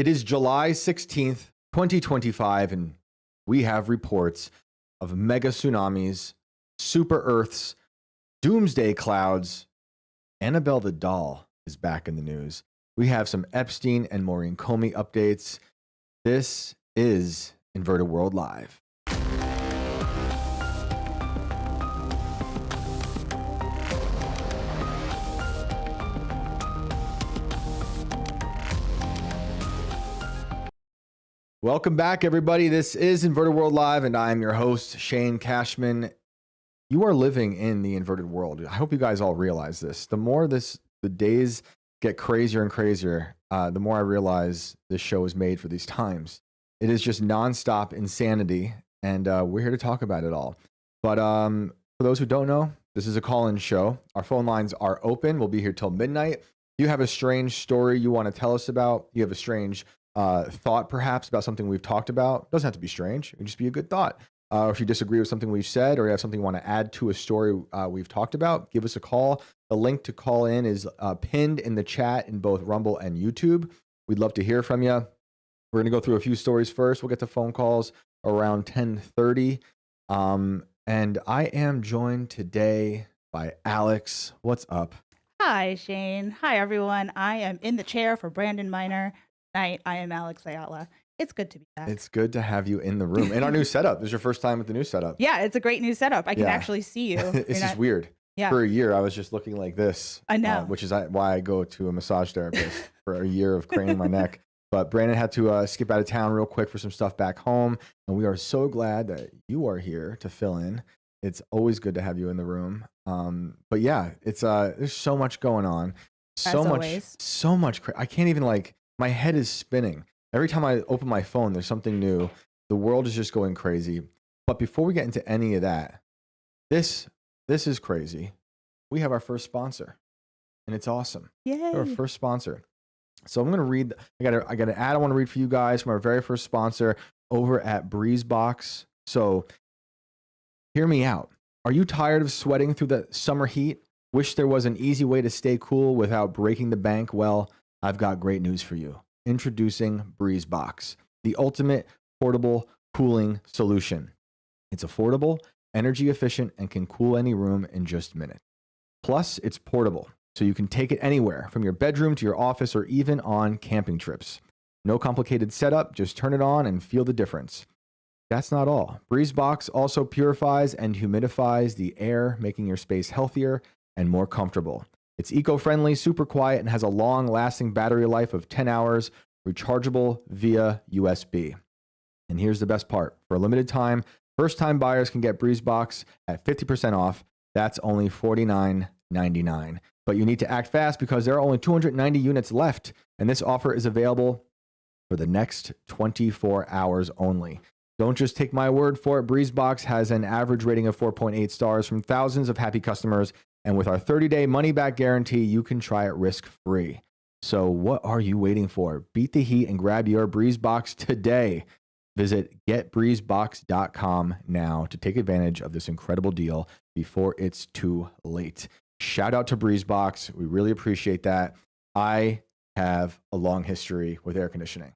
It is July 16th, 2025, and we have reports of mega tsunamis, super Earths, Doomsday Clouds. Annabelle the Doll is back in the news. We have some Epstein and Maureen Comey updates. This is Inverted World Live. Welcome back, everybody. This is Inverted World Live, and I am your host, Shane Cashman. You are living in the inverted world. I hope you guys all realize this. The more the days get crazier and crazier, the more I realize this show is made for these times. It is just nonstop insanity, and we're here to talk about it all. But for those who don't know, this is a call-in show. Our phone lines are open. We'll be here till midnight. You have a strange story you want to tell us about. You have a strange thought, perhaps, about something we've talked about. Doesn't have to be strange. It can just be a good thought. Or if you disagree with something we've said, or you have something you want to add to a story we've talked about, give us a call. The link to call in is pinned in the chat in both Rumble and YouTube. We'd love to hear from you. We're going to go through a few stories first. We'll get to phone calls around 10:30. And I am joined today by Alex. What's up? Hi, Shane. Hi, everyone. I am in the chair for Brandon Miner. I am Alex Ayala. It's good to be back. It's good to have you in the room. In our new setup. This is your first time with the new setup. Yeah, it's a great new setup. I can actually see you. It's just weird. Yeah. For a year, I was just looking like this. I know. Which is why I go to a massage therapist for a year of craning my neck. But Brandon had to skip out of town real quick for some stuff back home. And we are so glad that you are here to fill in. It's always good to have you in the room. But yeah, it's there's so much going on. So much. I can't even my head is spinning. Every time I open my phone, there's something new. The world is just going crazy. But before we get into any of that, this is crazy. We have our first sponsor, and it's awesome. Yay. Our first sponsor. So I'm going to read. I got an ad I want to read for you guys from our very first sponsor over at BreezeBox. So hear me out. Are you tired of sweating through the summer heat? Wish there was an easy way to stay cool without breaking the bank? Well, I've got great news for you. Introducing BreezeBox, the ultimate portable cooling solution. It's affordable, energy efficient, and can cool any room in just minutes. Plus, it's portable, so you can take it anywhere, from your bedroom to your office or even on camping trips. No complicated setup, just turn it on and feel the difference. That's not all. BreezeBox also purifies and humidifies the air, making your space healthier and more comfortable. It's eco-friendly, super quiet, and has a long-lasting battery life of 10 hours, rechargeable via USB. And here's the best part. For a limited time, first-time buyers can get BreezeBox at 50% off. That's only $49.99. But you need to act fast because there are only 290 units left, and this offer is available for the next 24 hours only. Don't just take my word for it. BreezeBox has an average rating of 4.8 stars from thousands of happy customers. And with our 30-day money-back guarantee, you can try it risk-free. So what are you waiting for? Beat the heat and grab your BreezeBox today. Visit getbreezebox.com now to take advantage of this incredible deal before it's too late. Shout out to BreezeBox. We really appreciate that. I have a long history with air conditioning.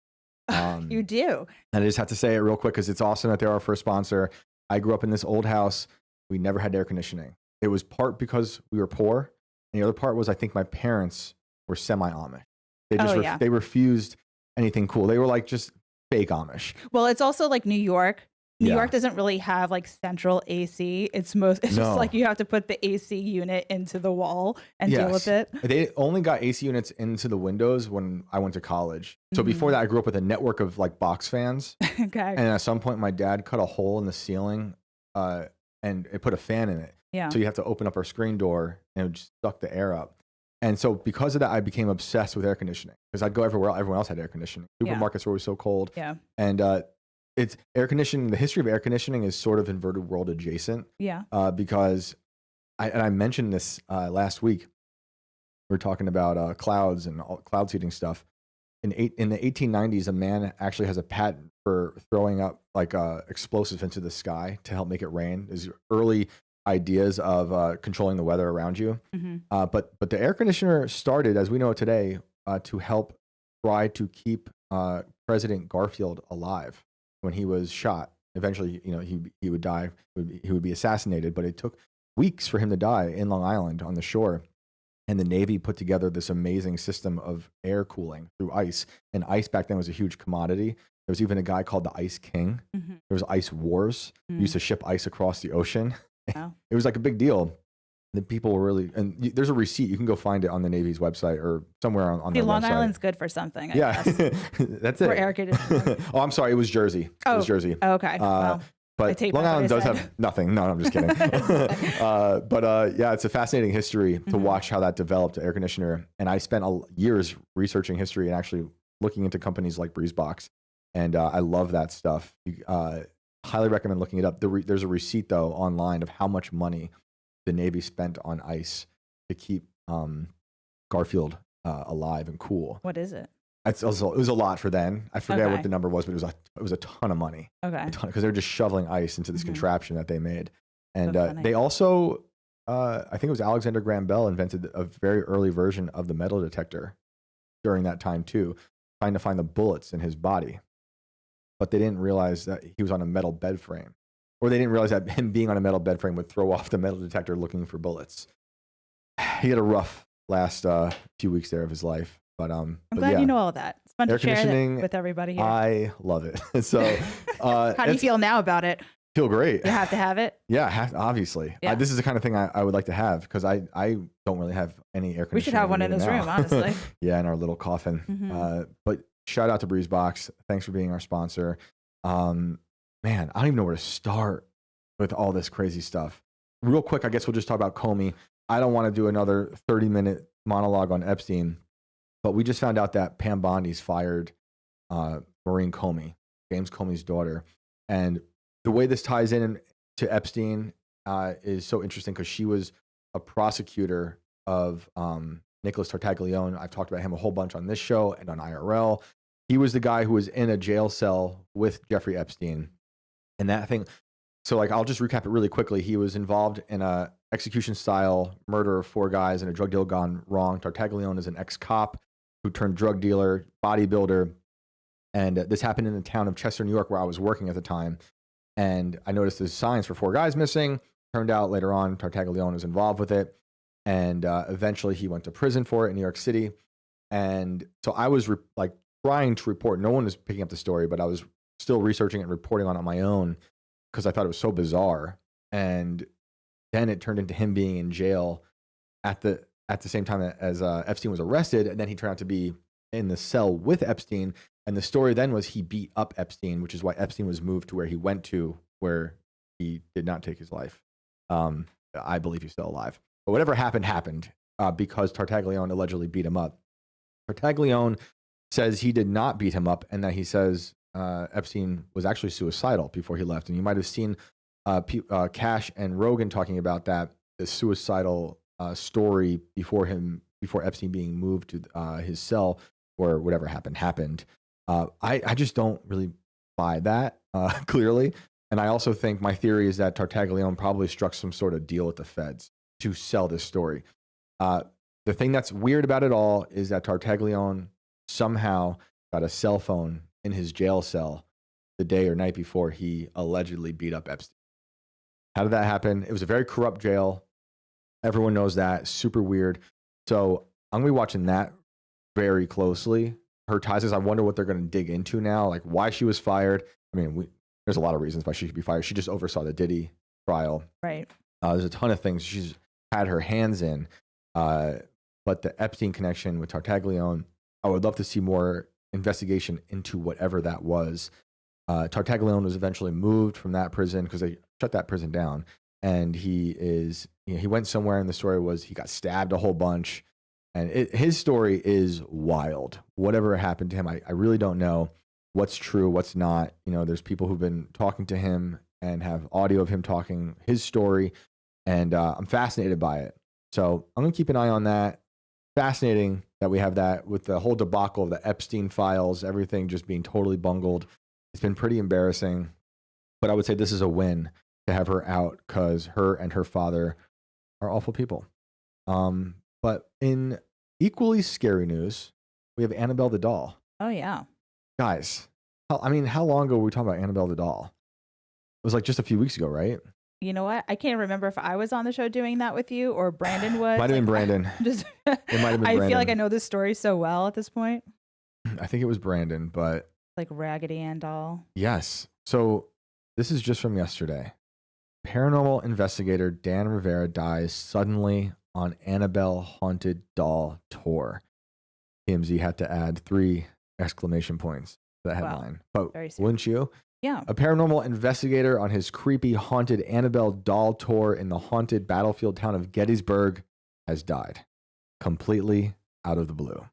You do. And I just have to say it real quick because it's awesome that they're our first sponsor. I grew up in this old house. We never had air conditioning. It was part because we were poor, and the other part was I think my parents were semi-Amish. They just they refused anything cool. They were like just fake Amish. Well, it's also like New York. New York doesn't really have like central AC. It's just like you have to put the AC unit into the wall and deal with it. They only got AC units into the windows when I went to college. So before that, I grew up with a network of like box fans. Okay. And at some point, my dad cut a hole in the ceiling and it put a fan in it. Yeah. So you have to open up our screen door and it would just suck the air up. And so because of that, I became obsessed with air conditioning because I'd go everywhere. Everyone else had air conditioning. Supermarkets were always so cold. Yeah. And it's air conditioning. The history of air conditioning is sort of inverted world adjacent. Yeah. Because I mentioned this last week. We were talking about clouds and cloud seeding stuff. In the 1890s, a man actually has a patent for throwing up like explosives into the sky to help make it rain. There's early ideas of controlling the weather around you. But the air conditioner started, as we know it today, to help try to keep President Garfield alive when he was shot. Eventually, he would die. He would be assassinated, but it took weeks for him to die in Long Island on the shore. And the Navy put together this amazing system of air cooling through ice. And ice back then was a huge commodity. There was even a guy called the Ice King. Mm-hmm. There was ice wars. We used to ship ice across the ocean. Wow. It was like a big deal. The people were really, and there's a receipt. You can go find it on the Navy's website or somewhere on their Long website. Island's good for something. I guess. That's it. For air conditioning. Oh, I'm sorry. It was Jersey. It was Jersey. Oh, okay. But Long Island does have nothing. No, I'm just kidding. Yeah, it's a fascinating history to watch how that developed, air conditioner. And I spent years researching history and actually looking into companies like BreezeBox. And I love that stuff. Highly recommend looking it up. There's a receipt, though, online of how much money the Navy spent on ice to keep Garfield alive and cool. What is it? It was a lot for then. I forget what the number was, but it was a ton of money. Okay. Because they're just shoveling ice into this contraption that they made. And they also, I think it was Alexander Graham Bell invented a very early version of the metal detector during that time too, trying to find the bullets in his body. But they didn't realize that he was on a metal bed frame. Or they didn't realize that him being on a metal bed frame would throw off the metal detector looking for bullets. He had a rough last few weeks there of his life. But I'm glad you know all that. It's fun to share that with everybody here. I love it. So, how do you feel now about it? Feel great. You have to have it. Yeah, obviously. Yeah. This is the kind of thing I would like to have because I don't really have any air conditioning. We should have one in this room, honestly. Yeah, in our little coffin. Mm-hmm. But shout out to BreezeBox. Thanks for being our sponsor. Man, I don't even know where to start with all this crazy stuff. Real quick, I guess we'll just talk about Comey. I don't want to do another 30-minute monologue on Epstein. But we just found out that Pam Bondi's fired Maureen Comey, James Comey's daughter. And the way this ties in to Epstein is so interesting because she was a prosecutor of Nicholas Tartaglione. I've talked about him a whole bunch on this show and on IRL. He was the guy who was in a jail cell with Jeffrey Epstein. And that thing, so I'll just recap it really quickly. He was involved in a execution-style murder of 4 guys and a drug deal gone wrong. Tartaglione is an ex-cop who turned drug dealer, bodybuilder. And this happened in the town of Chester, New York, where I was working at the time. And I noticed there's signs for 4 guys missing. Turned out later on, Tartaglione was involved with it. And eventually he went to prison for it in New York City. And so I was trying to report. No one was picking up the story, but I was still researching it and reporting on my own because I thought it was so bizarre. And then it turned into him being in jail at the same time as Epstein was arrested, and then he turned out to be in the cell with Epstein. And the story then was he beat up Epstein, which is why Epstein was moved to where he went to, where he did not take his life. I believe he's still alive. But whatever happened because Tartaglione allegedly beat him up. Tartaglione says he did not beat him up and that he says Epstein was actually suicidal before he left. And you might have seen Cash and Rogan talking about that, the suicidal story before Epstein being moved to his cell, or whatever happened. I just don't really buy that clearly. And I also think my theory is that Tartaglione probably struck some sort of deal with the feds to sell this story. The thing that's weird about it all is that Tartaglione somehow got a cell phone in his jail cell the day or night before he allegedly beat up Epstein. How did that happen? It was a very corrupt jail. Everyone knows that. Super weird. So I'm going to be watching that very closely. Her ties, I wonder what they're going to dig into now, like why she was fired. I mean, there's a lot of reasons why she should be fired. She just oversaw the Diddy trial. Right. There's a ton of things she's had her hands in. But the Epstein connection with Tartaglione, I would love to see more investigation into whatever that was. Tartaglione was eventually moved from that prison because they shut that prison down. And he went somewhere, and the story was he got stabbed a whole bunch. And his story is wild. Whatever happened to him, I really don't know what's true, what's not. There's people who've been talking to him and have audio of him talking his story. And I'm fascinated by it. So I'm going to keep an eye on that. Fascinating that we have that with the whole debacle of the Epstein files, everything just being totally bungled. It's been pretty embarrassing. But I would say this is a win to have her out because her and her father are awful people. But in equally scary news, we have Annabelle the Doll. Oh, yeah. guys, how long ago were we talking about Annabelle the Doll? It was like just a few weeks ago, right? You know what? I can't remember if I was on the show doing that with you or Brandon was. Might have been Brandon. Just, it might have been Brandon. I feel like I know this story so well at this point. I think it was Brandon, but like Raggedy Ann doll. Yes. So this is just from yesterday. Paranormal investigator Dan Rivera dies suddenly on Annabelle Haunted Doll Tour. TMZ had to add 3 exclamation points to the headline. Wow. But wouldn't you? Yeah. A paranormal investigator on his creepy haunted Annabelle Doll Tour in the haunted battlefield town of Gettysburg has died. Completely out of the blue.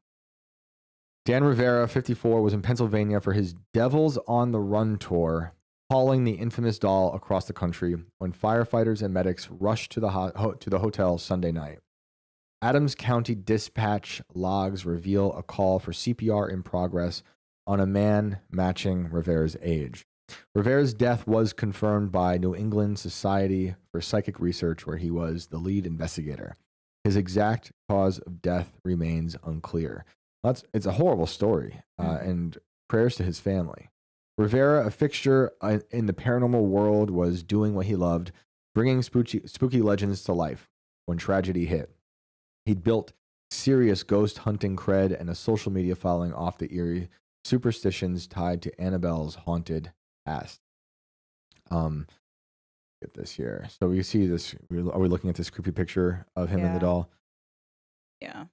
Dan Rivera, 54, was in Pennsylvania for his Devils on the Run tour, hauling the infamous doll across the country when firefighters and medics rushed to the hotel Sunday night. Adams County Dispatch logs reveal a call for CPR in progress on a man matching Rivera's age. Rivera's death was confirmed by New England Society for Psychic Research, where he was the lead investigator. His exact cause of death remains unclear. It's a horrible story, and prayers to his family. Rivera, a fixture in the paranormal world, was doing what he loved, bringing spooky legends to life when tragedy hit. He'd built serious ghost hunting cred and a social media following off the eerie superstitions tied to Annabelle's haunted past. Get this here. So we see this. Are we looking at this creepy picture of him and the doll? Yeah.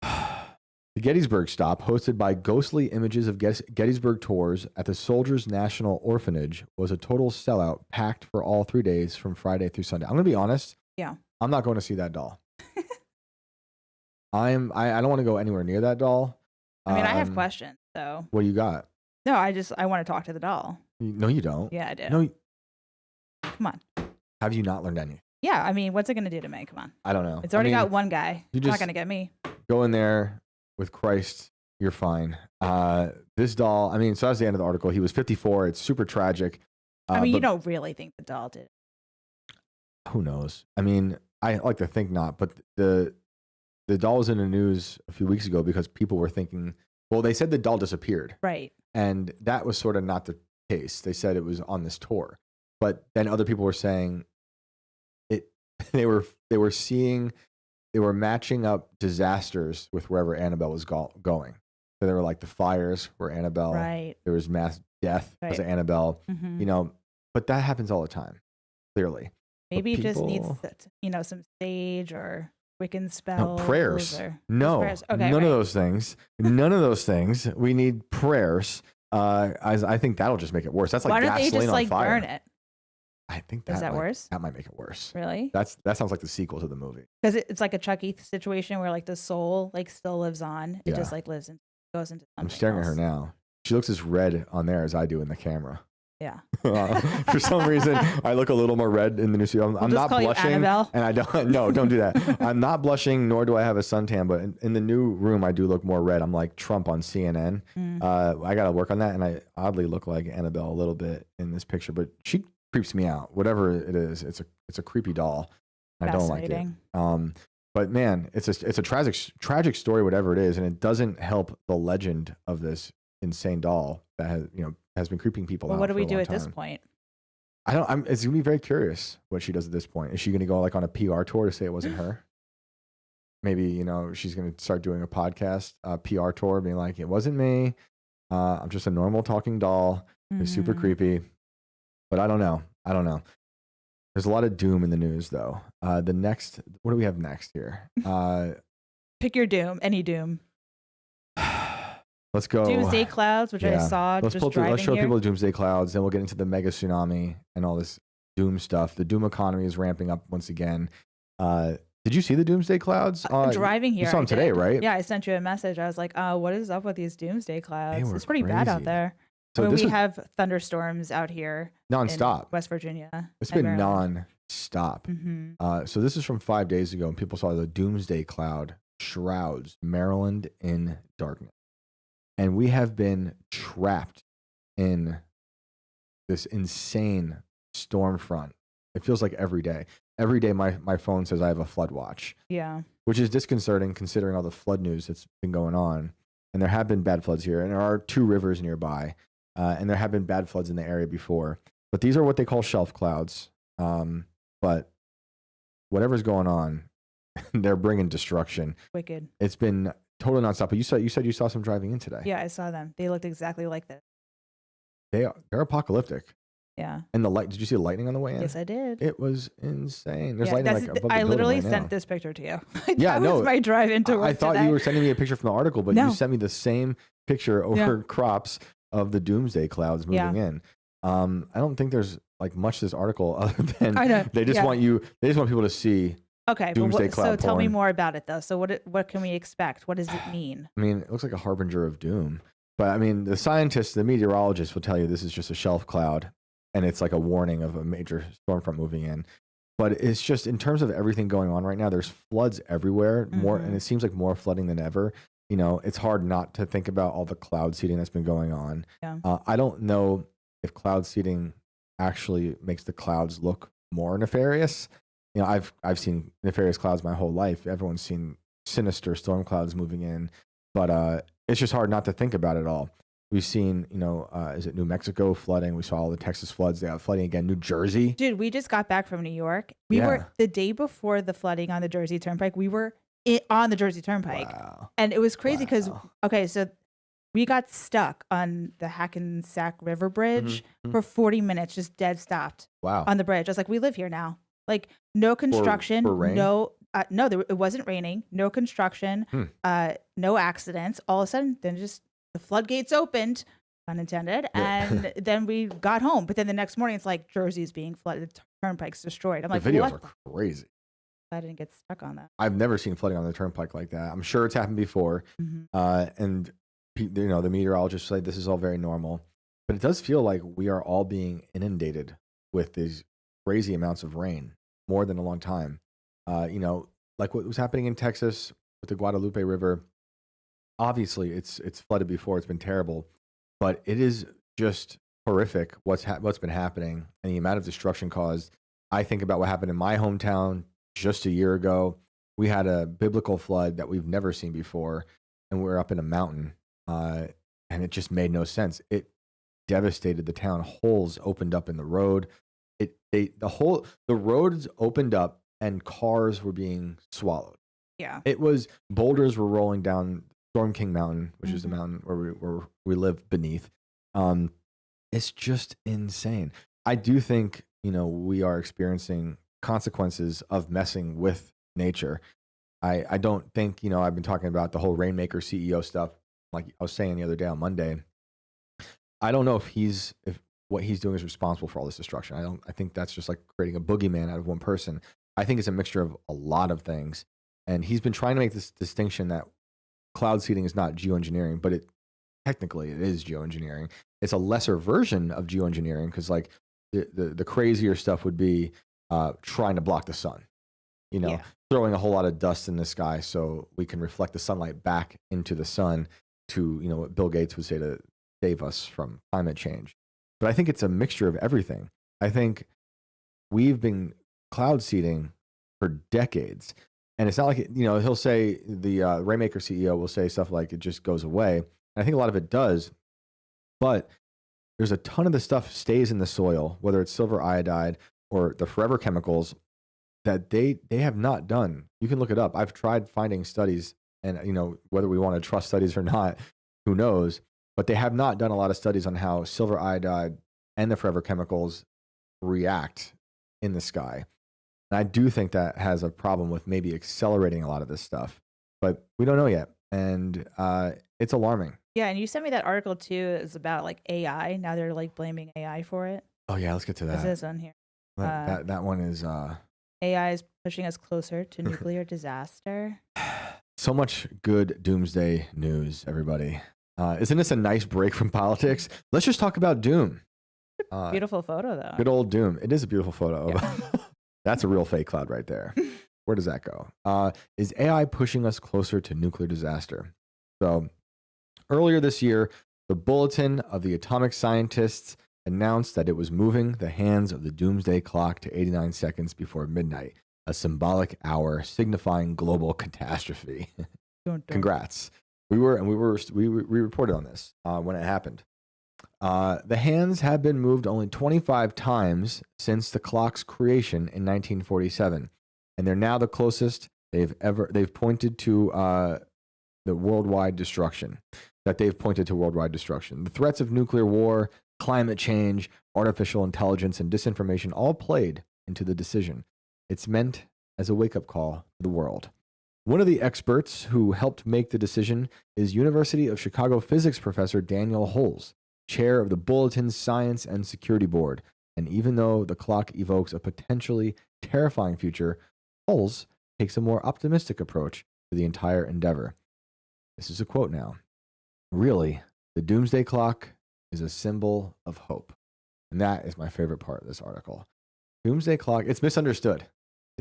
The Gettysburg stop, hosted by ghostly images of Gettysburg tours at the Soldiers National Orphanage, was a total sellout, packed for all 3 days from Friday through Sunday. I'm going to be honest. Yeah. I'm not going to see that doll. I don't want to go anywhere near that doll. I mean, I have questions, so. What do you got? No, I want to talk to the doll. No, you don't. Yeah, I do. No. Come on. Have you not learned any? Yeah, I mean, what's it going to do to me? Come on. I don't know. It's already got one guy. It's not going to get me. Go in there with Christ. You're fine. This doll, so that's the end of the article. He was 54. It's super tragic. You don't really think the doll did. Who knows? I like to think not, but the doll was in the news a few weeks ago because people were thinking, well, they said the doll disappeared. Right. And that was sort of not the case. They said it was on this tour. But then other people were saying they were matching up disasters with wherever Annabelle was going. So they were like the fires were Annabelle. Right. There was mass death because of Annabelle. Mm-hmm. But that happens all the time, clearly. Maybe it just needs, some sage or Wiccan spells. No, prayers. Okay, none of those things. None of those things. We need prayers. I think that'll just make it worse. That's like gasoline on fire. Burn it? I think that worse? That might make it worse. Really? That sounds like the sequel to the movie. Because it's like a Chucky situation where like the soul still lives on. It just goes into something. I'm staring at her now. She looks as red on there as I do in the camera. Yeah. For some reason, I look a little more red in the new suit. I'm not blushing, and I don't. No, don't do that. I'm not blushing, nor do I have a suntan. But in the new room, I do look more red. I'm like Trump on CNN. I got to work on that, and I oddly look like Annabelle a little bit in this picture. But she creeps me out. Whatever it is, it's a creepy doll. I don't like it. But man, it's a tragic story, whatever it is, and it doesn't help the legend of this insane doll that has been creeping people out. Well, what do we do at time. This point? It's gonna be very curious what she does at this point. Is she gonna go like on a PR tour to say it wasn't her? Maybe she's gonna start doing a podcast, PR tour, being like, it wasn't me. I'm just a normal talking doll. It's super creepy. But I don't know. There's a lot of doom in the news, though. What do we have next here? Pick your doom. Any doom. Let's go. Doomsday Clouds, which I saw let's show people Doomsday Clouds. Then we'll get into the mega tsunami and all this doom stuff. The doom economy is ramping up once again. Did you see the Doomsday Clouds? Driving here. You saw them today, right? Yeah, I sent you a message. I was like, what is up with these Doomsday Clouds? It's pretty crazy. bad out there. So we have thunderstorms out here. Nonstop. In West Virginia. It's been nonstop. Mm-hmm. So this is from 5 days ago, and people saw the Doomsday Cloud shrouds Maryland in darkness. And we have been trapped in this insane storm front. It feels like every day. Every day my phone says I have a flood watch. Yeah. Which is disconcerting considering all the flood news that's been going on. and there have been bad floods here, and there are 2 rivers nearby, and there have been bad floods in the area before. But these are what they call shelf clouds. But whatever's going on, they're bringing destruction. Wicked. It's been totally nonstop. But you said you saw some driving in today. Yeah, I saw them. They looked exactly like this. They're apocalyptic. Yeah. And did you see the lightning on the way in? Yes, I did. It was insane. There's lightning like above the I literally right sent now. this picture to you. Yeah, that was my drive into work I thought today. you were sending me a picture from the article, but No. you sent me the same picture over crops of the Doomsday Clouds moving in. I don't think there's like much to this article other than I know. they just want people to see. Okay, Doomsday Cloud so tell me porn. more about it though. So what can we expect? What does it mean? I mean, it looks like a harbinger of doom. But I mean, the scientists, the meteorologists will tell you this is just a shelf cloud, and it's like a warning of a major storm front moving in. But it's just in terms of everything going on right now, there's floods everywhere, more, and it seems like more flooding than ever. You know, it's hard not to think about all the cloud seeding that's been going on. Yeah. I don't know if cloud seeding actually makes the clouds look more nefarious. You know, I've seen nefarious clouds my whole life. Everyone's seen sinister storm clouds moving in, but it's just hard not to think about it all. We've seen, is it New Mexico flooding? We saw all the Texas floods. They have flooding again. New Jersey. Dude, we just got back from New York. We were the day before the flooding on the Jersey Turnpike. We were on the Jersey Turnpike. Wow. And it was crazy because, so we got stuck on the Hackensack River Bridge for 40 minutes, just dead stopped on the bridge. I was like, we live here now. Like, no construction, for rain? it wasn't raining, no construction, no accidents. All of a sudden, then just the floodgates opened, unintended, and then we got home. But then the next morning, it's like Jersey's being flooded, the turnpike's destroyed. I'm like, the videos what? are crazy. I didn't get stuck on that. I've never seen flooding on the turnpike like that. I'm sure it's happened before, and the meteorologists say this is all very normal. But it does feel like we are all being inundated with these crazy amounts of rain, more than a long time. Like what was happening in Texas with the Guadalupe River. Obviously, it's flooded before. It's been terrible, but it is just horrific what's been happening and the amount of destruction caused. I think about what happened in my hometown just a year ago. We had a biblical flood that we've never seen before, and we're up in a mountain, and it just made no sense. It devastated the town. Holes opened up in the road. The roads opened up and cars were being swallowed. Yeah. It was boulders were rolling down Storm King Mountain, which is the mountain where we live beneath. It's just insane. I do think, we are experiencing consequences of messing with nature. I don't think, I've been talking about the whole Rainmaker CEO stuff, like I was saying the other day on Monday. I don't know if what he's doing is responsible for all this destruction. I think that's just like creating a boogeyman out of one person. I think it's a mixture of a lot of things. And he's been trying to make this distinction that cloud seeding is not geoengineering, but technically it is geoengineering. It's a lesser version of geoengineering because like the crazier stuff would be trying to block the sun, throwing a whole lot of dust in the sky so we can reflect the sunlight back into the sun to, what Bill Gates would say to save us from climate change. But I think it's a mixture of everything. I think we've been cloud seeding for decades. And it's not like, he'll say, the Rainmaker CEO will say stuff like it just goes away. And I think a lot of it does. But there's a ton of the stuff stays in the soil, whether it's silver iodide or the forever chemicals that they have not done. You can look it up. I've tried finding studies and, whether we want to trust studies or not, who knows? But they have not done a lot of studies on how silver iodide and the forever chemicals react in the sky. And I do think that has a problem with maybe accelerating a lot of this stuff, but we don't know yet. And it's alarming. Yeah. And you sent me that article too. It's about like AI. Now they're like blaming AI for it. Oh yeah. Let's get to that. This is on here. That one is, AI is pushing us closer to nuclear disaster. So much good doomsday news, everybody. Isn't this a nice break from politics? Let's just talk about Doom. Beautiful photo though. Good old Doom. It is a beautiful photo. Yeah. That's a real fake cloud right there. Where does that go? Is AI pushing us closer to nuclear disaster? So earlier this year, the Bulletin of the Atomic Scientists announced that it was moving the hands of the Doomsday Clock to 89 seconds before midnight, a symbolic hour signifying global catastrophe. Congrats. we reported on this when it happened. The hands have been moved only 25 times since the clock's creation in 1947, and they're now the closest they've pointed to the worldwide destruction. The threats of nuclear war, climate change, artificial intelligence, and disinformation all played into the decision. It's meant as a wake-up call to the world. One of the experts who helped make the decision is University of Chicago physics professor Daniel Holes, chair of the Bulletin's Science and Security Board. And even though the clock evokes a potentially terrifying future, Holes takes a more optimistic approach to the entire endeavor. This is a quote now. Really, the Doomsday Clock is a symbol of hope. And that is my favorite part of this article. Doomsday Clock, it's misunderstood.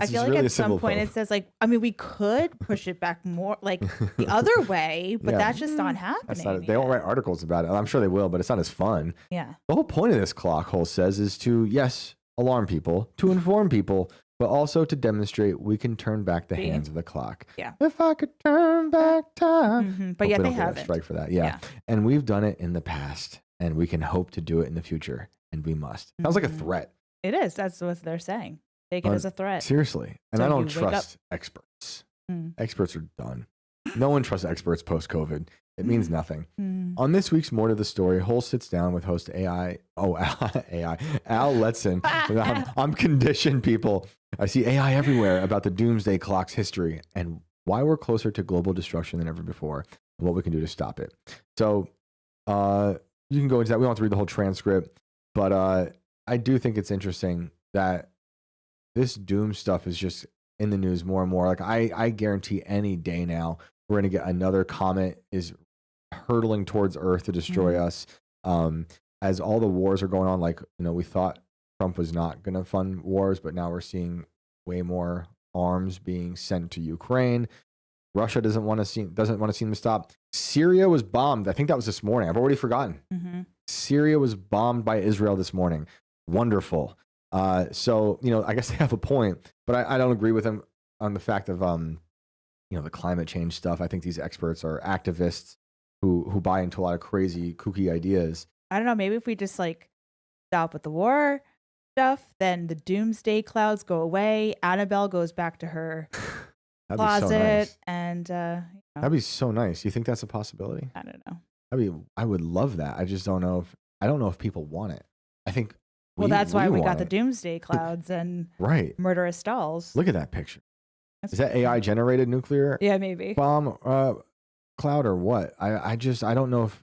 I feel like at some point it says like, I mean, we could push it back more like the other way, but that's just not happening. They won't write articles about it. I'm sure they will, but it's not as fun. Yeah. The whole point of this clock, Hole says, is to, yes, alarm people, to inform people, but also to demonstrate we can turn back the hands of the clock. Yeah. If I could turn back time. Mm-hmm. But yet they haven't. Strike for that. Yeah. And we've done it in the past, and we can hope to do it in the future, and we must. Sounds like a threat. It is. That's what they're saying. Take it as a threat. Seriously. And So I don't you wake trust experts. Mm. Experts are done. No one trusts experts post-COVID. It means nothing. Mm. On this week's More to the Story, Hole sits down with host Al Letson. I'm conditioned, people. I see AI everywhere about the Doomsday Clock's history and why we're closer to global destruction than ever before and what we can do to stop it. So you can go into that. We don't have to read the whole transcript, but I do think it's interesting that this doom stuff is just in the news more and more. Like I guarantee any day now we're going to get another comet is hurtling towards Earth to destroy us. As all the wars are going on, like, you know, we thought Trump was not going to fund wars, but now we're seeing way more arms being sent to Ukraine. Russia doesn't want to see them to stop. Syria was bombed. I think that was this morning. I've already forgotten. Mm-hmm. Syria was bombed by Israel this morning. Wonderful. So, you know, I guess they have a point, but I don't agree with them on the fact of, you know, the climate change stuff. I think these experts are activists who buy into a lot of crazy, kooky ideas. I don't know. Maybe if we just like stop with the war stuff, then the Doomsday Clouds go away. Annabelle goes back to her closet, so nice. and you know, That'd be so nice. You think that's a possibility? I don't know. I would love that. I just don't know if people want it. I think. Well, that's why we got it. the Doomsday Clouds and right murderous dolls. Look at that picture. Is that AI generated nuclear Yeah, maybe. bomb cloud or what? I don't know if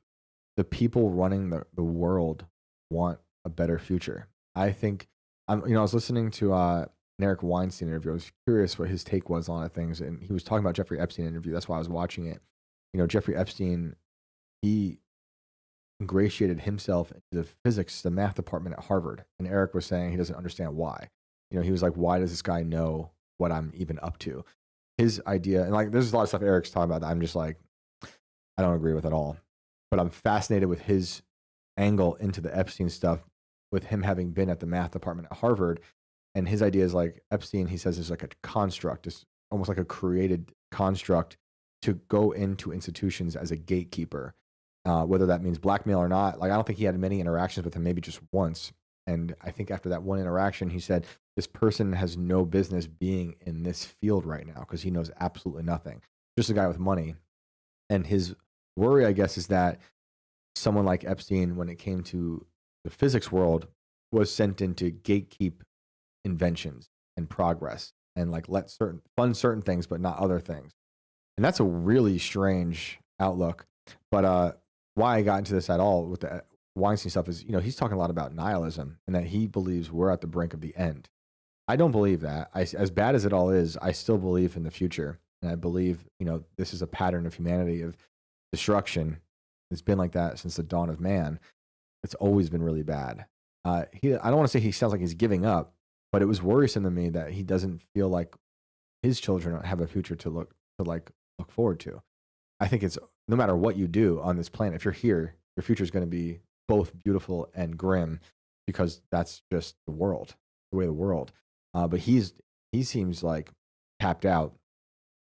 the people running the world want a better future. I think I was listening to an Eric Weinstein interview. I was curious what his take was on things, and he was talking about Jeffrey Epstein interview. That's why I was watching it. You know, Jeffrey Epstein, he ingratiated himself into the math department at Harvard, and Eric was saying he doesn't understand why. You know, he was like, why does this guy know what I'm even up to? His idea, and like, there's a lot of stuff Eric's talking about that I'm just like, I don't agree with at all. But I'm fascinated with his angle into the Epstein stuff, with him having been at the math department at Harvard. And his idea is like Epstein, he says, is like a construct, it's almost like a created construct to go into institutions as a gatekeeper, whether that means blackmail or not. Like, I don't think he had many interactions with him, maybe just once. And I think after that one interaction, he said, this person has no business being in this field right now because he knows absolutely nothing. Just a guy with money. And his worry, I guess, is that someone like Epstein, when it came to the physics world, was sent in to gatekeep inventions and progress and like fund certain things, but not other things. And that's a really strange outlook. But why I got into this at all with the Weinstein stuff is, you know, he's talking a lot about nihilism and that he believes we're at the brink of the end. I don't believe that. As bad as it all is, I still believe in the future. And I believe, you know, this is a pattern of humanity of destruction. It's been like that since the dawn of man. It's always been really bad. I don't want to say he sounds like he's giving up, but it was worrisome to me that he doesn't feel like his children have a future to look forward to. I think it's no matter what you do on this planet, if you're here, your future is going to be both beautiful and grim because that's just the world, the way of the world. But he seems like tapped out.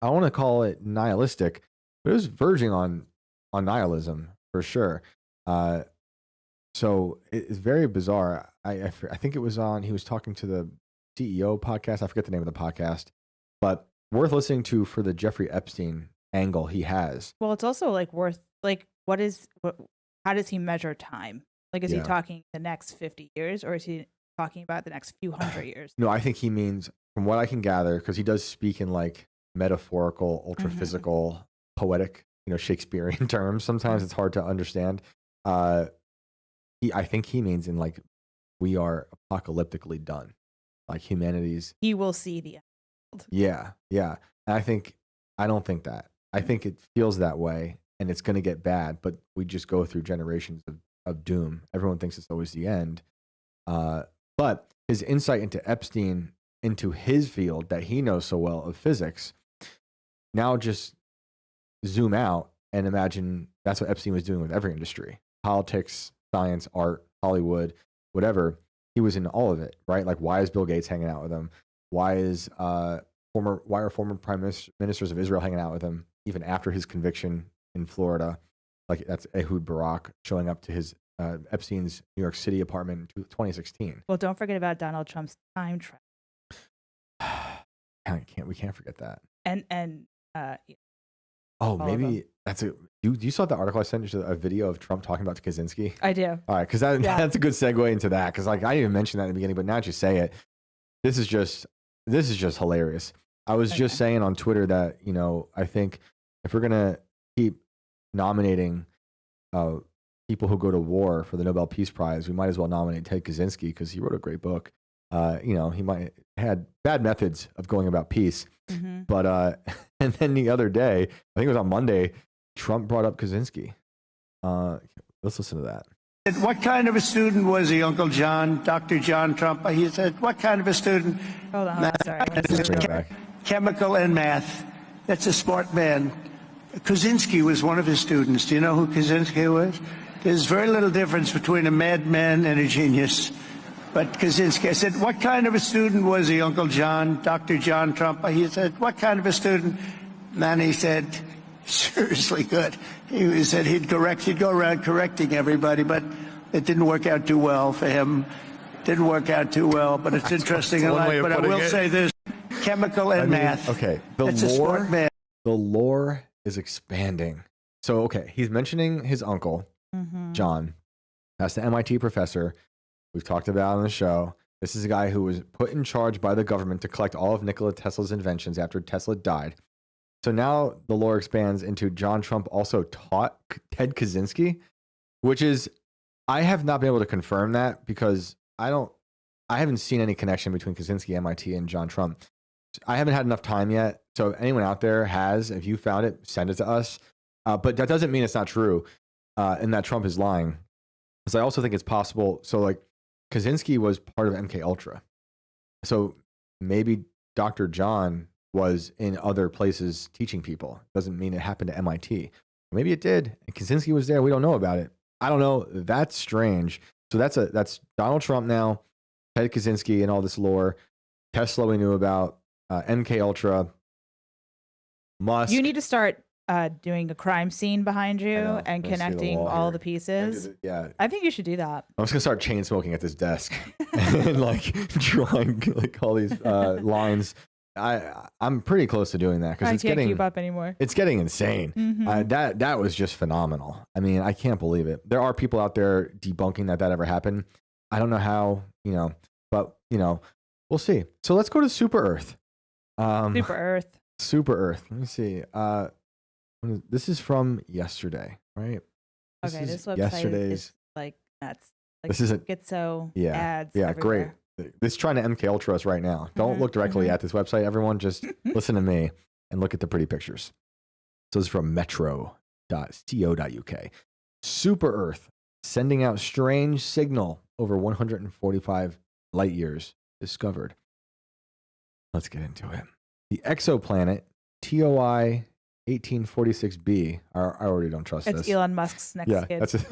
I want to call it nihilistic, But it was verging on nihilism for sure. So it's very bizarre. I think it was on. He was talking to the CEO podcast. I forget the name of the podcast, but worth listening to for the Jeffrey Epstein angle he has. Well, it's also like worth like how does he measure time? Like, is he talking the next 50 years, or is he talking about the next few hundred years? No, I think he means, from what I can gather, because he does speak in like metaphorical, ultra physical, poetic, Shakespearean terms. Sometimes it's hard to understand. I think he means in like, we are apocalyptically done, like humanity's. He will see the end. Yeah. And I don't think that. I think it feels that way, and it's going to get bad. But we just go through generations of doom. Everyone thinks it's always the end. But his insight into Epstein, into his field that he knows so well of physics, now just zoom out and imagine that's what Epstein was doing with every industry: politics, science, art, Hollywood, whatever. He was in all of it, right? Like, why is Bill Gates hanging out with him? Why are former prime ministers of Israel hanging out with him even after his conviction in Florida? Like, that's Ehud Barak showing up to his Epstein's New York City apartment in 2016. Well, don't forget about Donald Trump's time travel. We can't forget that. Maybe that's a. You saw the article I sent you, a video of Trump talking about Kazinski? I do. All right, because that's a good segue into that. Because like, I didn't even mention that in the beginning, but now that you say it, this is just hilarious. I was just saying on Twitter that I think if we're gonna keep nominating people who go to war for the Nobel Peace Prize, we might as well nominate Ted Kaczynski, because he wrote a great book. He might had bad methods of going about peace, but and then the other day, I think it was on Monday, Trump brought up Kaczynski. Let's listen to that. What kind of a student was he, Uncle John, Dr. John Trump? He said, what kind of a student? Hold on, sorry. Chemical and math. That's a smart man. Kaczynski was one of his students. Do you know who Kaczynski was? There's very little difference between a madman and a genius. But Kaczynski, I said, what kind of a student was he, Uncle John, Dr. John Trump? He said, what kind of a student? And he said, seriously good. He said he'd go around correcting everybody, but it didn't work out too well for him. Didn't work out too well, but it's interesting in life. But I will say this, chemical and math. Okay, That's a smart man. The lore is expanding. So, okay, he's mentioning his uncle, John. That's the MIT professor we've talked about on the show. This is a guy who was put in charge by the government to collect all of Nikola Tesla's inventions after Tesla died. So now the lore expands into John Trump also taught Ted Kaczynski, which is, I have not been able to confirm that because I haven't seen any connection between Kaczynski, MIT, and John Trump. I haven't had enough time yet. So if anyone out there has, if you found it, send it to us. But that doesn't mean it's not true and that Trump is lying. Because I also think it's possible. So like, Kaczynski was part of MK Ultra. So maybe Dr. John was in other places teaching people. Doesn't mean it happened to MIT. Maybe it did. And Kaczynski was there. We don't know about it. I don't know. That's strange. So that's Donald Trump now, Ted Kaczynski, and all this lore. Tesla we knew about, MK Ultra, Musk. You need to start doing a crime scene behind you and connecting all the pieces. Yeah, I think you should do that. I'm just gonna start chain smoking at this desk and like drawing like all these lines. I'm pretty close to doing that because I can't keep up anymore. It's getting insane. That was just phenomenal. I mean, I can't believe it. There are people out there debunking that ever happened. I don't know how, but we'll see. So let's go to Super Earth. Super Earth. Let me see. This is from yesterday, right? Okay, this website is like nuts. Like, this is ads. Yeah, everywhere. Great. It's trying to MK Ultra us right now. Don't look directly at this website, everyone. Just listen to me and look at the pretty pictures. So this is from metro.co.uk. Super Earth sending out strange signal over 145 light years discovered. Let's get into it. The exoplanet TOI 1846b. I already don't trust this. It's Elon Musk's next kid. That's it.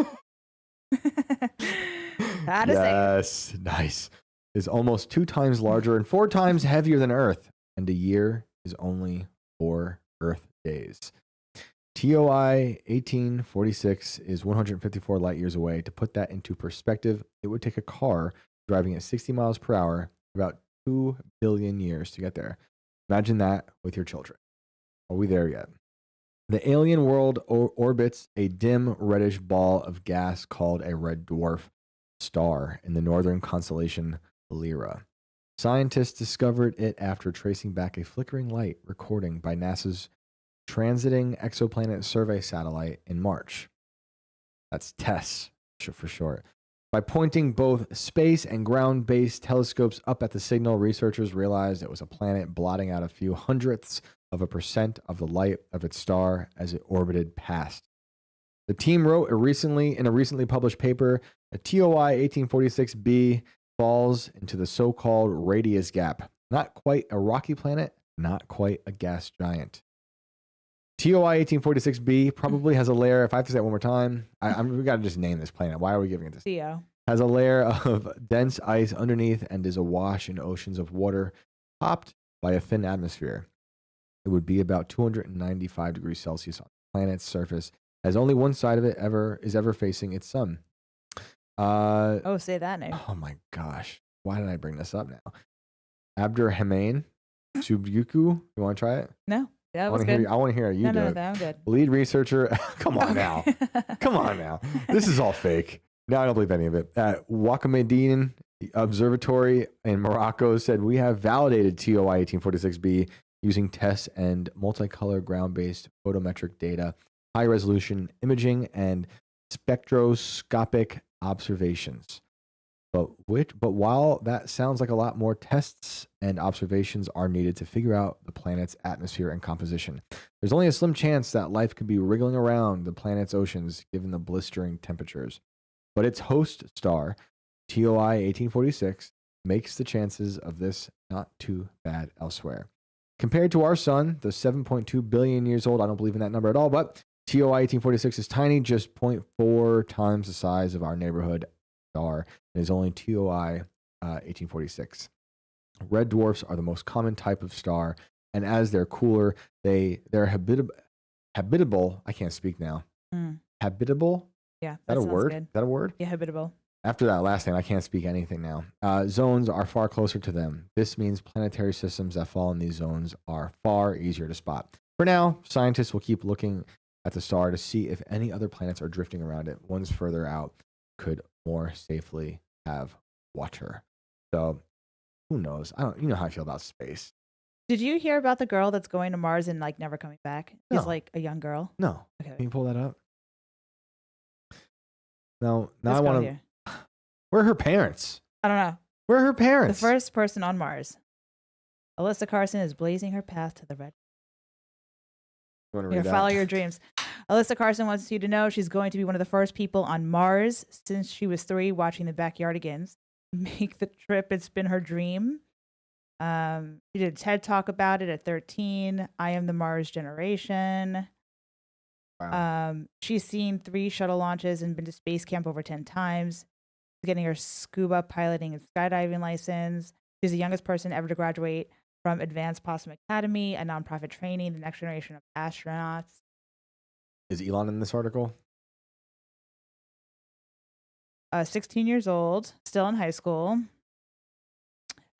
Yes, nice. Is almost 2 times larger and 4 times heavier than Earth, and a year is only 4 Earth days. TOI 1846 is 154 light years away. To put that into perspective, it would take a car driving at 60 miles per hour about 2 billion years to get there. Imagine that with your children. Are we there yet? The alien world orbits a dim reddish ball of gas called a red dwarf star in the northern constellation Lyra. Scientists discovered it after tracing back a flickering light recording by NASA's Transiting Exoplanet Survey satellite in March. That's TESS for short. By pointing both space and ground-based telescopes up at the signal, researchers realized it was a planet blotting out a few hundredths of a percent of the light of its star as it orbited past. The team wrote in a recently published paper, a TOI 1846b falls into the so-called radius gap. Not quite a rocky planet, not quite a gas giant. TOI 1846b probably has a layer, if I have to say it one more time, we got to just name this planet. Why are we giving it this? Theo. Has a layer of dense ice underneath and is awash in oceans of water, topped by a thin atmosphere. It would be about 295 degrees Celsius on the planet's surface, as only one side of it is ever facing its sun. Say that name. Oh my gosh. Why did I bring this up now? Abdurrahman Subyuku. You want to try it? No. Yeah, was good. I want to hear you do it. No, I'm good. Lead researcher. Come on now. Come on now. This is all fake. No, I don't believe any of it. Wakamadine Observatory in Morocco said, we have validated TOI 1846b using tests and multicolor ground-based photometric data, high-resolution imaging, and spectroscopic observations. But while that sounds like a lot more tests and observations are needed to figure out the planet's atmosphere and composition, there's only a slim chance that life could be wriggling around the planet's oceans given the blistering temperatures. But its host star, TOI 1846, makes the chances of this not too bad elsewhere. Compared to our sun, the 7.2 billion years old, I don't believe in that number at all, but TOI 1846 is tiny, just 0.4 times the size of our neighborhood star. It is only TOI 1846. Red dwarfs are the most common type of star, and as they're cooler, they're habitable. I can't speak now. Habitable? Yeah. Is that a word? Good. Is that a word? Yeah, habitable. After that last name, I can't speak anything now. Zones are far closer to them. This means planetary systems that fall in these zones are far easier to spot. For now, scientists will keep looking at the star to see if any other planets are drifting around it. Ones further out could more safely have water. So, who knows? You know how I feel about space. Did you hear about the girl that's going to Mars and like never coming back? She's No. like a young girl. No. Okay. Can you pull that up? No. Now This I girl want here. to. Where are her parents? I don't know. Where are her The parents? first person on Mars. Alyssa Carson is blazing her path to the red. You want to Here, read that? follow your dreams. Alyssa Carson wants you to know she's going to be one of the first people on Mars since she was 3 watching the Backyardigans make the trip. It's been her dream. She did a TED Talk about it at 13. I am the Mars generation. Wow. She's seen 3 shuttle launches and been to space camp over 10 times. She's getting her scuba piloting and skydiving license. She's the youngest person ever to graduate from Advanced Possum Academy, a nonprofit training the next generation of astronauts. Is Elon in this article? 16 years old, still in high school.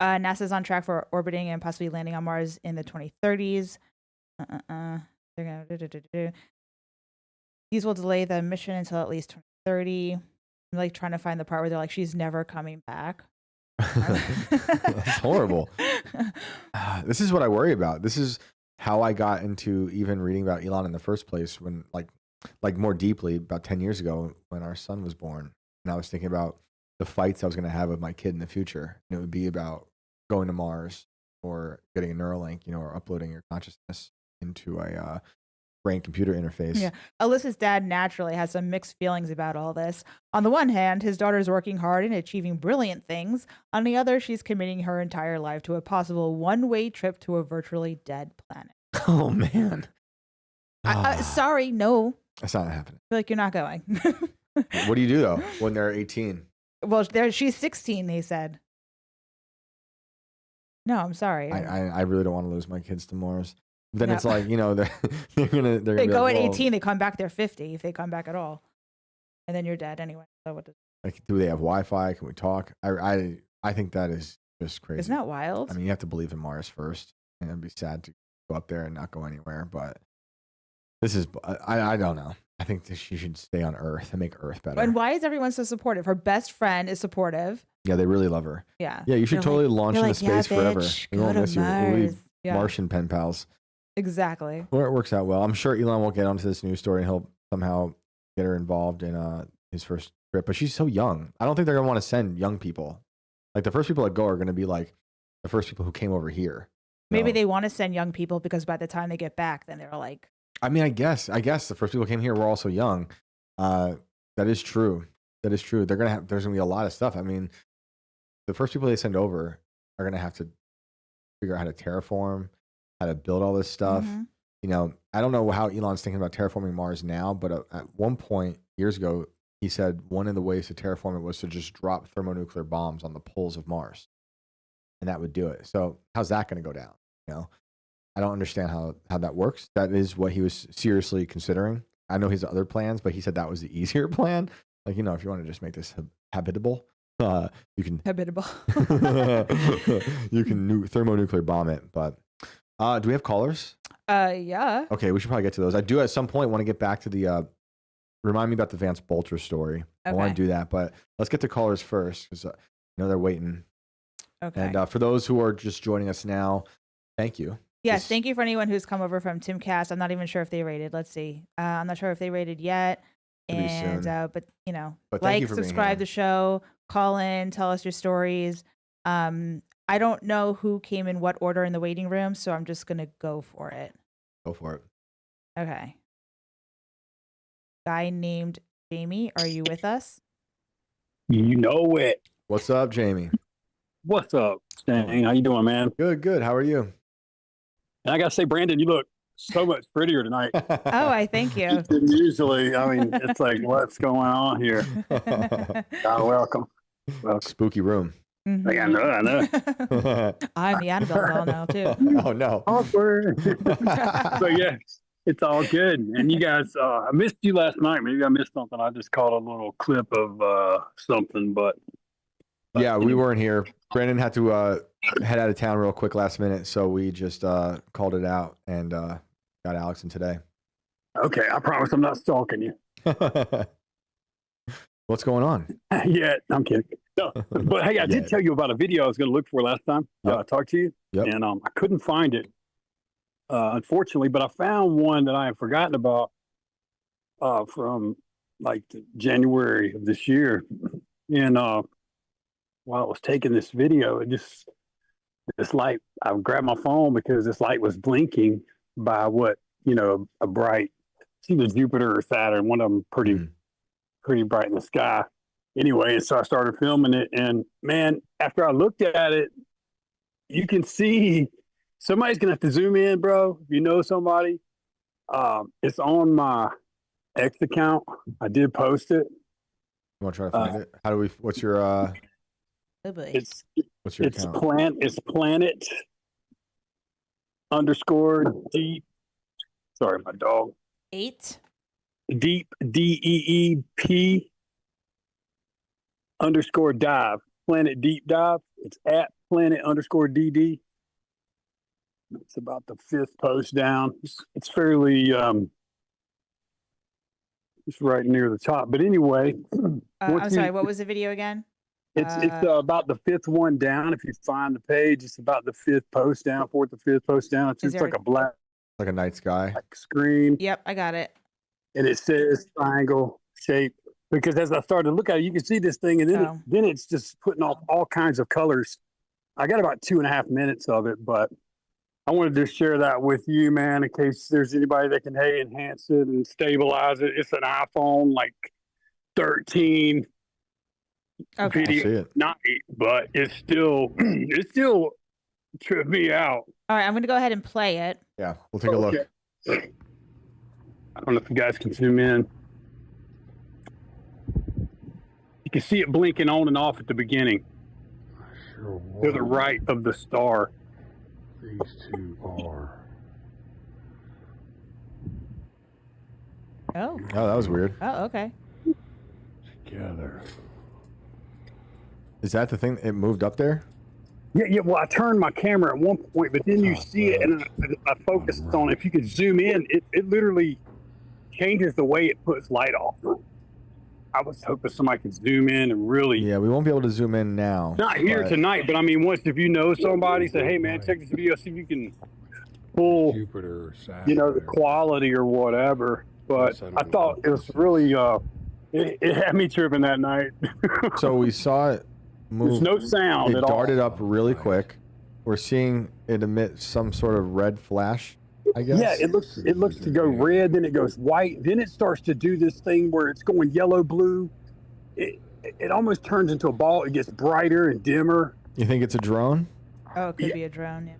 NASA's on track for orbiting and possibly landing on Mars in the 2030s. They're gonna These will delay the mission until at least 2030. I'm like trying to find the part where they're like, she's never coming back. That's horrible. This is what I worry about. This is how I got into even reading about Elon in the first place when like more deeply about 10 years ago when our son was born. And I was thinking about the fights I was going to have with my kid in the future. And it would be about going to Mars or getting a Neuralink, or uploading your consciousness into a brain-computer interface. Yeah. Alyssa's dad naturally has some mixed feelings about all this. On the one hand, his daughter's working hard and achieving brilliant things. On the other, she's committing her entire life to a possible one-way trip to a virtually dead planet. Oh, man. Sorry, no. That's not happening. I feel like you're not going. What do you do, though, when they're 18? Well, she's 16, they said. No, I'm sorry. I really don't want to lose my kids to Mars. Then Yeah. it's like, you know, they're gonna They be go like, at well, 18, they come back, they're 50 if they come back at all. And then you're dead anyway. So what does, like, do they have Wi-Fi? Can we talk? I think that is just crazy. isn't that wild? I mean, you have to believe in Mars first, and it'd be sad to go up there and not go anywhere. But this is, I don't know. I think that she should stay on Earth and make Earth better. And why is everyone so supportive? Her best friend is supportive. Yeah, they really love her. Yeah. Yeah, you should They're totally like- launch they're into like, yeah, space forever. bitch, We go won't to miss you. We'll be Mars. Yeah. Martian pen pals. Exactly. Well, it works out well. I'm sure Elon will get onto this news story and he'll somehow get her involved in his first trip. But she's so young. I don't think they're gonna want to send young people. Like the first people that go are gonna be like the first people who came over here. Maybe No. they want to send young people because by the time they get back, then they're like, I mean, I guess the first people who came here were also young. That is true. That is true. There's gonna be a lot of stuff. I mean, the first people they send over are gonna have to figure out how to terraform, how to build all this stuff. Mhm. You know, I don't know how Elon's thinking about terraforming Mars now, but at one point years ago, he said one of the ways to terraform it was to just drop thermonuclear bombs on the poles of Mars, and that would do it. So how's that going to go down? You know, I don't understand how that works. That is what he was seriously considering. I know his other plans, but he said that was the easier plan. Like, you know, if you want to just make this habitable, you can habitable. you can thermonuclear bomb it. But do we have callers? Yeah. Okay, we should probably get to those. I do at some point want to get back to the remind me about the Vance Bolter story. I want Okay. to do that, but let's get to callers first because I know they're waiting. Okay. And for those who are just joining us now, thank you. Yes, This- thank you for anyone who's come over from Timcast. I'm not even sure if they rated. Let's see. I'm not sure if they rated yet. Could be And soon. but you know, But thank you like, for being subscribe here. the show, call in, tell us your stories. I don't know who came in what order in the waiting room, so I'm just gonna go for it. Go for it. Okay. Guy named Jamie, are you with us? You know it. What's up, Jamie? What's up, Stan? How you doing, man? Good, good. How are you? And I gotta say, Brandon, you look so much prettier tonight Oh, I thank you. than usually. I mean, it's like, what's going on here? Welcome. Spooky room. Like, I know. I'm the Annabelle doll now too. Oh no. Awkward. So yeah, it's all good. And you guys, I missed you last night. Maybe I missed something. I just caught a little clip of something, but Yeah, we weren't here. Brandon had to head out of town real quick last minute, so we just called it out and got Alex in today. okay. I promise I'm not stalking you. What's going on? Yeah, I'm kidding. No, but hey, I did Yeah. tell you about a video I was going to look for last time Yep. I talked to you, Yep. and I couldn't find it, unfortunately. But I found one that I had forgotten about from like January of this year, and while I was taking this video, this light. I grabbed my phone because this light was blinking by a bright. It's either Jupiter or Saturn. One of them pretty bright in the sky. Anyway, and so I started filming it, and man, after I looked at it, you can see somebody's gonna have to zoom in, bro. If you know somebody, it's on my X account. I did post it. You want to try to find it? How do we? What's your Oh, boy. It's account? It's planet _ deep. Sorry, my dog. 8. Deep DEEP _dive. Planet Deep Dive. It's at planet _DD. It's about the 5th post down. It's fairly it's right near the top. But anyway, I'm sorry, what was the video again? it's about the 5th one down. If you find the page, it's about the 5th post down, 4th or 5th post down. It's Is just there like a black like a night sky? screen. Yep, I got it. And it says triangle shape, because as I started to look at it, you can see this thing, and then then it's just putting off all kinds of colors. I got about 2.5 minutes of it, but I wanted to share that with you, man, in case there's anybody that can enhance it and stabilize it. It's an iPhone like 13 Okay. I see video, it. not 8, but it's still tripped me out. All right, I'm going to go ahead and play it. Yeah, we'll take a look. Okay. I don't know if you guys can zoom in. You can see it blinking on and off at the beginning. Sure To the right of the star. These two are Oh. Oh, that was weird. Oh, okay. Together. Is that the thing? It moved up there? Yeah. Well, I turned my camera at one point, but then you see it, and I focused on it. If you could zoom in, it literally changes the way it puts light off. I was hoping somebody could zoom in and really. Yeah, we won't be able to zoom in now. Not here tonight, but I mean, once if you know somebody, say, hey man, check this video, see if you can pull, Jupiter or Saturn. you know, the quality or whatever. But I thought it was really, it had me tripping that night. So we saw it move. There's no sound It at all. darted up really quick. We're seeing it emit some sort of red flash, I guess. Yeah, it looks to go red, then it goes white, then it starts to do this thing where it's going yellow, blue. It almost turns into a ball. It gets brighter and dimmer. You think it's a drone? Oh, it could be a drone. Yeah.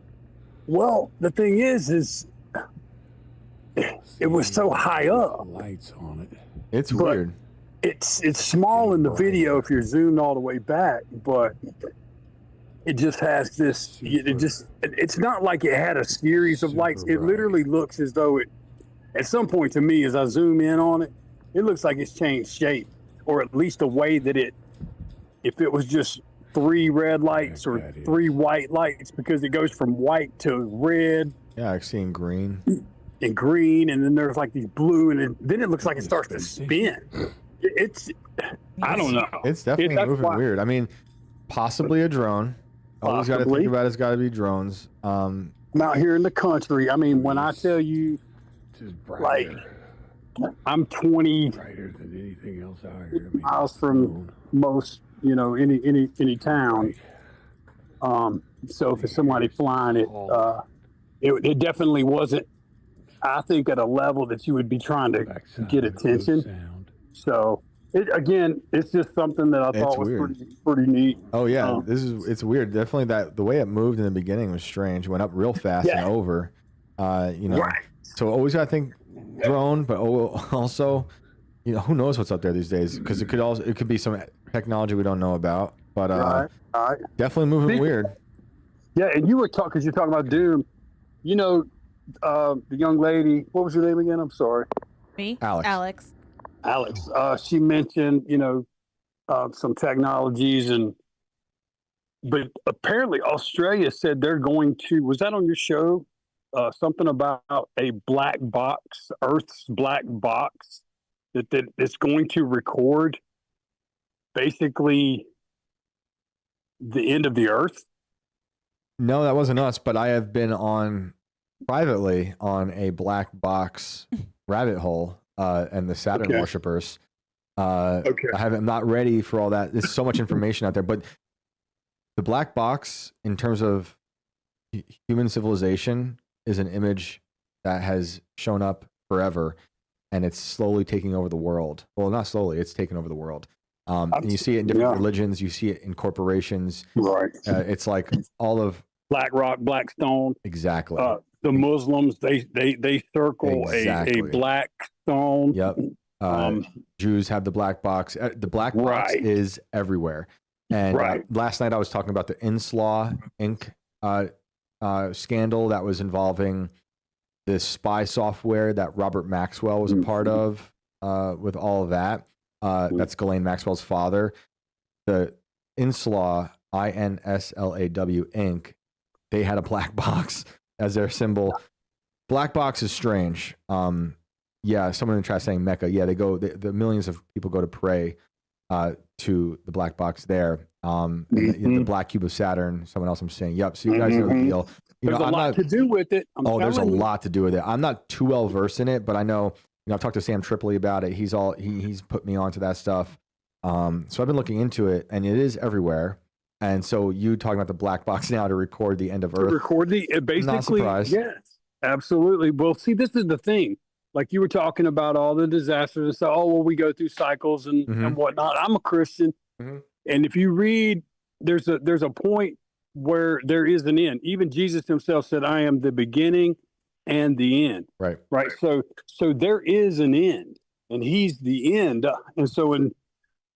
Well, the thing is it was so high up. Lights on it. It's But- weird. It's small in the video if you're zoomed all the way back, but it just has this. It's not like it had a series of lights. It literally looks as though it. At some point, to me, as I zoom in on it, it looks like it's changed shape, or at least the way that it. If it was just 3 red lights or 3 white lights, because it goes from white to red Yeah, I've seen green. and green, and then there's like these blue, and then it looks like it starts to spin. It's. I don't know. It's definitely That's moving why- weird. I mean, possibly a drone. Always got to Possibly. think about it's got to be drones. I'm out here in the country. I mean, when I tell you, Just like, brighter. I'm 20 Brighter than anything else out here. I mean, miles from most, you know, any town. So if it's somebody flying it, it definitely wasn't. I think at a level that you would be trying to backside get of the attention. sound. So it's just something that I It's thought was weird. pretty neat. Oh yeah, it's weird. Definitely that the way it moved in the beginning was strange. It went up real fast and over. You know, Right. so always got to think drone, but also, you know, who knows what's up there these days? Because it could be some technology we don't know about. But All right. definitely moving weird. Yeah, and you were talking because you're talking about Doom. You know, the young lady. What was her name again? I'm sorry. Me? Alex. Alex. She mentioned, you know, some technologies but apparently Australia said they're going to, was that on your show? Something about a black box, Earth's black box that it's going to record basically the end of the Earth. No, that wasn't us, but I have been privately on a black box rabbit hole and the Saturn Okay. worshippers. Okay. I'm not ready for all that. There's so much information out there, but the black box, in terms of human civilization, is an image that has shown up forever, and it's slowly taking over the world. Well, not slowly; it's taking over the world. And you see it in different religions. You see it in corporations. Right. It's like all of Black rock, black stone. exactly. The Muslims, they circle Exactly. a black stone. Yep. Jews have the black box. The black box Right. is everywhere. And Right. last night I was talking about the Inslaw Inc. Scandal that was involving this spy software that Robert Maxwell was a part of with all of that. That's Ghislaine Maxwell's father. The Inslaw, INSLAW Inc., they had a black box as their symbol. Black box is strange. Yeah, someone in the chat saying Mecca. Yeah, the millions of people go to pray to the black box there. The black cube of Saturn. Someone else I'm saying, yep. So you guys know the deal. There's a lot to do with it. There's a lot to do with it. I'm not too well versed in it, but I know, I've talked to Sam Tripoli about it. He's put me onto that stuff. So I've been looking into it, and it is everywhere. And so you talking about the black box now to record the end of Earth. Record basically. Not surprised. Yes, absolutely. Well, see, this is the thing. Like you were talking about all the disasters and stuff. Oh, well, we go through cycles and whatnot. I'm a Christian, and if you read, there's a point where there is an end. Even Jesus himself said, "I am the beginning and the end." Right. Right. So there is an end, and he's the end. And so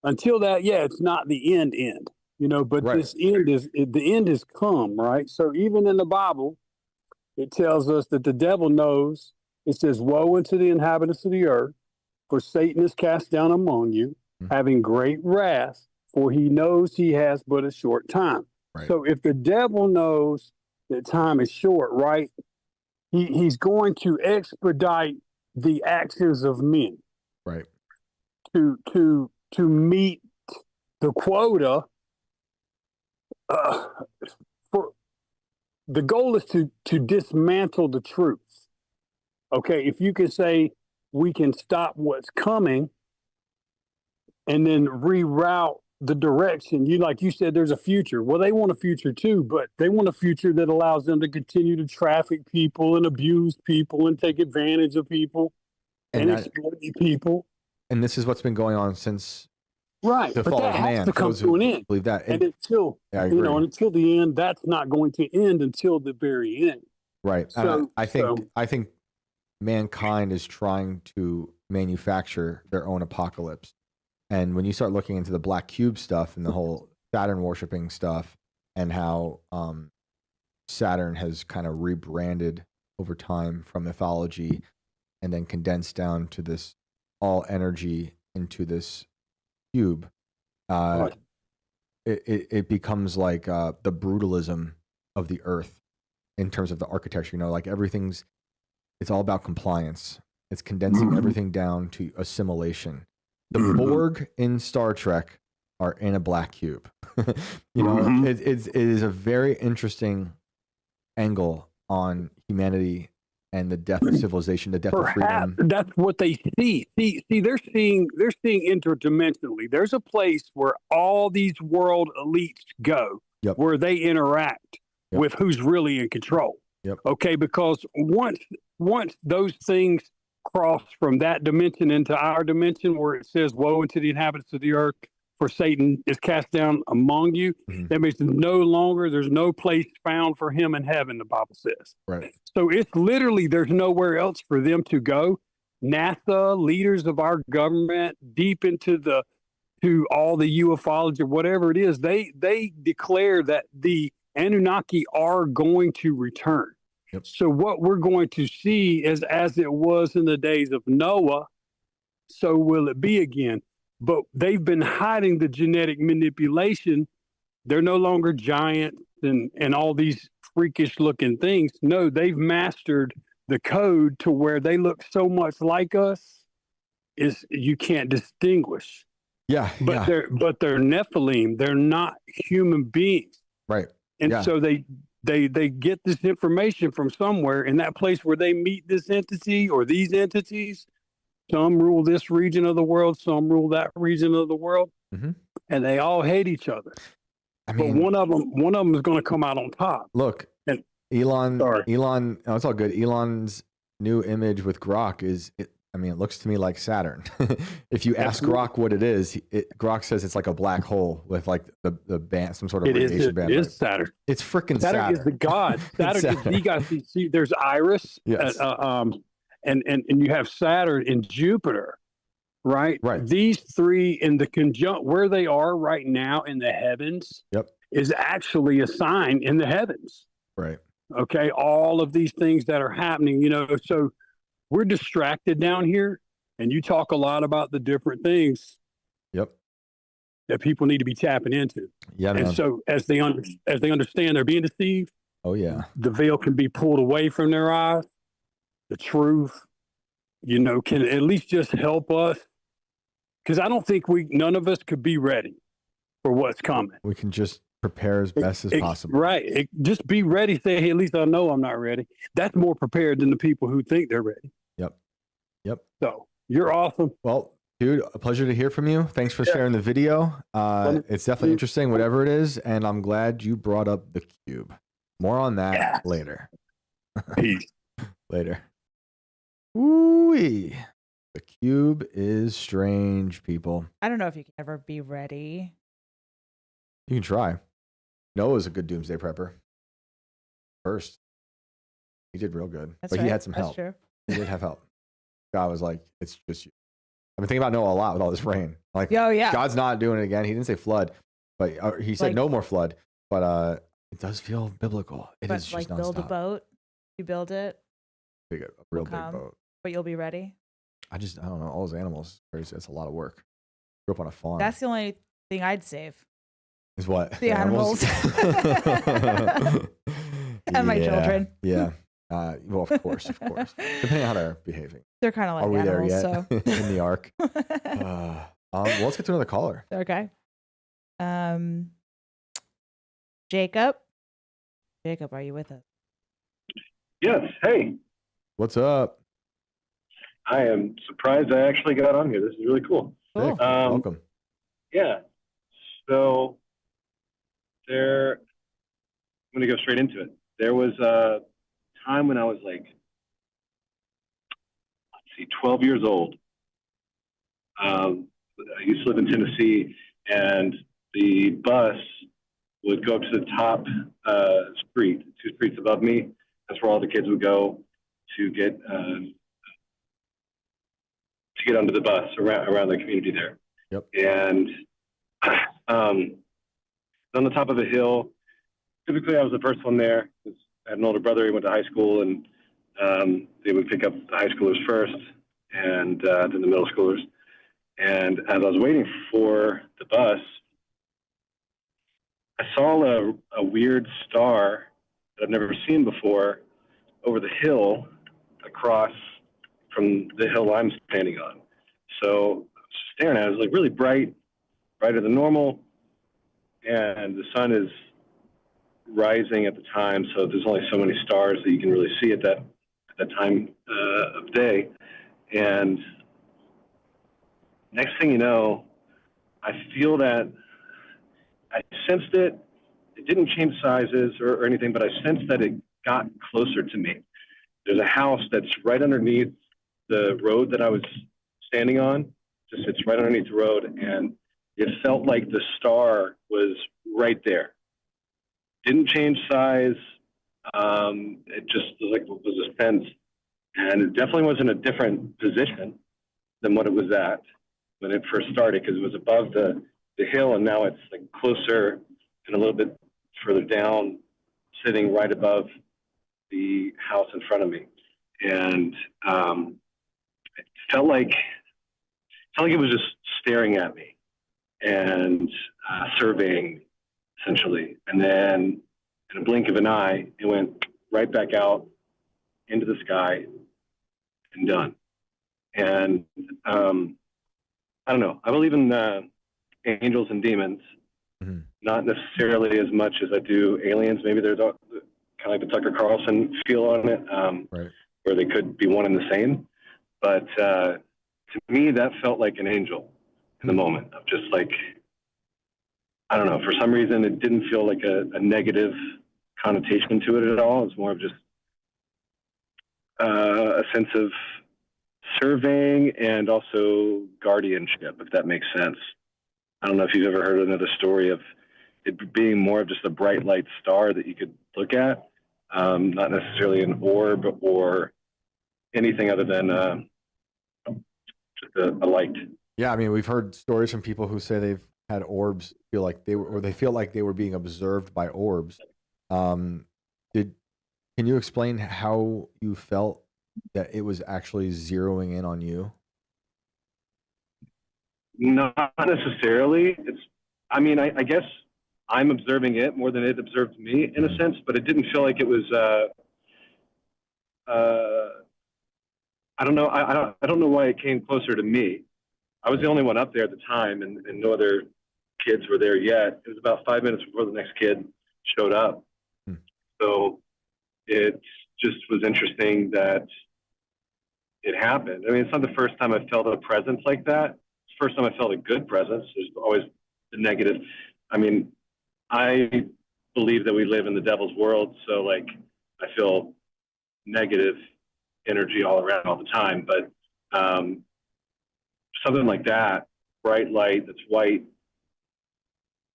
until that, yeah, it's not the end, but Right. this the end has come. Right. So even in the Bible, it tells us that the devil knows. It says, "Woe unto the inhabitants of the earth For Satan is cast down among you, having great wrath, for he knows he has but a short time. Right. So if the devil knows that time is short, right, he's going to expedite the actions of men, Right. to meet the quota. For the goal is to dismantle the truth. Okay, if you can say we can stop what's coming and then reroute the direction. Like you said, there's a future. Well, they want a future too, but they want a future that allows them to continue to traffic people and abuse people and take advantage of people and exploit people. And this is what's been going on since right. the But fall that of has man. to come to an end. Believe that. And until until the end, that's not going to end until the very end. Right. So, I think mankind is trying to manufacture their own apocalypse. And when you start looking into the black cube stuff and the whole Saturn worshiping stuff and how Saturn has kind of rebranded over time from mythology and then condensed down to this all energy into this cube, it becomes like the brutalism of the earth in terms of the architecture. You know, like it's all about compliance. It's condensing everything down to assimilation. The Borg in Star Trek are in a black cube. You know, it is a very interesting angle on humanity and the death of civilization, the death of freedom. That's what they see. See, they're seeing interdimensionally. There's a place where all these world elites go, where they interact with who's really in control. Okay, because once those things cross from that dimension into our dimension, where it says, "Woe unto the inhabitants of the earth, for Satan is cast down among you," that means there's no place found for him in heaven, the Bible says. Right. So it's literally, there's nowhere else for them to go. NASA, leaders of our government, deep into to all the ufology, whatever it is, they declare that the Anunnaki are going to return. So what we're going to see is, as it was in the days of Noah, so will it be again. But they've been hiding the genetic manipulation. They're no longer giants and all these freakish looking things. No, they've mastered the code to where they look so much like us is you can't distinguish. But they're Nephilim. They're not human beings. Right. And so they get this information from somewhere, in that place where they meet this entity or these entities. Some rule this region of the world, some rule that region of the world, and they all hate each other. I mean, but one of them is going to come out on top. Look, and Elon, no, it's all good. Elon's new image with Grok it looks to me like Saturn. If you ask Grok what it is, Grok says it's like a black hole with like the band, some sort of radiation band. It is Saturn. It's freaking Saturn. Saturn is the god. Saturn is the god. See, there's Iris. Yes. And you have Saturn and Jupiter, right? Right. These three in the conjunct where they are right now in the heavens is actually a sign in the heavens. Right. Okay. All of these things that are happening, so we're distracted down here, and you talk a lot about the different things that people need to be tapping into. Yeah. Man. And so as they understand they're being deceived, the veil can be pulled away from their eyes. The truth, can at least just help us. Because I don't think none of us could be ready for what's coming. We can just prepare as best as possible. Right. Just be ready. Say, hey, at least I know I'm not ready. That's more prepared than the people who think they're ready. Yep. So you're awesome. Well, dude, a pleasure to hear from you. Thanks for sharing the video. It's definitely interesting, whatever it is. And I'm glad you brought up the cube. More on that later. Peace. Later. Ooh-wee. The cube is strange, people. I don't know if you can ever be ready. You can try. Noah's a good doomsday prepper. First. He did real good. But he had some help. True. He did have help. God was like, it's just you. I've been thinking about Noah a lot with all this rain. Like, God's not doing it again. He didn't say flood, but he said no more flood. But it does feel biblical. It is just nonstop. Build a boat. You build it. A real big boat. But you'll be ready. I don't know. All those animals, crazy. That's a lot of work. Grew up on a farm. That's the only thing I'd save. Is what? The animals. And my children. Yeah. Well, of course. Depending on how they're behaving. They're kind of like Are we animals, there yet? so. In the ark. Well, let's get to another caller. Okay. Jacob, are you with us? Yes. Hey, What's up? I am surprised I actually got on here. This is really cool. Cool. Nick, welcome. Yeah. So I'm going to go straight into it. There was a time when I was like, 12 years old. I used to live in Tennessee, and the bus would go up to the top street, 2 streets above me. That's where all the kids would go to get onto the bus around the community there. Yep. And on the top of a hill, typically I was the first one there. I had an older brother. He went to high school, and they would pick up the high schoolers first, and then the middle schoolers. And as I was waiting for the bus, I saw a weird star that I've never seen before over the hill across from the hill I'm standing on. So I was staring at it. It was like really bright, brighter than normal. And the sun is rising at the time, so there's only so many stars that you can really see at that time of day. And next thing you know, I feel that I sensed it. It didn't change sizes or anything, but I sensed that it got closer to me. There's a house that's right underneath the road that I was standing on. Just it's right underneath the road, and it felt like the star was right there. Didn't change size. It just was a sense, and it definitely was in a different position than what it was at when it first started, because it was above the hill, and now it's like closer and a little bit further down, sitting right above the house in front of me. And it felt like it was just staring at me and surveying, essentially. And then in a blink of an eye, it went right back out into the sky and done. And I don't know. I believe in angels and demons, not necessarily as much as I do aliens. Maybe there's kind of like the Tucker Carlson feel on it, Right. where they could be one and the same. But to me, that felt like an angel in the moment of just like, I don't know, for some reason, it didn't feel like a negative connotation to it at all. It's more of just a sense of surveying and also guardianship, if that makes sense. I don't know if you've ever heard another story of it being more of just a bright light star that you could look at, not necessarily an orb or anything other than just a light. Yeah, I mean, we've heard stories from people who say they've had orbs feel like they feel like they were being observed by orbs. Can you explain how you felt that it was actually zeroing in on you? Not necessarily. I guess I'm observing it more than it observed me in a sense, but it didn't feel like it was, I don't know. I don't know why it came closer to me. I was the only one up there at the time, and no other kids were there yet. It was about 5 minutes before the next kid showed up. So it just was interesting that it happened. I mean, it's not the first time I felt a presence like that. It's the first time I felt a good presence. There's always the negative. I mean, I believe that we live in the devil's world, so like I feel negative energy all around all the time. But something like that, bright light that's white,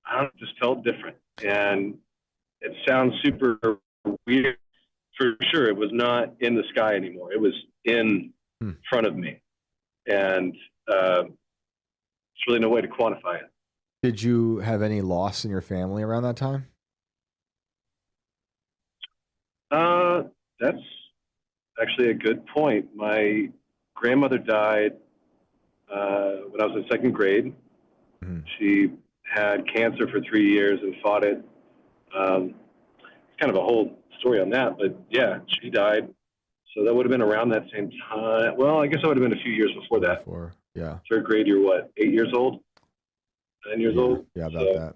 I don't know, just felt different. And it sounds super weird. For sure, it was not in the sky anymore. It was in front of me. And there's really no way to quantify it. Did you have any loss in your family around that time? That's actually a good point. My grandmother died when I was in second grade. Mm-hmm. She had cancer for 3 years and fought it. It's kind of a whole story on that, but yeah, she died. So that would have been around that same time. Well, I guess that would have been a few years before that. Yeah. Third grade, you're what, 8 years old? 9 years old? Yeah, about that.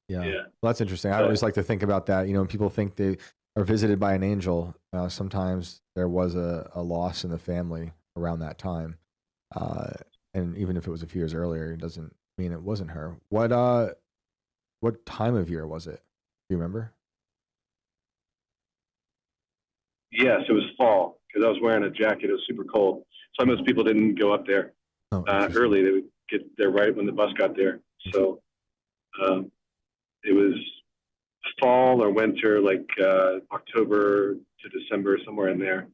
Yeah. Well, that's interesting. I always like to think about that. You know, when people think they are visited by an angel, sometimes there was a loss in the family around that time. And even if it was a few years earlier, it doesn't mean it wasn't her. What time of year was it? Do you remember? Yes, it was fall because I was wearing a jacket. It was super cold. So most people didn't go up there early. They would get there right when the bus got there. So it was fall or winter, like October to December, somewhere in there.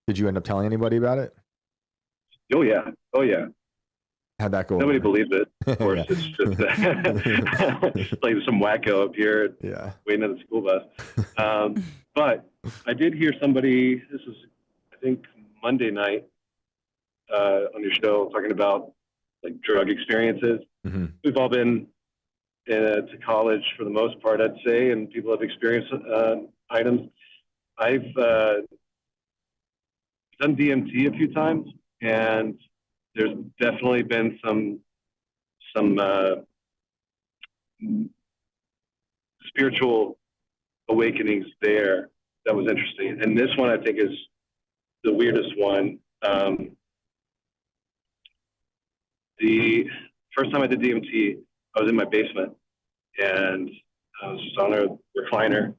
Did you end up telling anybody about it? Oh, yeah. Oh, yeah. How'd that go? Nobody believed it. Of course, Yeah. it's just like some wacko up here waiting on the school bus. But I did hear somebody, this was, I think, Monday night on your show, talking about like drug experiences. Mm-hmm. We've all been to college for the most part, I'd say, and people have experienced items. I've done DMT a few times, and there's definitely been some spiritual awakenings there that was interesting. And this one, I think, is the weirdest one. The first time I did DMT, I was in my basement, and I was just on a recliner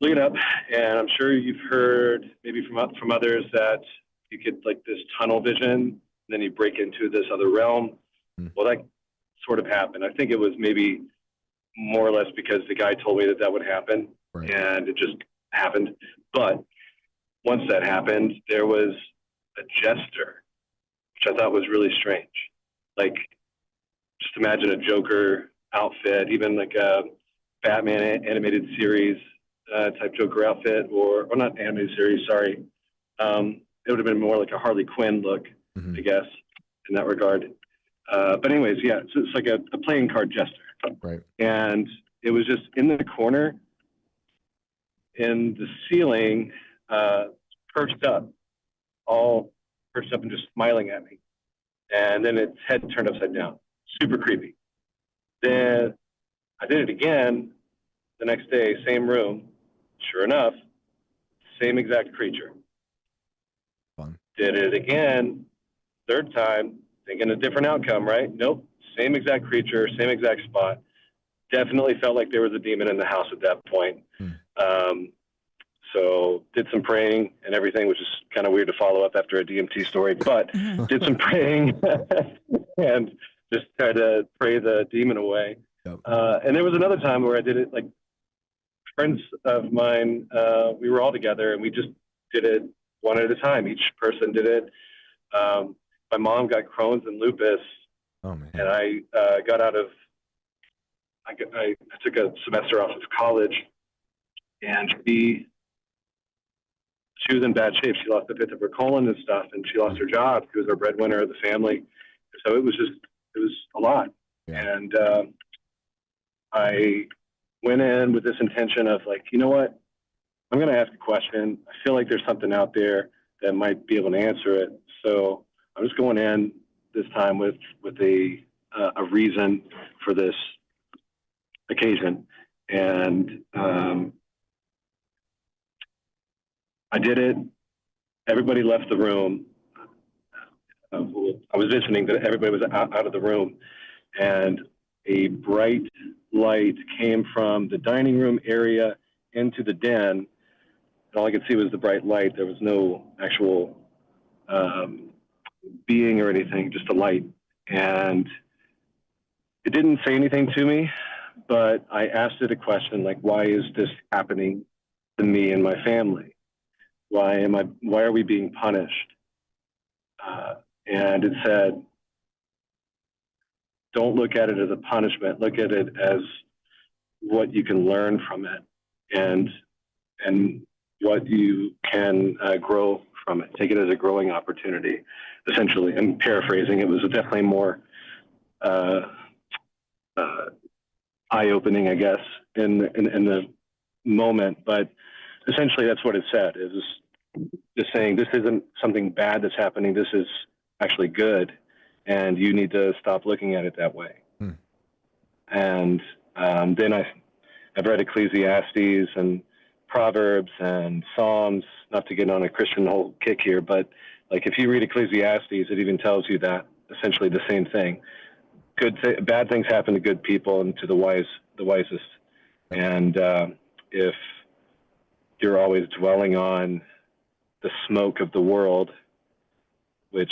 looking up, and I'm sure you've heard maybe from others that you get like this tunnel vision, and then you break into this other realm. Well, that sort of happened. I think it was maybe more or less because the guy told me that would happen, and it just happened. But once that happened, there was a jester, which I thought was really strange. Like, just imagine a Joker outfit, even like a Batman animated series type Joker outfit, or not animated series, sorry. It would have been more like a Harley Quinn look, I guess, in that regard. But anyways, yeah, so it's like a playing card jester. Right. And it was just in the corner, in the ceiling, perched up, all perched up and just smiling at me. And then its head turned upside down. Super creepy. Then I did it again the next day, same room. Sure enough, same exact creature. Fun. Did it again, third time, thinking a different outcome, right? Nope, same exact creature, same exact spot. Definitely felt like there was a demon in the house at that point. So did some praying and everything, which is kind of weird to follow up after a DMT story, but did some praying and just tried to pray the demon away. Yep. And there was another time where I did it, like friends of mine, we were all together and we just did it one at a time. Each person did it. My mom got Crohn's and lupus. Oh, man. And I got out of, I took a semester off of college, and she was in bad shape. She lost the fifth of her colon and stuff, and she lost her job. She was our breadwinner of the family. So it was a lot. Yeah. And I went in with this intention of like, you know what? I'm going to ask a question. I feel like there's something out there that might be able to answer it. So I was going in this time with a reason for this occasion. And I did it. Everybody left the room. I was visiting, but everybody was out of the room. And a bright light came from the dining room area into the den. And all I could see was the bright light. There was no actual being or anything, just a light. And it didn't say anything to me, but I asked it a question like, why is this happening to me and my family? Why are we being punished? And it said, don't look at it as a punishment. Look at it as what you can learn from it and what you can grow from it. Take it as a growing opportunity, essentially. I'm paraphrasing. It was definitely more eye-opening, I guess, in the moment. But essentially, that's what it said. It was just saying, this isn't something bad that's happening. This is actually good, and you need to stop looking at it that way. And then I've read Ecclesiastes and Proverbs and Psalms, not to get on a Christian whole kick here, but like if you read Ecclesiastes, it even tells you that essentially the same thing. Bad things happen to good people and to the wisest. And if you're always dwelling on the smoke of the world, which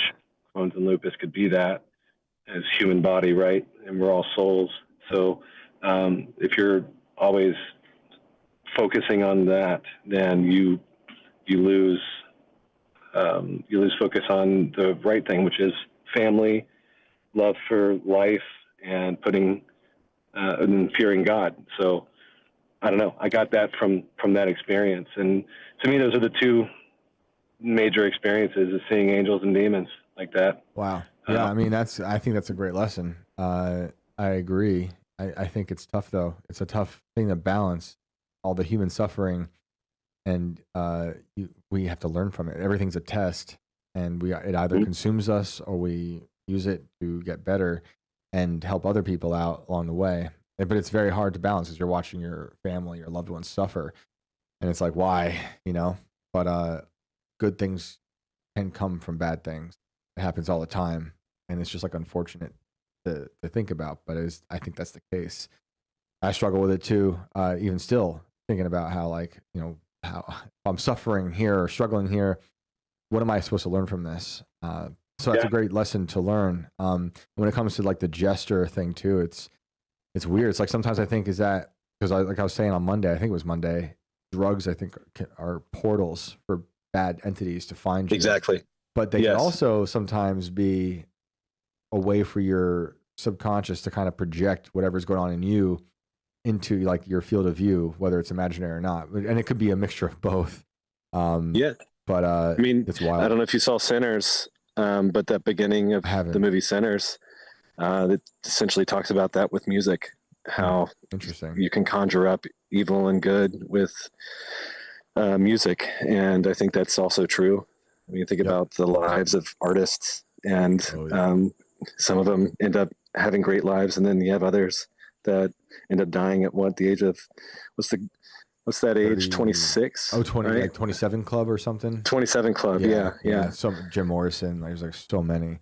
Crohn's and lupus could be that as human body, right? And we're all souls. So if you're always focusing on that, then you lose focus on the right thing, which is family, love for life, and and fearing God. So I don't know. I got that from that experience, and to me, those are the two major experiences: is seeing angels and demons like that. Wow. Yeah, I mean, I think that's a great lesson. I agree. I think it's tough though. It's a tough thing to balance all the human suffering, and we have to learn from it. Everything's a test, and it either consumes us or we use it to get better and help other people out along the way. But it's very hard to balance as you're watching your family, your loved ones suffer, and it's like, why, But good things can come from bad things. It happens all the time, and it's just like unfortunate to think about. But I think that's the case. I struggle with it too, even still thinking about how how if I'm suffering here or struggling here, what am I supposed to learn from this? So that's a great lesson to learn. When it comes to like the gesture thing too, it's weird. It's like sometimes I think is that because like I was saying on Monday, I think it was Monday, drugs I think are portals for bad entities to find you. Exactly. But they can also sometimes be a way for your subconscious to kind of project whatever's going on in you into like your field of view, whether it's imaginary or not. And it could be a mixture of both. But I mean, it's wild. I don't know if you saw Sinners, but that beginning of the movie Sinners, that essentially talks about that with music, how interesting you can conjure up evil and good with music. And I think that's also true. I mean, think about the lives of artists, and some of them end up having great lives, and then you have others that end up dying at the age of what's that age? 26? 20, right? like 27 Club or something. 27 Club, yeah. So Jim Morrison, there's like so many.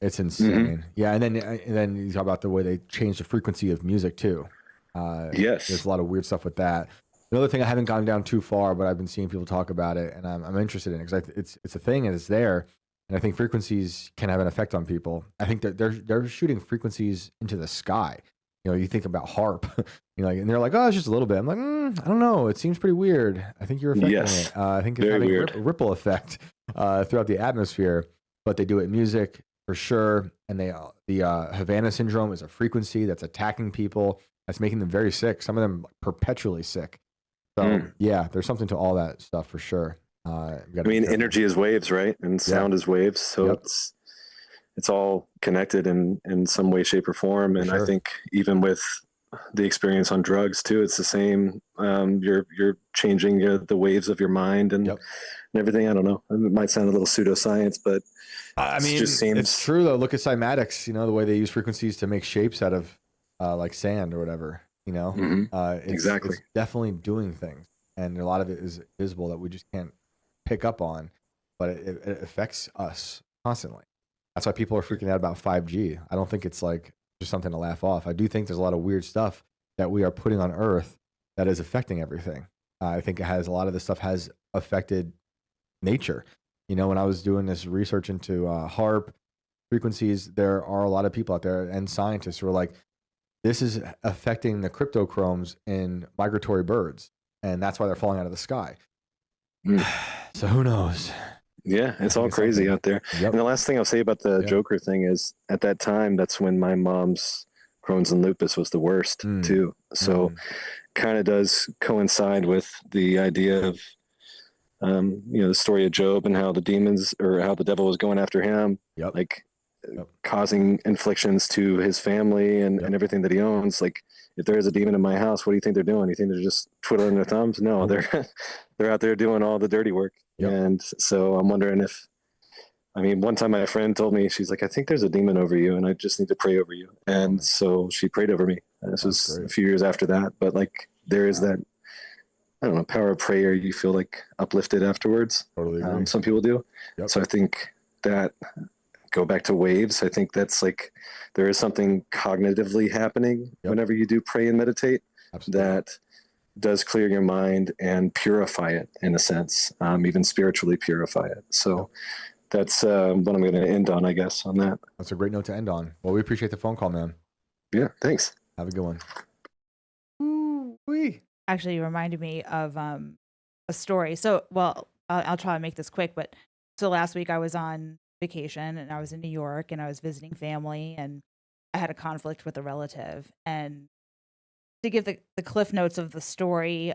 It's insane. Yeah, and then you talk about the way they change the frequency of music too. There's a lot of weird stuff with that. Another thing, I haven't gone down too far, but I've been seeing people talk about it, and I'm interested in it because it's a thing and it's there, and I think frequencies can have an effect on people. I think that they're shooting frequencies into the sky. You think about HARP, and they're like, oh, it's just a little bit. I'm like, I don't know. It seems pretty weird. I think you're affecting it. I think it's having a ripple effect throughout the atmosphere, but they do it in music for sure. And the Havana syndrome is a frequency that's attacking people. That's making them very sick. Some of them perpetually sick. So there's something to all that stuff for sure. Energy is waves, right? And sound is waves. So it's all connected in some way, shape, or form. And I think even with the experience on drugs too, it's the same. You're changing the waves of your mind and everything. I don't know. It might sound a little pseudoscience, but it just seems it's true though. Look at cymatics. The way they use frequencies to make shapes out of like sand or whatever. Exactly. It's definitely doing things, and a lot of it is visible that we just can't pick up on, but it affects us constantly. That's why people are freaking out about 5G. I don't think it's like just something to laugh off. I do think there's a lot of weird stuff that we are putting on Earth that is affecting everything. I think a lot of this stuff has affected nature. When I was doing this research into HARP frequencies, there are a lot of people out there and scientists who are like, this is affecting the cryptochromes in migratory birds, and that's why they're falling out of the sky. So who knows? Yeah, it's all crazy out there. And the last thing I'll say about the Joker thing is, at that time, that's when my mom's Crohn's and lupus was the worst too. So kind of does coincide with the idea of The story of Job and how the demons or how the devil was going after him, like causing inflictions to his family and everything that he owns. Like, if there is a demon in my house, what do you think they're doing? You think they're just twiddling their thumbs? No, they're out there doing all the dirty work. And so I'm wondering if, one time my friend told me, she's like, I think there's a demon over you and I just need to pray over you. And so she prayed over me. And this was a few years after that. But like, there is that, I don't know, power of prayer. You feel like uplifted afterwards. Totally agree. Some people do. So I think that, go back to waves, I think that's like, there is something cognitively happening whenever you do pray and meditate. Absolutely. That does clear your mind and purify it in a sense, even spiritually purify it. So that's what I'm going to end on, I guess, on that. That's a great note to end on. Well, we appreciate the phone call, man. Yeah, thanks. Have a good one. Ooh-wee. Actually, reminded me of a story. So, well, I'll try to make this quick, but so last week I was on vacation and I was in New York and I was visiting family and I had a conflict with a relative. And to give the cliff notes of the story,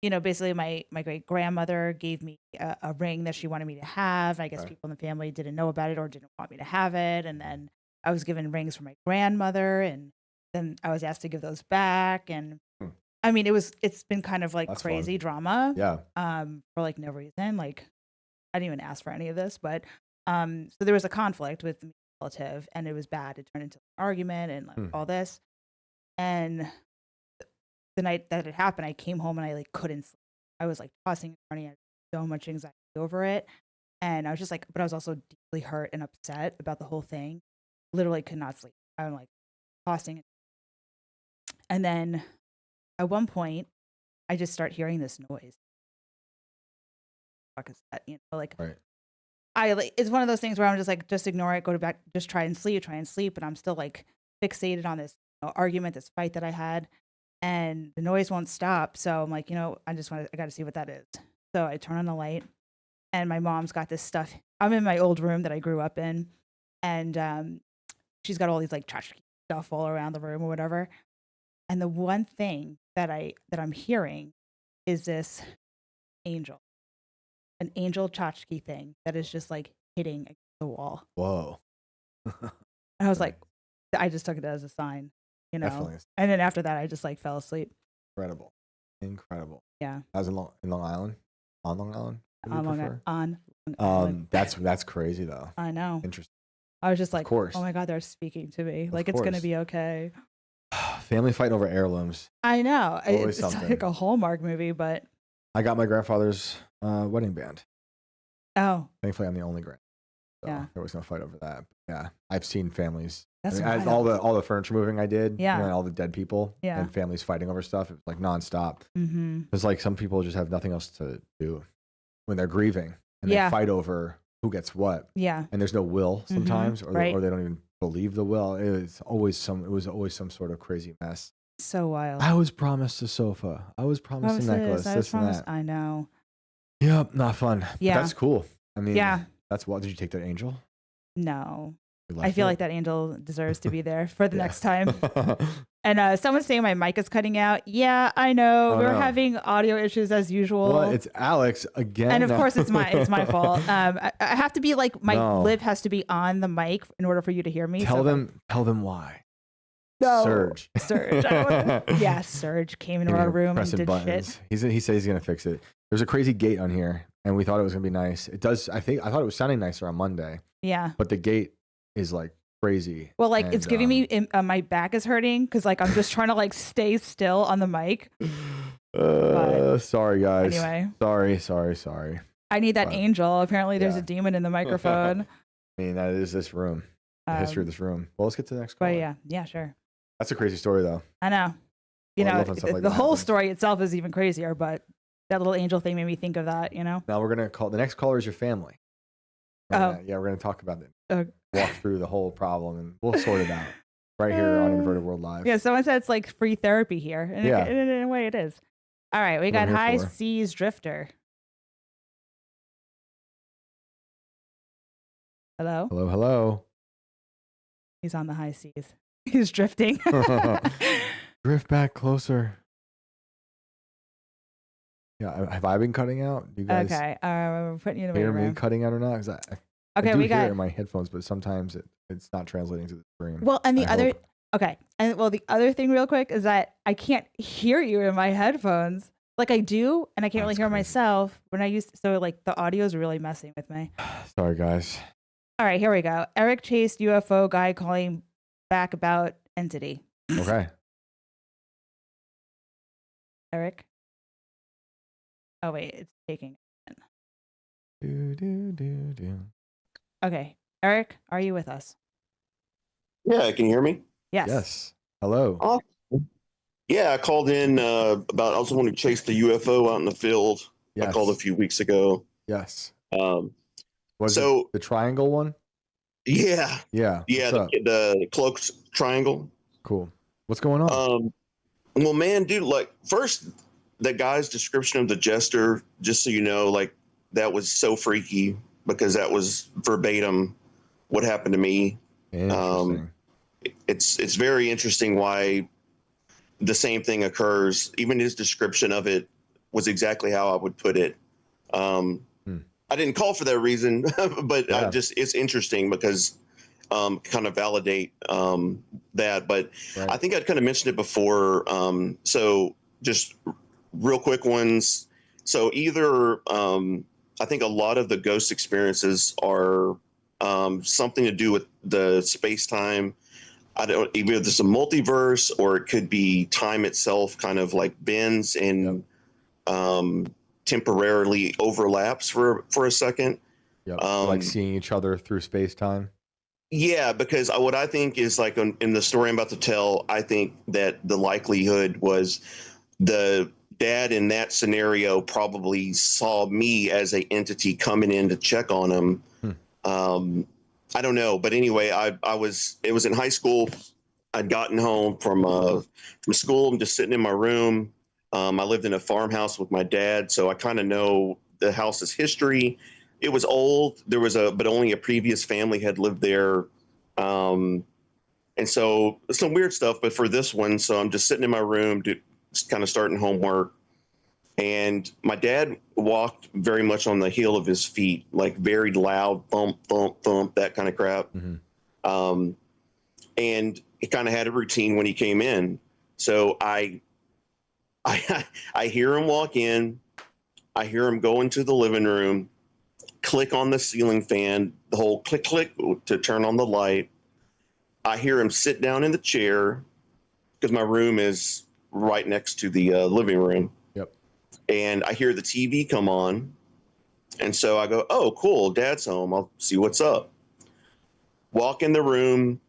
basically my great grandmother gave me a ring that she wanted me to have. I guess people in the family didn't know about it or didn't want me to have it. And then I was given rings from my grandmother and then I was asked to give those back. And it's been kind of like That's crazy drama. Yeah. For like no reason. Like, I didn't even ask for any of this, but so there was a conflict with a relative and it was bad. It turned into an argument and like all this. And the night that it happened, I came home and I like couldn't sleep. I was like tossing and turning. I had so much anxiety over it. And I was just like, but I was also deeply hurt and upset about the whole thing. Literally could not sleep. I'm like tossing. And then at one point, I just start hearing this noise. Fuck is that? It's one of those things where I'm just like, just ignore it, go to back, just try and sleep. And I'm still like fixated on this argument, this fight that I had, and the noise won't stop. So I'm like, I got to see what that is. So I turn on the light, and my mom's got this stuff. I'm in my old room that I grew up in, and she's got all these like trash stuff all around the room or whatever. And the one thing that I'm hearing is this angel. An angel tchotchke thing that is just like hitting against the wall. Whoa. And I was like, I just took it as a sign, Definitely. And then after that, I just like fell asleep. Incredible. Yeah. I was in Long Island. On Long Island? On Long Island. That's crazy though. I know. Interesting. I was just like, of course. Oh my God, they're speaking to me. Like, it's going to be okay. Family fighting over heirlooms. I know. It's something. like a Hallmark movie, but. I got my grandfather's wedding band. Oh. Thankfully, I'm the only grand. So yeah. there was no fight over that. But yeah. I've seen families. That's all the furniture moving I did. Yeah. All the dead people. Yeah. And families fighting over stuff. It was like nonstop. Mm-hmm. It's like some people just have nothing else to do when they're grieving. And they fight over who gets what. Yeah. And there's no will sometimes. Mm-hmm. Right. Or they don't even believe the will. It was always some sort of crazy mess. So wild. I was promised a sofa. I was promised a necklace. This and that. I know. Yep, not fun. Yeah. But that's cool. Yeah. That's what. Did you take that angel? No. I feel like that angel deserves to be there for the next time. And someone's saying my mic is cutting out. Yeah, I know. We're having audio issues as usual. Well, it's Alex again. And of course it's my fault. I have to be like, my lip has to be on the mic in order for you to hear me. Tell them why. No. Surge. Yeah, Surge came into our room and did buttons. Shit. He says he's gonna fix it. There's a crazy gate on here, and we thought it was gonna be nice. It does. I thought it was sounding nicer on Monday. Yeah. But the gate is like crazy. Well, like it's giving me my back is hurting because like I'm just trying to like stay still on the mic. Sorry guys. Anyway. Sorry. I need that angel. Apparently, there's a demon in the microphone. That is this room. The history of this room. Well, let's get to the next call. But yeah, sure. That's a crazy story, though. I know. The whole story itself is even crazier, but that little angel thing made me think of that, Now we're going to call, the next caller is your family. Yeah, we're going to talk about it. Walk through the whole problem, and we'll sort it out right here on Inverted World Live. Yeah, someone said it's like free therapy here. And in a way, it is. All right, we got High Seas Drifter. Hello. He's on the high seas. He's drifting. Drift back closer. Yeah, have I been cutting out? Do you guys Okay. We're putting you in the hear waiting me room. cutting out or not? Because I Okay, do we hear it got. in my headphones, but sometimes it's not translating to the screen. Well, and the I other. hope. Okay, and well, the other thing, real quick, is that I can't hear you in my headphones. Like I do, and I can't really That's hear crazy. myself when I used. So like the audio is really messing with me. Sorry, guys. All right, here we go. Eric chased UFO guy calling back about entity. Okay. Eric. Oh wait, it's taking. Do. Okay, Eric, are you with us? Yeah, can you hear me? Yes. Yes. Hello. Awesome. Yeah, I called in about, I was wanting to chase the UFO out in the field. Yes. I called a few weeks ago. Yes. Um, Was so it the triangle one? yeah, Yeah. yeah, What's up? the cloaked triangle. Cool. What's going on? Well, man, dude, like first the guy's description of the jester, just so you know, like that was so freaky because that was verbatim what happened to me. Interesting. It's very interesting why the same thing occurs. Even his description of it was exactly how I would put it. I didn't call for that reason, but Yeah. it's interesting because kind of validate that. But Right. I think I'd kind of mentioned it before. So just real quick ones. So either I think a lot of the ghost experiences are something to do with the space-time. I don't, either it's a multiverse or it could be time itself kind of like bends and temporarily overlaps for a second. Yep. Like seeing each other through space time. Yeah, because what I think is like in the story I'm about to tell, I think that the likelihood was the dad in that scenario probably saw me as a entity coming in to check on him. I don't know, but anyway, it was in high school. I'd gotten home from school. I'm just sitting in my room. I lived in a farmhouse with my dad, so I kind of know the house's history. It was old. There was but only a previous family had lived there. And so some weird stuff, but for this one, so I'm just sitting in my room, just kind of starting homework. And my dad walked very much on the heel of his feet, like very loud, thump, thump, thump, that kind of crap. And he kind of had a routine when he came in. So I hear him walk in. I hear him go into the living room, click on the ceiling fan, the whole click, click to turn on the light. I hear him sit down in the chair because my room is right next to the living room. Yep. And I hear the TV come on. And so I go, oh, cool, Dad's home. I'll see what's up. Walk in the room,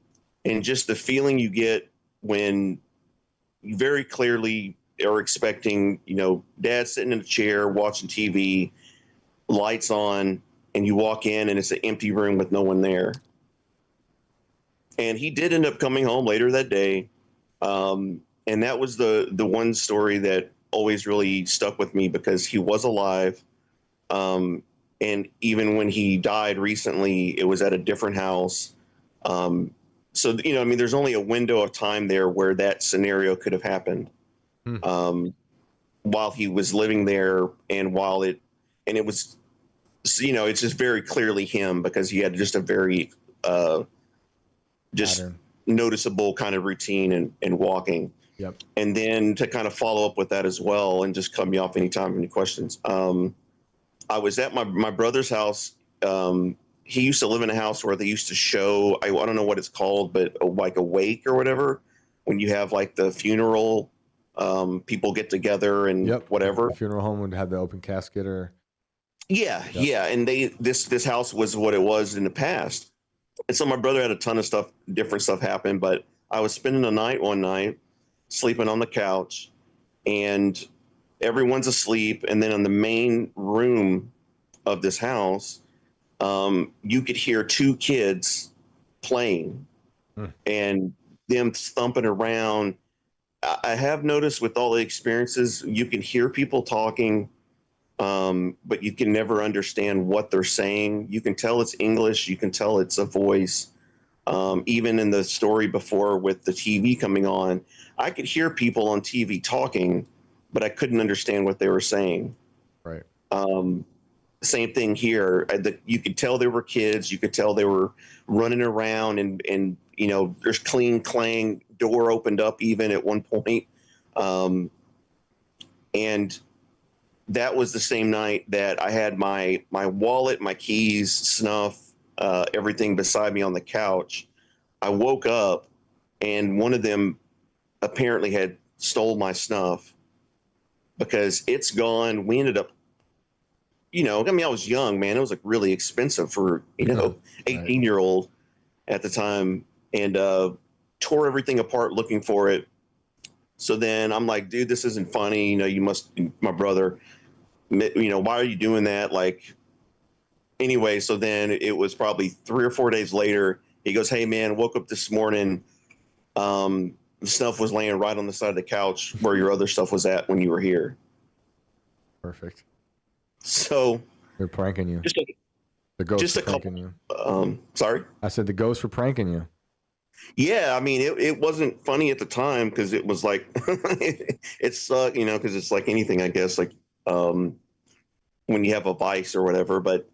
and just the feeling you get when you very clearly are expecting, Dad sitting in a chair watching TV, lights on, and you walk in and it's an empty room with no one there. And he did end up coming home later that day. And that was the one story that always really stuck with me because he was alive. And even when he died recently, it was at a different house. So, there's only a window of time there where that scenario could have happened. While he was living there and it was, it's just very clearly him because he had just a very, just Pattern. noticeable kind of routine and walking. Yep. And then to kind of follow up with that as well and just cut me off anytime, any questions. I was at my brother's house. He used to live in a house where they used to show, I don't know what it's called, but like a wake or whatever, when you have like the funeral, people get together and whatever. The funeral home would have the open casket or. Yeah. And this house was what it was in the past. And so my brother had a ton of different stuff happen, but I was spending the night one night, sleeping on the couch, and everyone's asleep. And then in the main room of this house, you could hear two kids playing and them thumping around. I have noticed with all the experiences, you can hear people talking, but you can never understand what they're saying. You can tell it's English. You can tell it's a voice. Even in the story before with the TV coming on, I could hear people on TV talking, but I couldn't understand what they were saying. Right. Same thing here. You could tell they were kids. You could tell they were running around, and you know, there's cling clang. Door opened up even at one point, and that was the same night that I had my wallet, my keys, snuff, everything beside me on the couch. I woke up, and one of them apparently had stole my snuff because it's gone. We ended up, you know, I mean, I was young, man. It was like really expensive for, you know, 18-year-old at the time, and tore everything apart looking for it. So then I'm like, dude, this isn't funny. You know, you must, my brother, you know, why are you doing that? Like, anyway, so then it was probably 3 or 4 days later. He goes, hey, man, woke up this morning. The stuff was laying right on the side of the couch where your other stuff was at when you were here. Perfect. So they're pranking you. The ghosts just are a pranking couple, you. Sorry? I said the ghosts were pranking you. Yeah, I mean, it wasn't funny at the time because it was like, it sucked, you know, because it's like anything, I guess, like when you have a vice or whatever, but,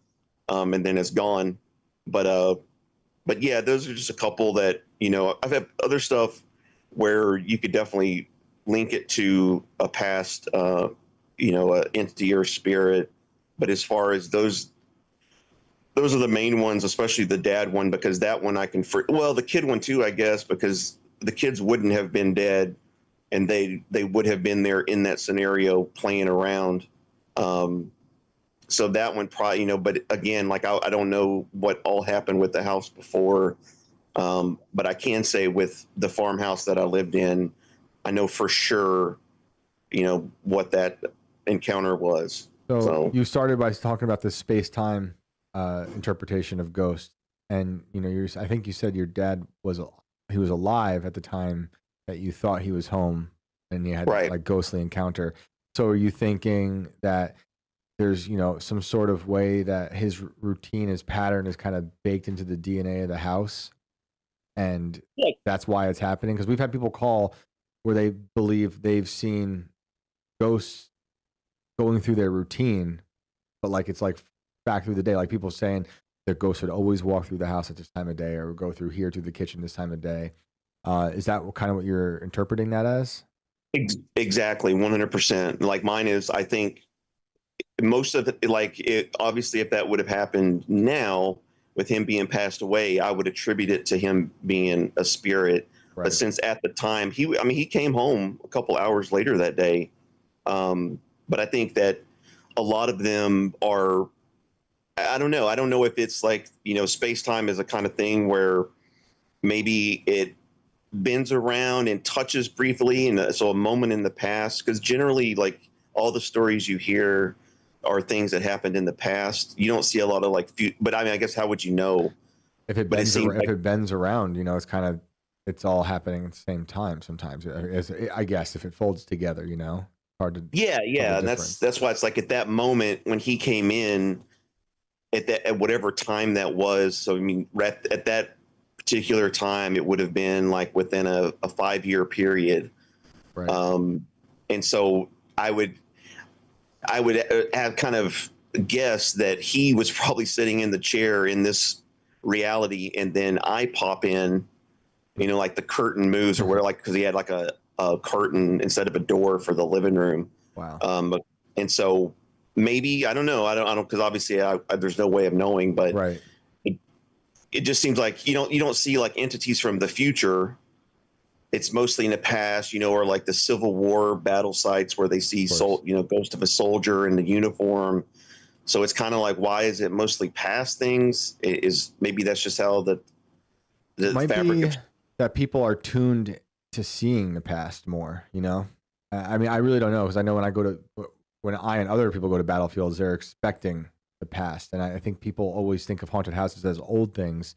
and then it's gone. But yeah, those are just a couple that, you know, I've had other stuff where you could definitely link it to a past, you know, entity or spirit. But as far as those are the main ones, especially the dad one, because that one I can, well, the kid one too, I guess, because the kids wouldn't have been dead and they would have been there in that scenario playing around. So that one probably, you know, but again, like I don't know what all happened with the house before. But I can say with the farmhouse that I lived in, I know for sure, you know, what that encounter was. So you started by talking about the space-time interpretation of ghosts, and you know, I think you said your dad was alive at the time that you thought he was home, and you had like ghostly encounter. So are you thinking that there's, you know, some sort of way that his routine, his pattern is kind of baked into the DNA of the house, and that's why it's happening? Because we've had people call where they believe they've seen ghosts going through their routine, but like it's like back through the day, like people saying their ghosts would always walk through the house at this time of day or go through here to the kitchen this time of day. Is that kind of what you're interpreting that as? Exactly, 100%. Like mine is, I think most of it, like it, obviously if that would have happened now with him being passed away, I would attribute it to him being a spirit. Right. But since at the time he came home a couple hours later that day. But I think that a lot of them are, I don't know if it's like, you know, space-time is a kind of thing where maybe it bends around and touches briefly. And so a moment in the past, because generally like all the stories you hear are things that happened in the past. You don't see a lot of like, but I mean, I guess how would you know? If it bends around, you know, it's all happening at the same time sometimes. I guess if it folds together, you know. Hard to and that's why it's like at that moment when he came in at whatever time that was. So I mean, at that particular time, it would have been like within a 5-year period. Right. And so I would have kind of guessed that he was probably sitting in the chair in this reality, and then I pop in, you know, like the curtain moves or whatever, like because he had like a curtain instead of a door for the living room. Wow. And so maybe, I don't know, because obviously there's no way of knowing, but right. It just seems like you don't see like entities from the future. It's mostly in the past, you know, or like the Civil War battle sites where they see ghost of a soldier in the uniform. So it's kind of like, why is it mostly past things? Maybe that's just how the might fabric be that people are tuned to seeing the past more, you know. I mean, I really don't know, because I know when I and other people go to battlefields, they're expecting the past, and I think people always think of haunted houses as old things,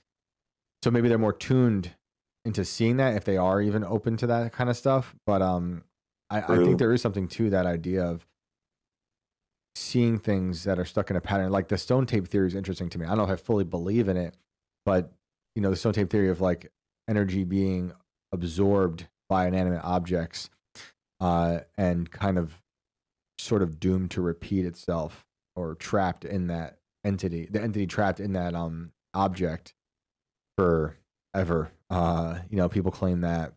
so maybe they're more tuned into seeing that if they are even open to that kind of stuff. But I think there is something to that idea of seeing things that are stuck in a pattern. Like the stone tape theory is interesting to me. I don't know if I fully believe in it, but you know, the stone tape theory of like energy being absorbed by inanimate objects and kind of sort of doomed to repeat itself, or trapped in that entity, the entity trapped in that object forever. People claim that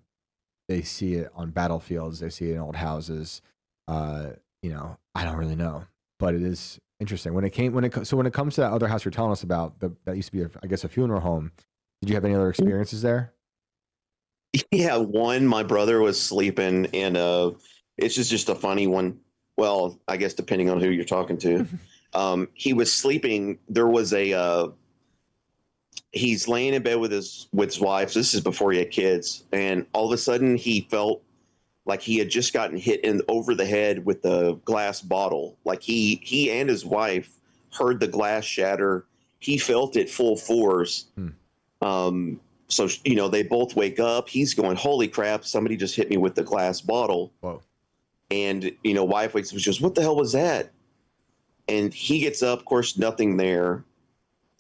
they see it on battlefields, they see it in old houses. I don't really know, but it is interesting. When it comes to that other house you're telling us about, that used to be, I guess, a funeral home. Did you have any other experiences there? Yeah, my brother was sleeping, and it's just a funny one. Well, I guess depending on who you're talking to. He was sleeping. There was he's laying in bed with his wife. This is before he had kids, and all of a sudden he felt like he had just gotten hit over the head with a glass bottle. Like he and his wife heard the glass shatter. He felt it full force. So, they both wake up. He's going, holy crap, somebody just hit me with the glass bottle. Whoa. And, wife wakes up and she goes, what the hell was that? And he gets up, of course, nothing there.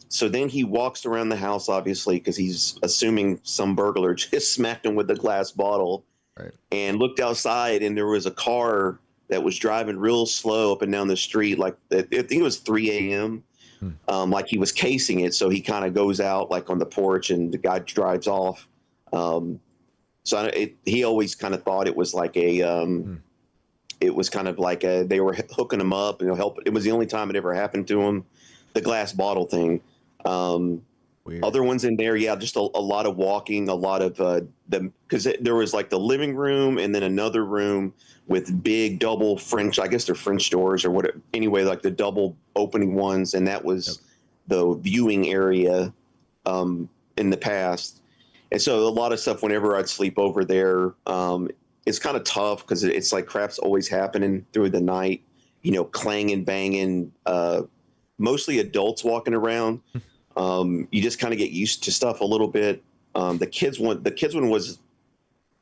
So then he walks around the house, obviously, because he's assuming some burglar just smacked him with the glass bottle. Right. And looked outside, and there was a car that was driving real slow up and down the street. Like, I think it was 3 a.m. Like he was casing it. So he kind of goes out like on the porch, and the guy drives off. He always kind of thought it was like it was kind of like they were hooking him up and help. It was the only time it ever happened to him. The glass bottle thing. Weird. Other ones in there, yeah, just a lot of walking, a lot of because there was like the living room and then another room with big double French, I guess they're French doors or what. Anyway, like the double opening ones, and that was the viewing area in the past. And so a lot of stuff, whenever I'd sleep over there, it's kind of tough because it's like crap's always happening through the night, clanging, banging, mostly adults walking around. You just kind of get used to stuff a little bit. The kids one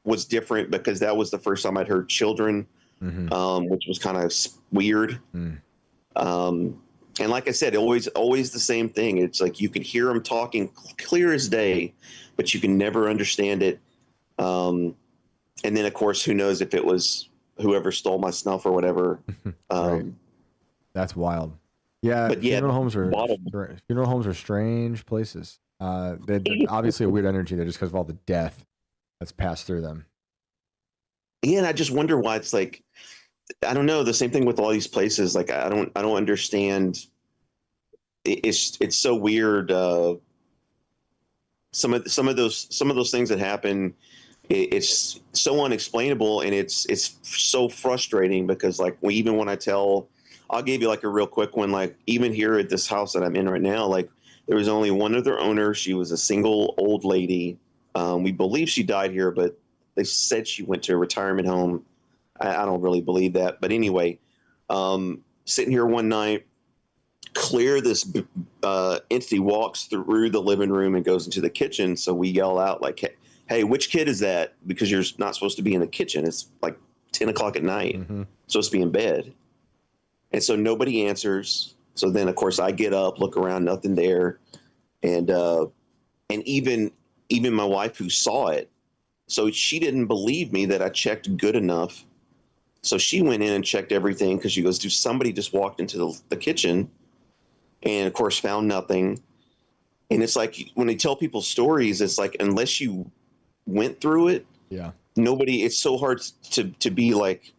was different because that was the first time I'd heard children, which was kind of weird. And like I said, always the same thing. It's like you can hear them talking clear as day, but you can never understand it. And then, of course, who knows if it was whoever stole my snuff or whatever. Right. That's wild. Yeah, but funeral homes are strange places. They're obviously a weird energy there just because of all the death that's passed through them. Yeah, and I just wonder why it's like, I don't know. The same thing with all these places. Like I don't understand. It's so weird. Some of those things that happen, it's so unexplainable, and it's so frustrating because like even when I'll give you like a real quick one. Like even here at this house that I'm in right now, like there was only one other owner. She was a single old lady. We believe she died here, but they said she went to a retirement home. I don't really believe that. But anyway, sitting here one night, clear this entity walks through the living room and goes into the kitchen. So we yell out like, hey, which kid is that? Because you're not supposed to be in the kitchen. It's like 10 o'clock at night. Supposed to be in bed. And so nobody answers. So then, of course, I get up, look around, nothing there. And even my wife who saw it, so she didn't believe me that I checked good enough. So she went in and checked everything because she goes, dude, somebody just walked into the kitchen and, of course, found nothing. And it's like when they tell people stories, it's like unless you went through it, it's so hard to be like,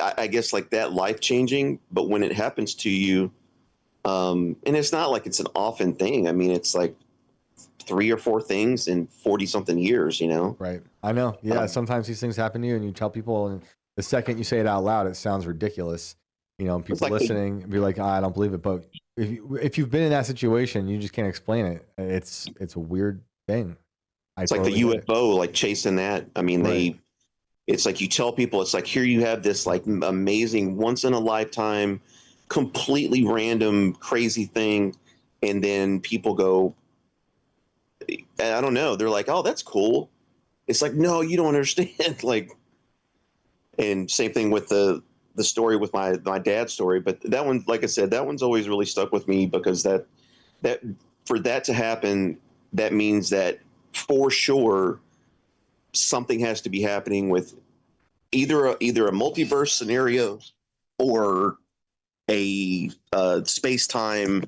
I guess like that life-changing, but when it happens to you, and it's not like it's an often thing. I mean, it's like 3 or 4 things in 40-something years, Right. I know. Yeah. Sometimes these things happen to you and you tell people, and the second you say it out loud, it sounds ridiculous. People like listening be like, I don't believe it. But if you've been in that situation, you just can't explain it. It's a weird thing. It's like the UFO, like chasing that. I mean, it's like you tell people, it's like, here you have this like amazing once in a lifetime, completely random, crazy thing. And then people go, I don't know. They're like, oh, that's cool. It's like, no, you don't understand. Like, and same thing with the story with my dad's story. But that one, like I said, that one's always really stuck with me because that for that to happen, that means that for sure something has to be happening with either a multiverse scenario or a space-time.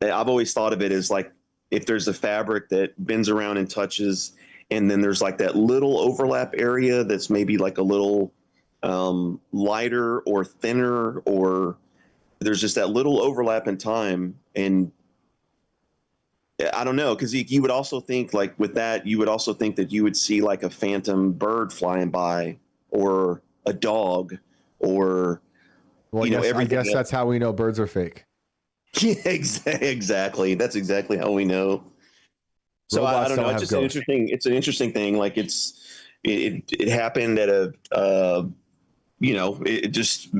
I've always thought of it as like if there's a fabric that bends around and touches, and then there's like that little overlap area that's maybe like a little lighter or thinner, or there's just that little overlap in time. And I don't know, because you would also think like with that, you would also think that you would see like a phantom bird flying by, or a dog, or Well, you know, I everything guess else. that's how we know birds are fake. Yeah, exactly. That's exactly how we know. So I Robots don't don't know. have It's just ghosts. it's an interesting thing. Like it happened at a you know, it just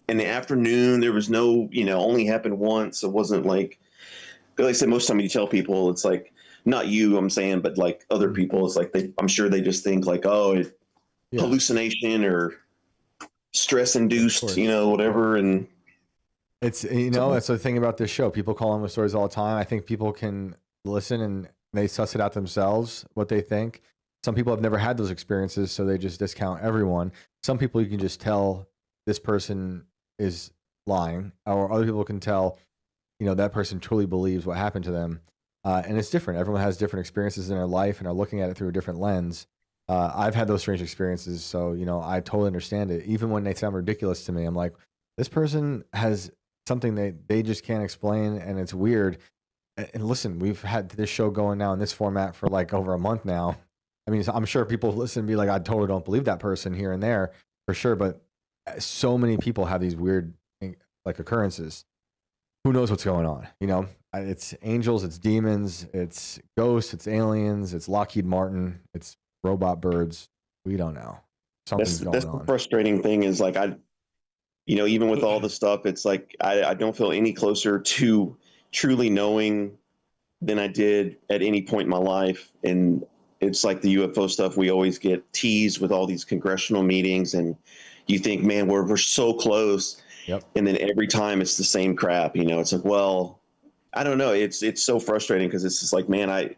in the afternoon. There was no, you know, only happened once. It wasn't like I said, most time you tell people, it's like, not you, I'm saying, but like other people, it's like I'm sure they just think like, oh, hallucination or stress induced, you know, whatever. And it's, you know, that's the thing about this show. People call in with stories all the time. I think people can listen and they suss it out themselves, what they think. Some people have never had those experiences, so they just discount everyone. Some people you can just tell this person is lying, or other people can tell, you know, that person truly believes what happened to them. And it's different. Everyone has different experiences in their life and are looking at it through a different lens. I've had those strange experiences, so, you know, I totally understand it. Even when they sound ridiculous to me, I'm like, this person has something they just can't explain, and it's weird. And listen, we've had this show going now in this format for like over a month now. I mean, I'm sure people listen and be like, I totally don't believe that person here and there for sure. But so many people have these weird like occurrences. Who knows what's going on? You know, it's angels, it's demons, it's ghosts, it's aliens, it's Lockheed Martin, it's robot birds. We don't know. Something's going on. The frustrating thing is like, you know, even with all the stuff, it's like, I don't feel any closer to truly knowing than I did at any point in my life. And it's like the UFO stuff, we always get teased with all these congressional meetings, and you think, man, we're so close. Yep. And then every time it's the same crap, you know. It's like, well, I don't know. It's so frustrating because it's just like, man,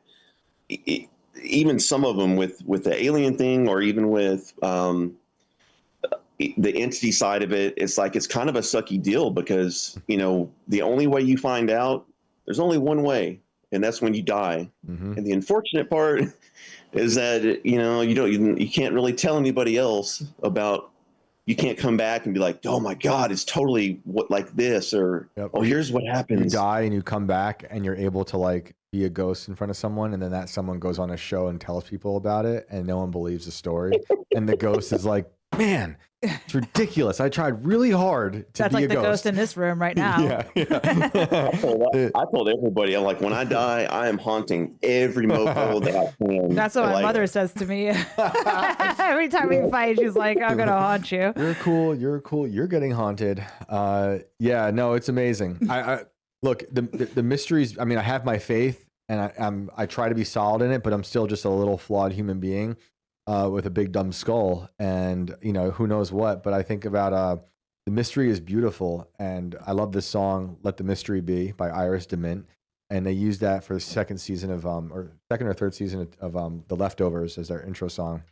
even some of them with the alien thing, or even with the entity side of it, it's like it's kind of a sucky deal because, you know, the only way you find out, there's only one way, and that's when you die. Mm-hmm. And the unfortunate part is that, you know, you can't really tell anybody else about. You can't come back and be like, oh my God, it's totally like this, or oh, here's what happens. You die and you come back and you're able to like be a ghost in front of someone, and then that someone goes on a show and tells people about it, and no one believes the story. And the ghost is like, man, it's ridiculous. I tried really hard to That's be like a the ghost in this room right now. I told everybody, I'm like, when I die, I am haunting every mofo that I can. That's what my mother says to me. Every time we fight, she's like, I'm going to haunt you. You're cool. You're getting haunted. Yeah, no, it's amazing. I look, the mysteries, I mean, I have my faith, and I try to be solid in it, but I'm still just a little flawed human being with a big dumb skull, and you know, who knows what. But I think about the mystery is beautiful, and I love this song "Let the Mystery Be" by Iris DeMint, and they used that for the second season of or second or third season of The Leftovers as their intro song.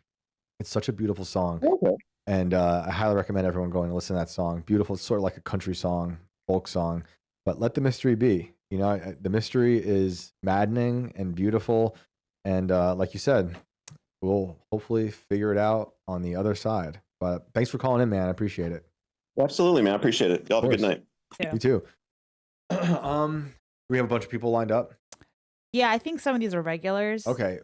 It's such a beautiful song. Okay. And I highly recommend everyone going and listen to that song. Beautiful. It's sort of like a country song, folk song, but let the mystery be. You know, the mystery is maddening and beautiful. And like you said, we'll hopefully figure it out on the other side. But thanks for calling in, man. I appreciate it. Absolutely, man. I appreciate it. Y'all have a good night. Yeah. You too. We have a bunch of people lined up. Yeah, I think some of these are regulars. Okay.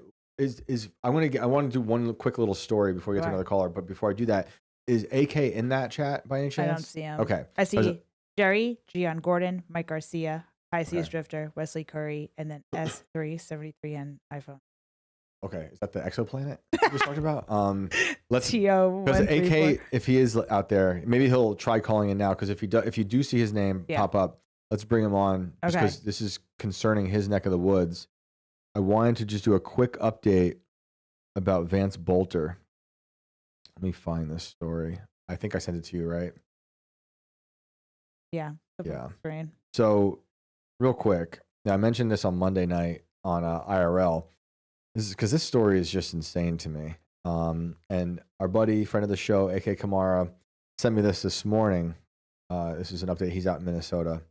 I want to do one quick little story before we get to another caller. But before I do that, is AK in that chat by any chance? I don't see him. Okay. I see Jerry, Gian Gordon, Mike Garcia, High Seas Drifter, Wesley Curry, and then S373 and iPhone. Okay, is that the exoplanet we were talking about? Let's TO because AK, if he is out there, maybe he'll try calling in now. Because if you do see his name pop up, let's bring him on. Because this is concerning his neck of the woods. I wanted to just do a quick update about Vance Bolter. Let me find this story. I think I sent it to you, right? Yeah. Yeah. Screen. So, real quick, now I mentioned this on Monday night on IRL. This is because this story is just insane to me. And our buddy, friend of the show, AK Kamara, sent me this morning. This is an update. He's out in Minnesota.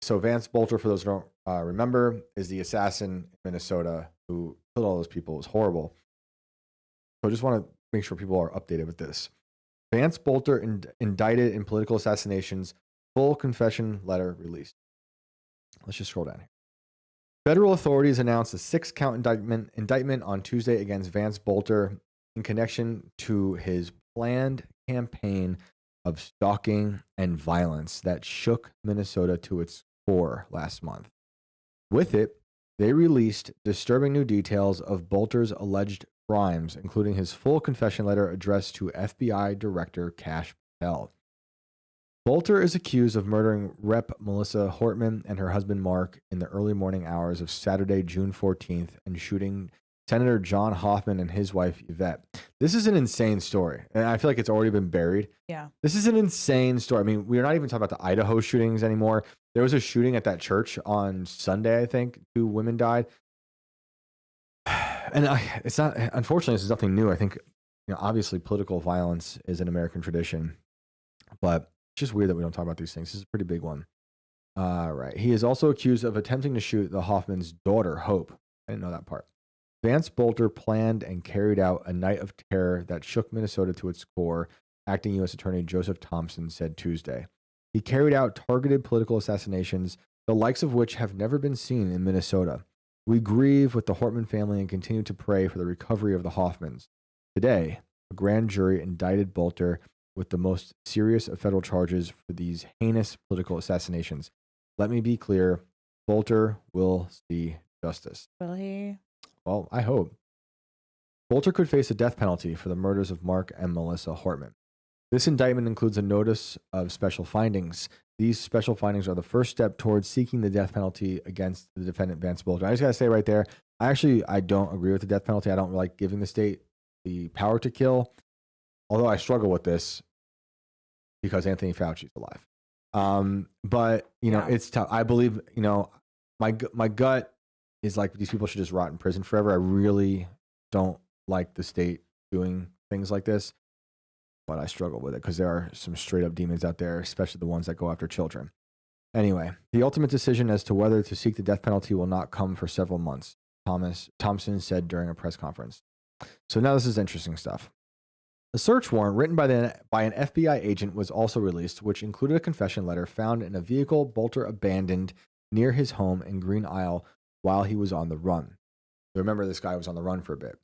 So Vance Bolter, for those who don't remember, is the assassin in Minnesota who killed all those people. It was horrible. So I just want to make sure people are updated with this. Vance Bolter indicted in political assassinations. Full confession letter released. Let's just scroll down here. Federal authorities announced a 6-count indictment on Tuesday against Vance Bolter in connection to his planned campaign of stalking and violence that shook Minnesota to its core last month. With it, they released disturbing new details of Bolter's alleged crimes, including his full confession letter addressed to FBI Director Cashman. Bolter is accused of murdering Rep. Melissa Hortman and her husband Mark in the early morning hours of Saturday, June 14th, and shooting Senator John Hoffman and his wife Yvette. This is an insane story, and I feel like it's already been buried. Yeah. This is an insane story. I mean, we're not even talking about the Idaho shootings anymore. There was a shooting at that church on Sunday, I think. 2 women died. And it's not, unfortunately, this is nothing new. I think, obviously political violence is an American tradition, but it's just weird that we don't talk about these things. This is a pretty big one. Right. He is also accused of attempting to shoot the Hoffman's daughter, Hope. I didn't know that part. Vance Bolter planned and carried out a night of terror that shook Minnesota to its core, acting U.S. Attorney Joseph Thompson said Tuesday. He carried out targeted political assassinations, the likes of which have never been seen in Minnesota. We grieve with the Hortman family and continue to pray for the recovery of the Hoffmans. Today, a grand jury indicted Bolter with the most serious of federal charges for these heinous political assassinations. Let me be clear, Bolter will see justice. Will he? Well, I hope. Bolter could face a death penalty for the murders of Mark and Melissa Hortman. This indictment includes a notice of special findings. These special findings are the first step towards seeking the death penalty against the defendant, Vance Bolter. I just got to say right there, I don't agree with the death penalty. I don't like giving the state the power to kill, although I struggle with this because Anthony Fauci's alive. But, it's tough. I believe, my gut is like these people should just rot in prison forever. I really don't like the state doing things like this, but I struggle with it because there are some straight up demons out there, especially the ones that go after children. Anyway, the ultimate decision as to whether to seek the death penalty will not come for several months, Thompson said during a press conference. So now this is interesting stuff. A search warrant written by an FBI agent was also released, which included a confession letter found in a vehicle Bolter abandoned near his home in Green Isle while he was on the run. Remember, this guy was on the run for a bit.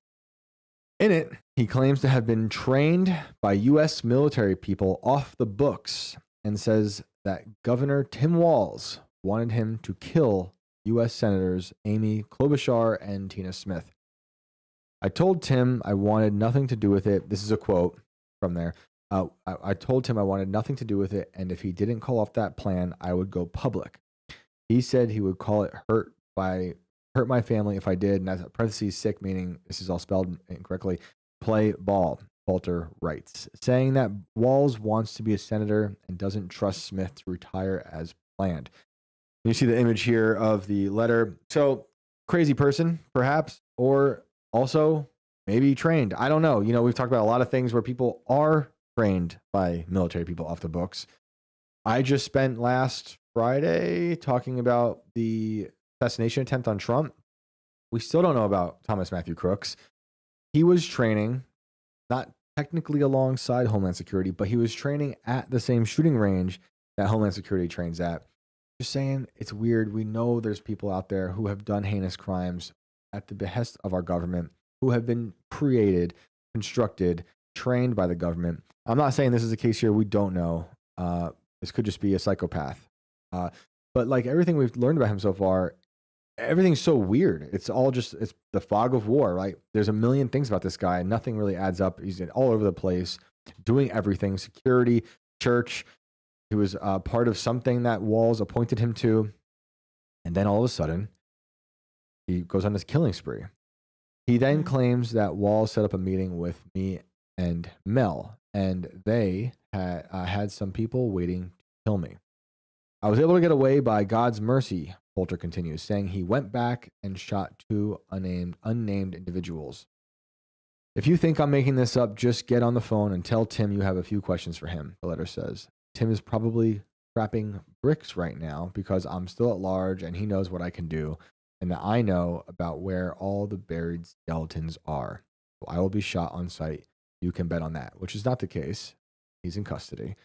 In it, he claims to have been trained by U.S. military people off the books and says that Governor Tim Walz wanted him to kill U.S. Senators Amy Klobuchar and Tina Smith. I told Tim I wanted nothing to do with it. This is a quote from there. I told Tim I wanted nothing to do with it, and if he didn't call off that plan, I would go public. He said he would call it hurt my family if I did, and that's parentheses sick, meaning this is all spelled incorrectly. Play ball, Bolter writes, saying that Walz wants to be a senator and doesn't trust Smith to retire as planned. You see the image here of the letter. So crazy person, perhaps, or also maybe trained. I don't know. We've talked about a lot of things where people are trained by military people off the books. I just spent last Friday talking about the assassination attempt on Trump. We still don't know about Thomas Matthew Crooks. He was training, not technically alongside Homeland Security, but he was training at the same shooting range that Homeland Security trains at. Just saying, it's weird. We know there's people out there who have done heinous crimes at the behest of our government, who have been created, constructed, trained by the government. I'm not saying this is the case here. We don't know. This could just be a psychopath. But like everything we've learned about him so far, everything's so weird. It's the fog of war, right? There's a million things about this guy. Nothing really adds up. He's all over the place, doing everything. Security, church. He was part of something that Walz appointed him to. And then all of a sudden, he goes on this killing spree. He then claims that Walz set up a meeting with me and Mel, and they had some people waiting to kill me. I was able to get away by God's mercy, Bolter continues, saying he went back and shot 2 unnamed individuals. If you think I'm making this up, just get on the phone and tell Tim you have a few questions for him, the letter says. Tim is probably scrapping bricks right now because I'm still at large and he knows what I can do. And that I know about where all the buried skeletons are. So I will be shot on sight. You can bet on that, which is not the case. He's in custody.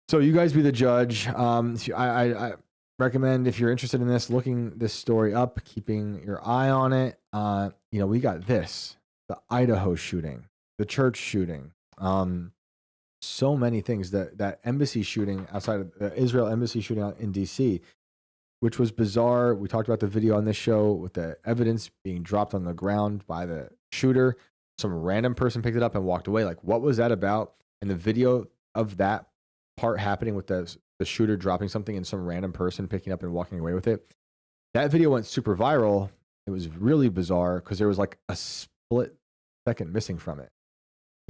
So you guys be the judge. I recommend, if you're interested in this, looking this story up, keeping your eye on it. We got this, the Idaho shooting, the church shooting, so many things, that embassy shooting outside of the Israel embassy shooting out in DC, which was bizarre. We talked about the video on this show with the evidence being dropped on the ground by the shooter. Some random person picked it up and walked away. Like, what was that about? And the video of that part happening with the shooter dropping something and some random person picking up and walking away with it. That video went super viral. It was really bizarre because there was like a split second missing from it.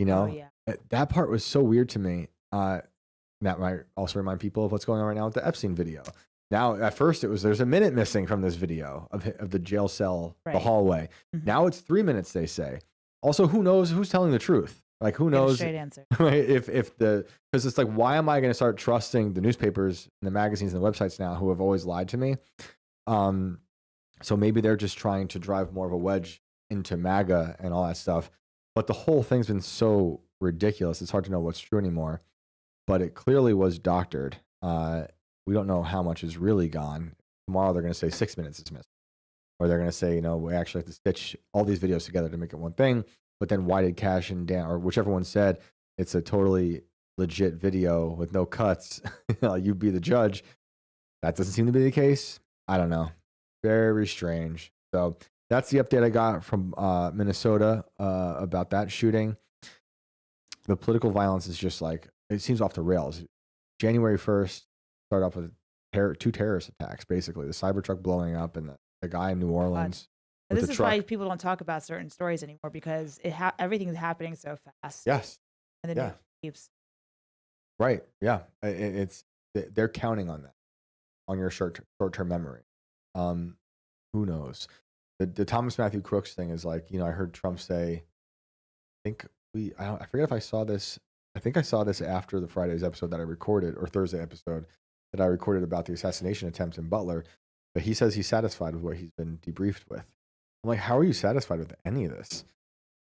Oh, yeah. That part was so weird to me. That might also remind people of what's going on right now with the Epstein video. Now, at first, there's a minute missing from this video of the jail cell, the hallway. Mm-hmm. Now it's 3 minutes, they say. Also, who knows who's telling the truth? Like, who knows? Straight answer. Right? Because it's like, why am I going to start trusting the newspapers and the magazines and the websites now who have always lied to me? So maybe they're just trying to drive more of a wedge into MAGA and all that stuff. But the whole thing's been so ridiculous. It's hard to know what's true anymore. But it clearly was doctored. We don't know how much is really gone. Tomorrow they're going to say 6 minutes is missing. Or they're going to say, we actually have to stitch all these videos together to make it one thing. But then why did Cash and Dan, or whichever one said, it's a totally legit video with no cuts? You be the judge. That doesn't seem to be the case. I don't know. Very strange. So that's the update I got from Minnesota about that shooting. The political violence is just like, it seems off the rails. January 1st, started off with two terrorist attacks, basically. The Cybertruck blowing up and the guy in New Orleans. This is why people don't talk about certain stories anymore, because everything is happening so fast. Yes. And then it keeps. Right. Yeah. They're counting on that, on your short-term memory. Who knows? The Thomas Matthew Crooks thing is like, I heard Trump say, I forget if I saw this. I think I saw this after the Friday's episode that I recorded, or Thursday episode that I recorded about the assassination attempts in Butler. But he says he's satisfied with what he's been debriefed with. I'm like, how are you satisfied with any of this?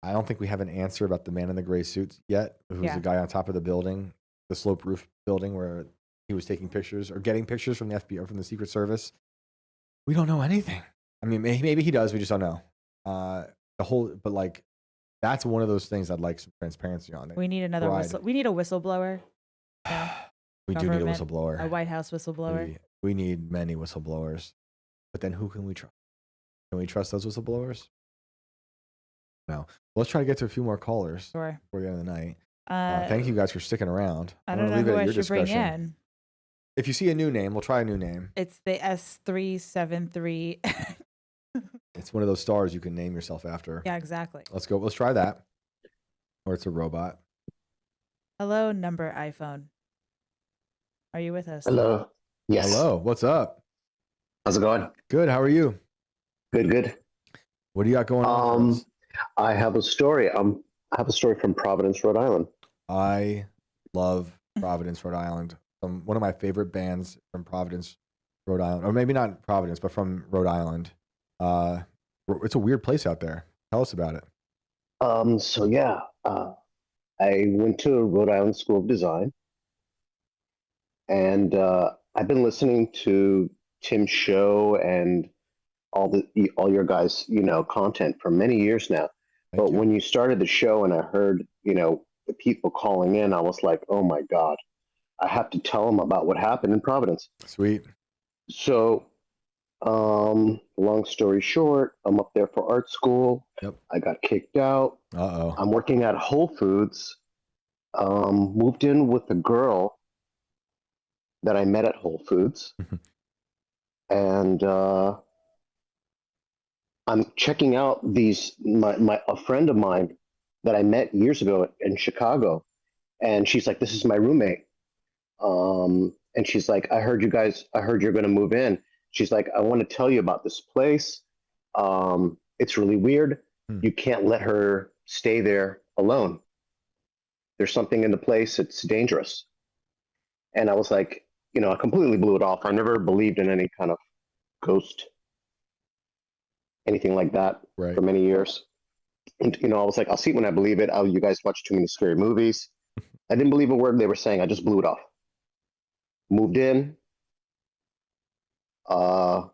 I don't think we have an answer about the man in the gray suits yet, who's the guy on top of the building, the slope roof building where he was taking pictures or getting pictures from the FBI, from the Secret Service. We don't know anything. I mean, maybe he does. We just don't know. But like, that's one of those things I'd like some transparency on. We need another we need a whistleblower. We do need a whistleblower. A White House whistleblower. We need many whistleblowers. But then who can we trust? Can we trust those whistleblowers? No. Let's try to get to a few more callers before the end of the night. Thank you guys for sticking around. I don't know who I should bring in. If you see a new name, we'll try a new name. It's the S373. It's one of those stars you can name yourself after. Yeah, exactly. Let's go. Let's try that. Or it's a robot. Hello, number iPhone. Are you with us? Hello. Yes. Hello. What's up? How's it going? Good. How are you? Good. What do you got going on? I have a story. I have a story from Providence, Rhode Island. I love Providence, Rhode Island. One of my favorite bands from Providence, Rhode Island, or maybe not Providence, but from Rhode Island. It's a weird place out there. Tell us about it. I went to Rhode Island School of Design, and I've been listening to Tim's show and all your guys, content for many years now. But when you started the show and I heard, the people calling in, I was like, oh my God, I have to tell them about what happened in Providence. Sweet. So, long story short, I'm up there for art school. Yep. I got kicked out. Uh-oh. I'm working at Whole Foods. Moved in with a girl that I met at Whole Foods. And I'm checking out a friend of mine that I met years ago in Chicago. And she's like, this is my roommate. And she's like, I heard you're going to move in. She's like, I want to tell you about this place. It's really weird. You can't let her stay there alone. There's something in the place. It's dangerous. And I was like, I completely blew it off. I never believed in any kind of ghost, anything like that for many years. And, I was like, I'll see it when I believe it. You guys watch too many scary movies. I didn't believe a word they were saying. I just blew it off. Moved in. And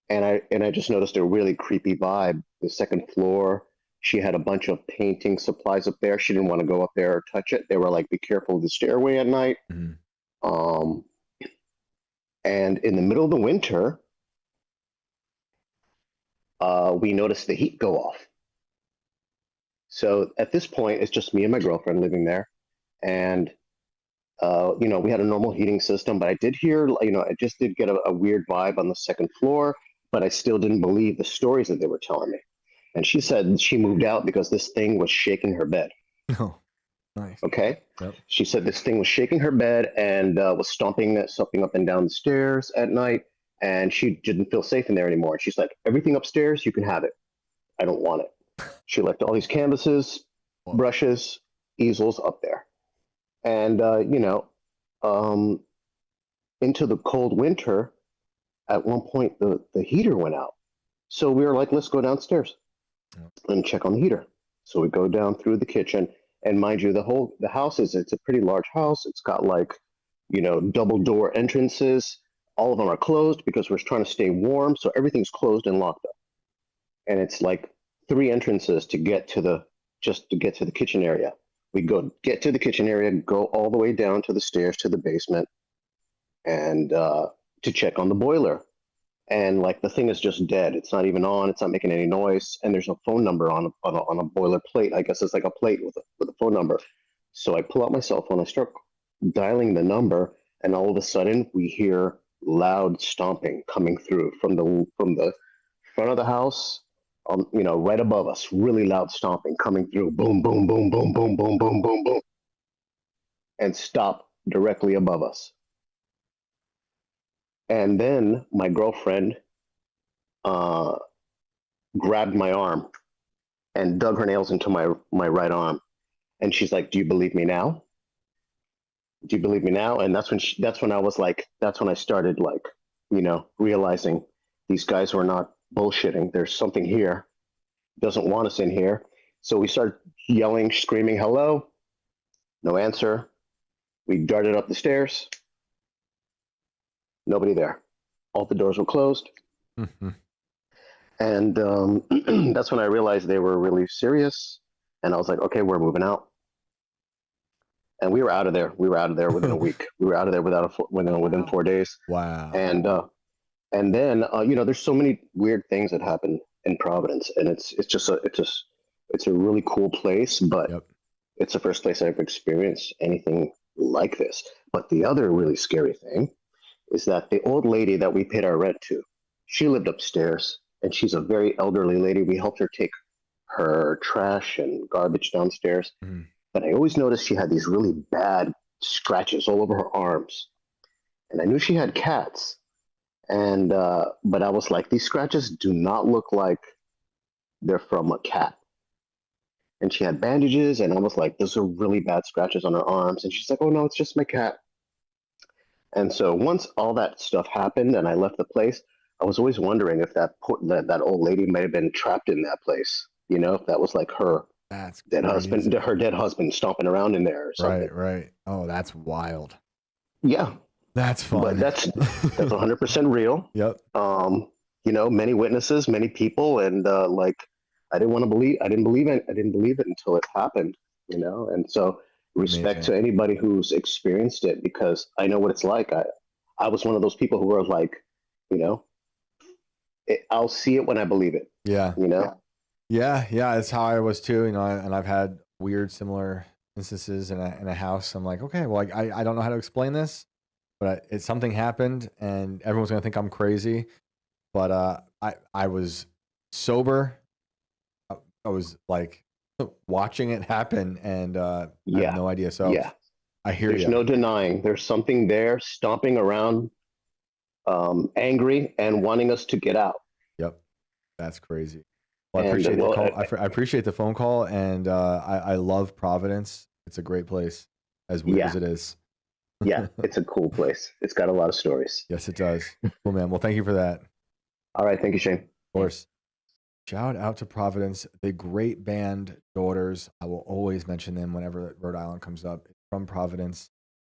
I just noticed a really creepy vibe. The second floor, she had a bunch of painting supplies up there. She didn't want to go up there or touch it. They were like, be careful of the stairway at night. Mm-hmm. And in the middle of the winter, we noticed the heat go off. So at this point, it's just me and my girlfriend living there. And, we had a normal heating system, but I did hear, I just did get a weird vibe on the second floor, but I still didn't believe the stories that they were telling me. And she said she moved out because this thing was shaking her bed. Oh, nice. Okay. Yep. She said this thing was shaking her bed and was stomping up and down the stairs at night. And she didn't feel safe in there anymore. And she's like, everything upstairs, you can have it. I don't want it. She left all these canvases, brushes, easels up there. And, into the cold winter, at one point, the heater went out. So we were like, let's go downstairs and check on the heater. So we go down through the kitchen. And mind you, the house it's a pretty large house. It's got double door entrances. All of them are closed because we're trying to stay warm. So everything's closed and locked up. And it's like 3 entrances to get to the kitchen area. We get to the kitchen area, go all the way down to the stairs to the basement, and to check on the boiler. And the thing is just dead. It's not even on. It's not making any noise. And there's a phone number on a boiler plate. I guess it's like a plate with a phone number. So I pull out my cell phone. I start dialing the number, and all of a sudden we hear loud stomping coming through from the front of the house. Right above us, really loud stomping coming through. Boom, boom, boom, boom, boom, boom, boom, boom, boom, and stop directly above us. And then my girlfriend grabbed my arm and dug her nails into my right arm. And she's like, do you believe me now? Do you believe me now? And that's when I started realizing these guys were not bullshitting. There's something here. Doesn't want us in here. So we started yelling, screaming, hello. No answer. We darted up the stairs. Nobody there. All the doors were closed. Mm-hmm. And that's when I realized they were really serious. And I was like, okay, we're moving out. And we were out of there. We were out of there within a week. We were out of there within 4 days. Wow. And then there's so many weird things that happen in Providence, and it's a really cool place, but it's the first place I've ever experienced anything like this. But the other really scary thing is that the old lady that we paid our rent to, she lived upstairs, and she's a very elderly lady. We helped her take her trash and garbage downstairs. Mm. But I always noticed she had these really bad scratches all over her arms. And I knew she had cats. And but I was like, these scratches do not look like they're from a cat. And she had bandages, and I was like, those are really bad scratches on her arms. And she's like, oh no, it's just my cat. And so once all that stuff happened and I left the place, I was always wondering if that old lady might have been trapped in that place. If that was like her dead husband stomping around in there or something. Right. Oh, that's wild. Yeah. That's fun. But that's 100% real. Yep. Many witnesses, many people, and I didn't believe it until it happened, and so respect to anybody who's experienced it, because I know what it's like. I was one of those people who were like, I'll see it when I believe it. Yeah. Yeah. That's how I was too, and I've had weird similar instances in a house. I'm like, okay, well, I don't know how to explain this, but something happened and everyone's going to think I'm crazy. But I was sober. I was like watching it happen, and I have no idea. So I hear there's no denying there's something there stomping around, angry and wanting us to get out. Yep. That's crazy. Well, I And, appreciate well, the call. I appreciate the phone call, and I love Providence. It's a great place, as weird as it is. Yeah, it's a cool place. It's got a lot of stories. Yes, it does. Cool, man. Well, thank you for that. All right, thank you, Shane. Of course. Shout out to Providence, the great band Daughters. I will always mention them whenever Rhode Island comes up. From Providence,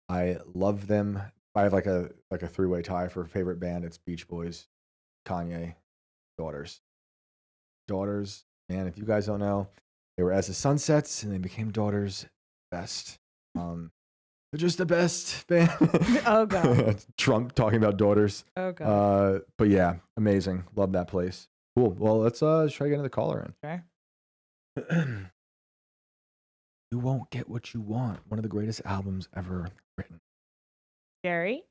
I love them. I have like a three-way tie for favorite band. It's Beach Boys, Kanye, Daughters. Daughters, man. If you guys don't know, they were As the Sunsets, and they became Daughters. Best. They're just the best band. Oh god. Trump talking about Daughters. Oh god. But yeah, amazing. Love that place. Cool. Well, let's try to get another caller in. Okay. You Won't Get What You Want. One of the greatest albums ever written. Jerry?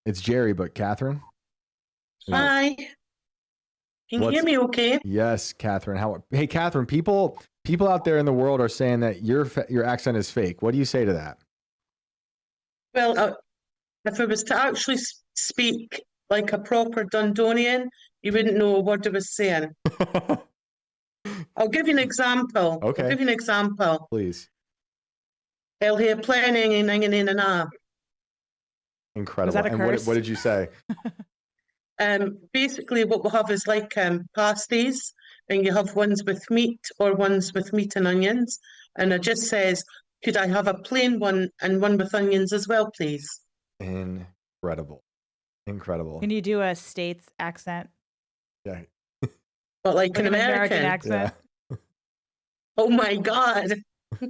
It's Jerry, but Catherine? Hi. Can you hear me okay? Yes, Catherine. Hey, Catherine, people out there in the world are saying that your accent is fake. What do you say to that? Well, if I was to actually speak like a proper Dundonian, you wouldn't know a word I was saying. I'll give you an example. Okay. I'll give you an example. Please. I'll hear planning and Incredible. Was that a And curse? what did you say? Basically, what we'll have is like pasties, and you have ones with meat or ones with meat and onions. And it just says, could I have a plain one and one with onions as well, please? Incredible. Can you do a States accent? Yeah. But like an American accent? Yeah. Oh my God.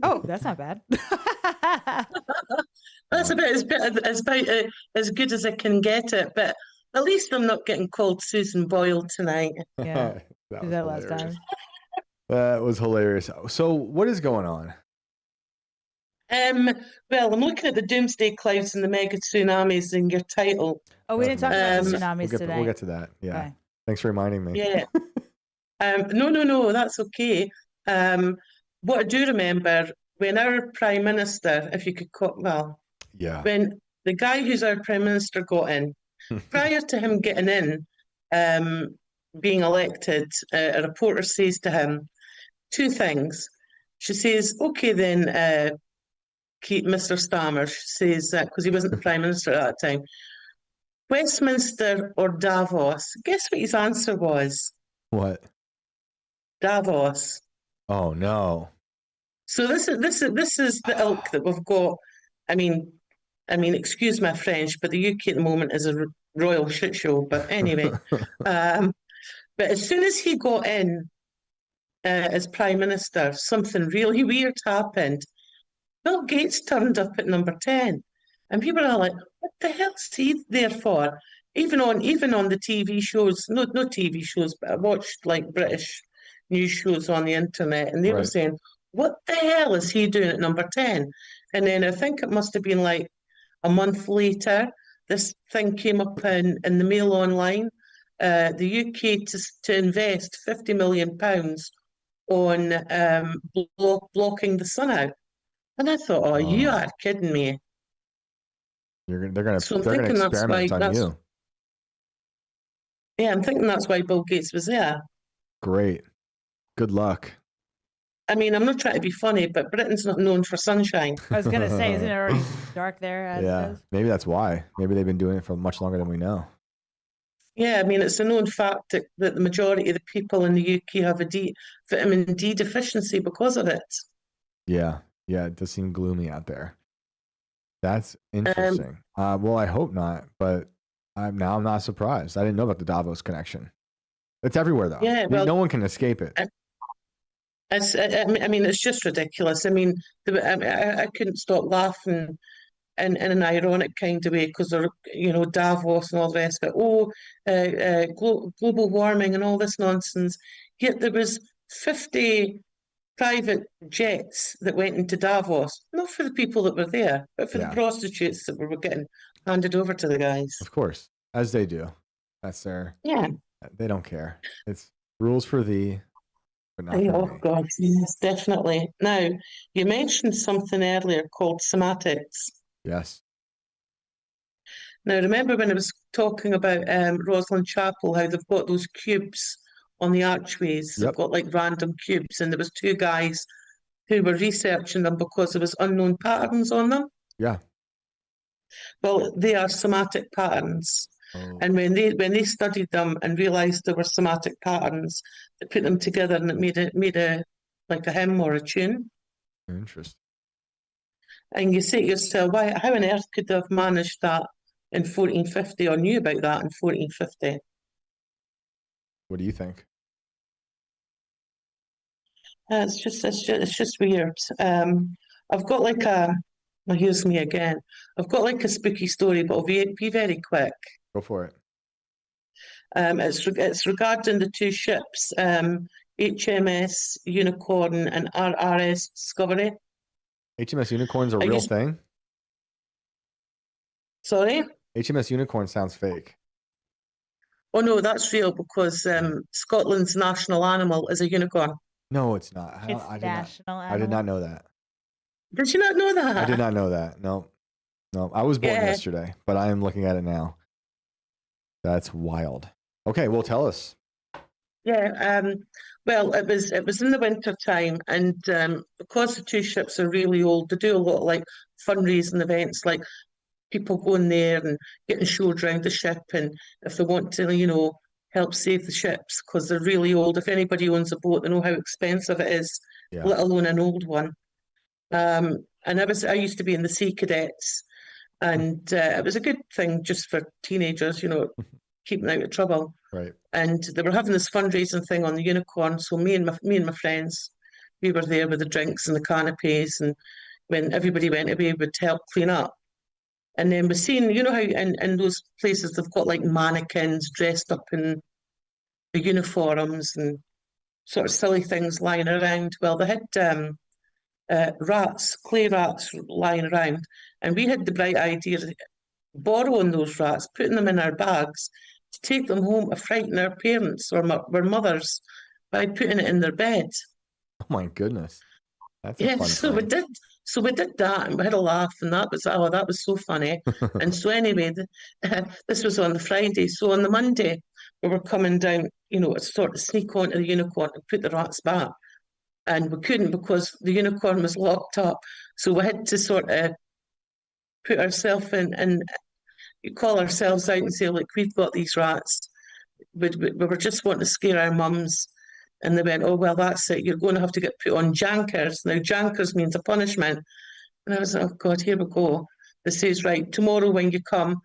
Oh, that's not bad. That's about as good as I can get it, but at least I'm not getting called Susan Boyle tonight. Yeah. That Did was that last hilarious. time. That was hilarious. So what is going on? Well, I'm looking at the Doomsday Clouds and the mega tsunamis in your title. Oh, we didn't talk about the tsunamis We'll today. get to that. Yeah. Okay. Thanks for reminding me. Yeah. No, that's okay. What I do remember, when our Prime Minister, if you could call, well, Yeah. when the guy who's our Prime Minister got in, prior to him getting in, being elected, a reporter says to him two things. She says, okay then, keep Mr. Stammer, she says, because he wasn't the Prime Minister at that time, Westminster or Davos? Guess what his answer was? What? Davos. Oh no. So this is the ilk that we've got. I mean, excuse my French, but the UK at the moment is a royal shit show. But anyway, but as soon as he got in as Prime Minister, something really weird happened. Bill Gates turned up at number 10, and people are like, "What the hell's he there for?" Even on the TV shows, no TV shows, but I watched like British news shows on the internet, and they were saying, "What the hell is he doing at number 10?" And then I think it must have been like a month later, this thing came up in the Mail Online, the UK to invest £50 million on blocking the sun out. And I thought, oh, you are kidding me. They're gonna So I'm they're gonna thinking that's experiment why on you. Yeah, I'm thinking that's why Bill Gates was there. Great. Good luck. I mean, I'm not trying to be funny, but Britain's not known for sunshine. I was gonna say, isn't it already dark there as Yeah. it is? Maybe that's why. Maybe they've been doing it for much longer than we know. Yeah, I mean, it's a known fact that the majority of the people in the UK have a vitamin D deficiency because of it. Yeah. Yeah, it does seem gloomy out there. That's interesting. Well, I hope not, but I'm not surprised. I didn't know about the Davos connection. It's everywhere, though. Yeah, well, no one can escape it. I mean, it's just ridiculous. I mean, I couldn't stop laughing in an ironic kind of way because they're, Davos and all the rest of it. Global warming and all this nonsense. Yet there was 50 private jets that went into Davos, not for the people that were there, but for the prostitutes that were getting handed over to the guys. Of course, as they do. That's their. Yeah. They don't care. It's rules for thee, but not for Oh me. God, yes, definitely. Now, you mentioned something earlier called somatics. Yes. Now, remember when I was talking about Roslyn Chapel, how they've got those cubes on the archways. Yep. They've got like random cubes, and there was two guys who were researching them because there was unknown patterns on them. Yeah. Well, they are somatic patterns. Oh. And when they studied them and realised there were somatic patterns, they put them together and it made a like a hymn or a tune. Interesting. And you say to yourself, why? How on earth could they have managed that in 1450 or knew about that in 1450? What do you think? It's just weird. I've got like a. Well, here's me again. I've got like a spooky story, but I'll be very quick. Go for it. It's regarding the two ships, HMS Unicorn and RRS Discovery. HMS Unicorn's a real thing? Sorry? HMS Unicorn sounds fake. Oh no, that's real because Scotland's national animal is a unicorn. No, it's not. I did not know that. Did you not know that? I did not know that. No. I was born yesterday, but I am looking at it now. That's wild. Okay, well, tell us. Yeah, well, it was in the winter time, and because the two ships are really old, they do a lot of like fundraising events, like people going there and getting showed around the ship, and if they want to, help save the ships because they're really old. If anybody owns a boat, they know how expensive it is, let alone an old one. And I used to be in the Sea Cadets, and it was a good thing just for teenagers, keeping out of trouble. Right. And they were having this fundraising thing on the Unicorn. So me and my friends, we were there with the drinks and the canapes, and when everybody went away, we'd help clean up. And then we're seeing, how in those places they've got like mannequins dressed up in the uniforms and sort of silly things lying around. Well, they had rats, clay rats lying around, and we had the bright idea of borrowing those rats, putting them in our bags to take them home to frighten our parents or our mothers by putting it in their bed. Oh my goodness. That's a fun so thing. we did that, and we had a laugh, and that was so funny. And so anyway, this was on the Friday. So on the Monday, we were coming down, to sort of sneak onto the Unicorn and put the rats back. And we couldn't because the Unicorn was locked up. So we had to sort of put ourselves in and call ourselves out and say, look, we've got these rats. We were just wanting to scare our mums. And they went, oh, well, that's it. You're going to have to get put on jankers. Now, jankers means a punishment. And I was like, oh, God, here we go. They says, right, tomorrow when you come,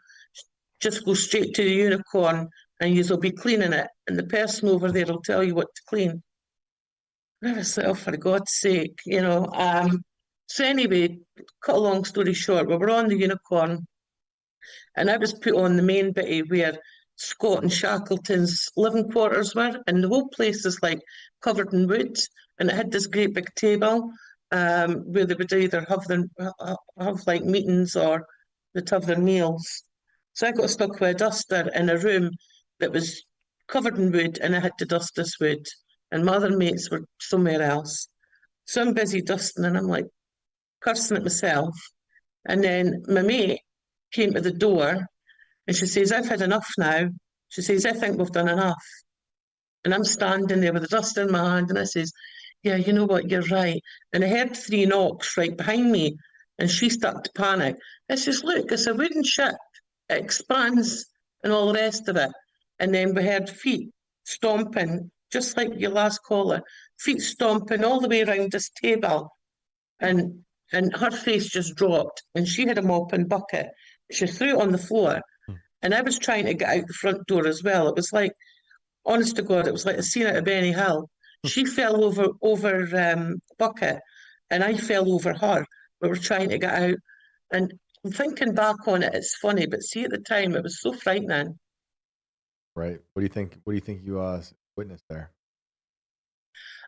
just go straight to the Unicorn and you'll be cleaning it. And the person over there will tell you what to clean. And I was like, oh, for God's sake, So anyway, cut a long story short, we were on the Unicorn, and I was put on the main bitty where Scott and Shackleton's living quarters were, and the whole place is like covered in wood, and it had this great big table where they would either have like meetings or they'd have their meals. So I got stuck with a duster in a room that was covered in wood, and I had to dust this wood, and my other mates were somewhere else. So I'm busy dusting, and I'm like cursing at myself. And then my mate came to the door, and she says, I've had enough now. She says, I think we've done enough. And I'm standing there with the duster in my hand, and I says, yeah, you know what, you're right. And I heard 3 knocks right behind me, and she started to panic. I says, look, it's a wooden ship. It expands and all the rest of it. And then we heard feet stomping, just like your last caller, feet stomping all the way around this table. And her face just dropped, and she had a mop and bucket. She threw it on the floor, and I was trying to get out the front door as well. It was like, honest to God, it was like a scene out of Benny Hill. She fell over bucket, and I fell over her. We were trying to get out, and thinking back on it, it's funny, but see, at the time, it was so frightening. Right. What do you think? What do you think you witnessed there?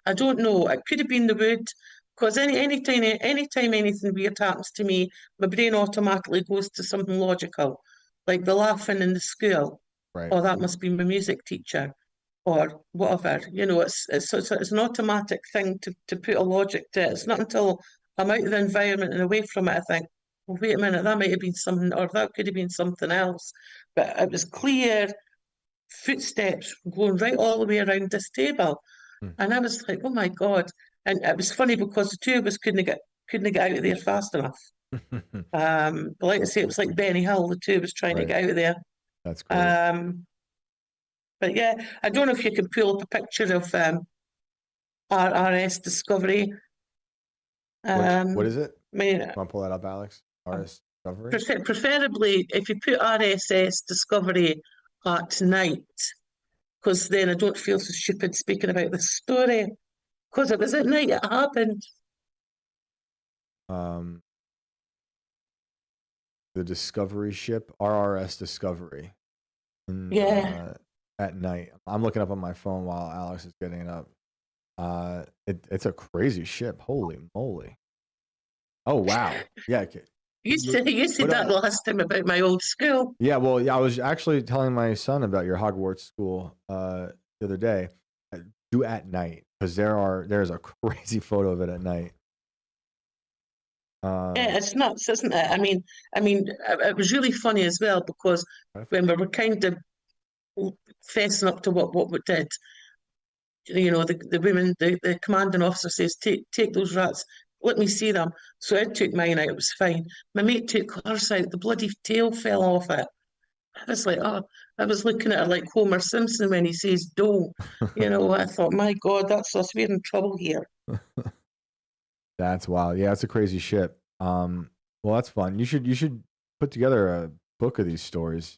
I don't know. It could have been the wood, because anytime anything weird happens to me, my brain automatically goes to something logical, like the laughing in the school. Right. Oh, that must be my music teacher, or whatever. It's an automatic thing to put a logic to it. It's not until I'm out of the environment and away from it, I think, well, wait a minute, that might have been something, or that could have been something else. But it was clear footsteps going right all the way around this table. And I was like, oh my God. And it was funny because the two of us couldn't get out of there fast enough. But like I say, it was like Benny Hill, the two of us trying to get out of there. That's great. But yeah, I don't know if you can pull up a picture of RRS Discovery. What is it? I mean, Want to pull that up, Alex? RS Discovery? preferably if you put RSS Discovery at night, because then I don't feel so stupid speaking about the story. Because it was at night it happened. The Discovery ship, RRS Discovery. Yeah. At night. I'm looking up on my phone while Alex is getting it up. It's a crazy ship. Holy moly. Oh, wow. Yeah. You said that last time about my old school. Yeah, well, I was actually telling my son about your Hogwarts school the other day. Do at night, because there's a crazy photo of it at night. Yeah, it's nuts, isn't it? I mean, it was really funny as well because when we were kind of fessing up to what we did, you know, the women, the commanding officer says, take those rats, let me see them. So I took mine out, it was fine. My mate took hers out, the bloody tail fell off it. I was like, oh, I was looking at her like Homer Simpson when he says "doe." You know, I thought, my God, that's us. We're in trouble here. That's wild. Yeah, it's a crazy ship. Well, that's fun. You should put together a book of these stories.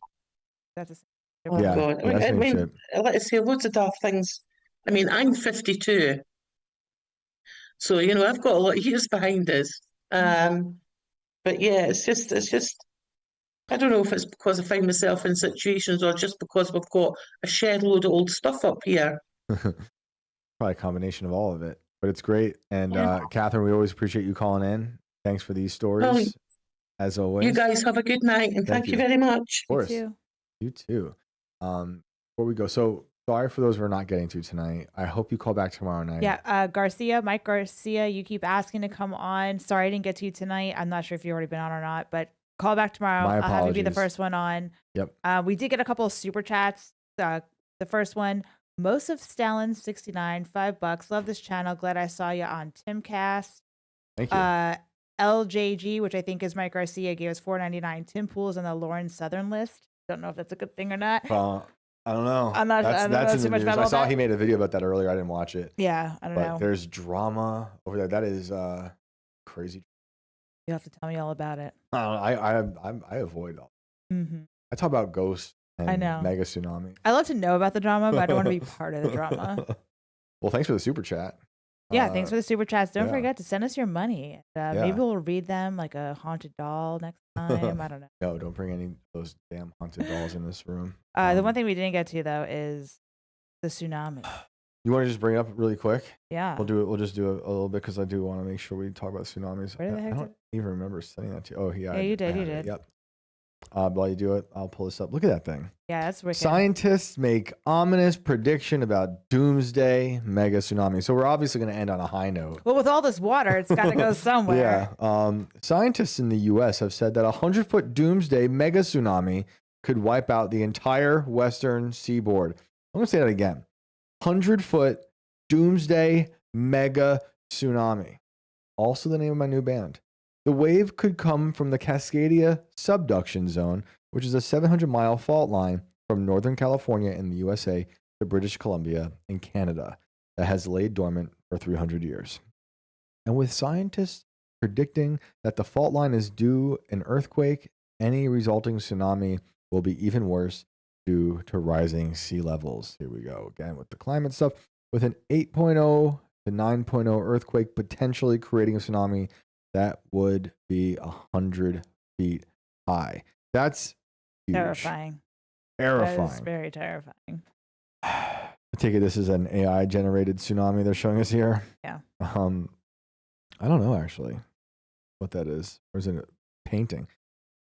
That's Oh Yeah, God. yeah, I same mean, ship. like I say, loads of daft things. I mean, I'm 52. So, you know, I've got a lot of years behind us. But yeah, it's just I don't know if it's because I find myself in situations or just because we've got a shed load of old stuff up here. Probably a combination of all of it, but it's great. And Yeah. Catherine, we always appreciate you calling in. Thanks for these stories, Well, as always. you guys have a good night and thank you very much. Of course. You too. Before we go, so sorry for those we're not getting to tonight. I hope you call back tomorrow night. Yeah, Mike Garcia, you keep asking to come on. Sorry I didn't get to you tonight. I'm not sure if you've already been on or not, but call back tomorrow. My I'll have you be the apologies. first one on. Yep. We did get a couple of super chats. The first one, most of Stalin 69, $5. Love this channel. Glad I saw you on Timcast. Thank you. LJG, which I think is Mike Garcia, gave us $4.99. Tim Pool's on the Lauren Southern list. Don't know if that's a good thing or not. I don't know. I don't know in too the much news. about I all saw that. he made a video about that earlier. I didn't watch it. Yeah, I don't But know. there's drama over there. That is crazy. You'll have to tell me all about it. I avoid all. Mm-hmm. I talk about ghosts and I know. mega tsunami. I love to know about the drama, but I don't want to be part of the drama. Well, thanks for the super chat. Yeah, thanks for the super chats. Don't yeah. forget to send us your money. Maybe we'll read them like a haunted doll next time. I don't know. No, don't bring any of those damn haunted dolls in this room. The one thing we didn't get to though is the tsunami. You want to just bring it up really quick? Yeah. We'll do it. We'll just do it a little bit because I do want to make sure we talk about tsunamis. Where the heck I don't even remember sending that to you. Oh, yeah. Yeah, you did. I You have it. did. Yep. While you do it, I'll pull this up. Look at that thing. Yeah, that's wicked. Scientists make ominous prediction about doomsday mega tsunami. So we're obviously going to end on a high note. Well, with all this water, it's got to go somewhere. Yeah. Scientists in the U.S. have said that a 100-foot doomsday mega tsunami could wipe out the entire western seaboard. I'm going to say that again. 100-foot doomsday mega tsunami. Also the name of my new band. The wave could come from the Cascadia subduction zone, which is a 700-mile fault line from Northern California in the USA to British Columbia in Canada that has laid dormant for 300 years. And with scientists predicting that the fault line is due an earthquake, any resulting tsunami will be even worse due to rising sea levels. Here we go again with the climate stuff. With an 8.0 to 9.0 earthquake potentially creating a tsunami that would be 100 feet high. That's huge. Terrifying. Terrifying. That is very terrifying. I take it this is an AI generated tsunami they're showing us here. Yeah. I don't know actually what that is. Or is it a painting?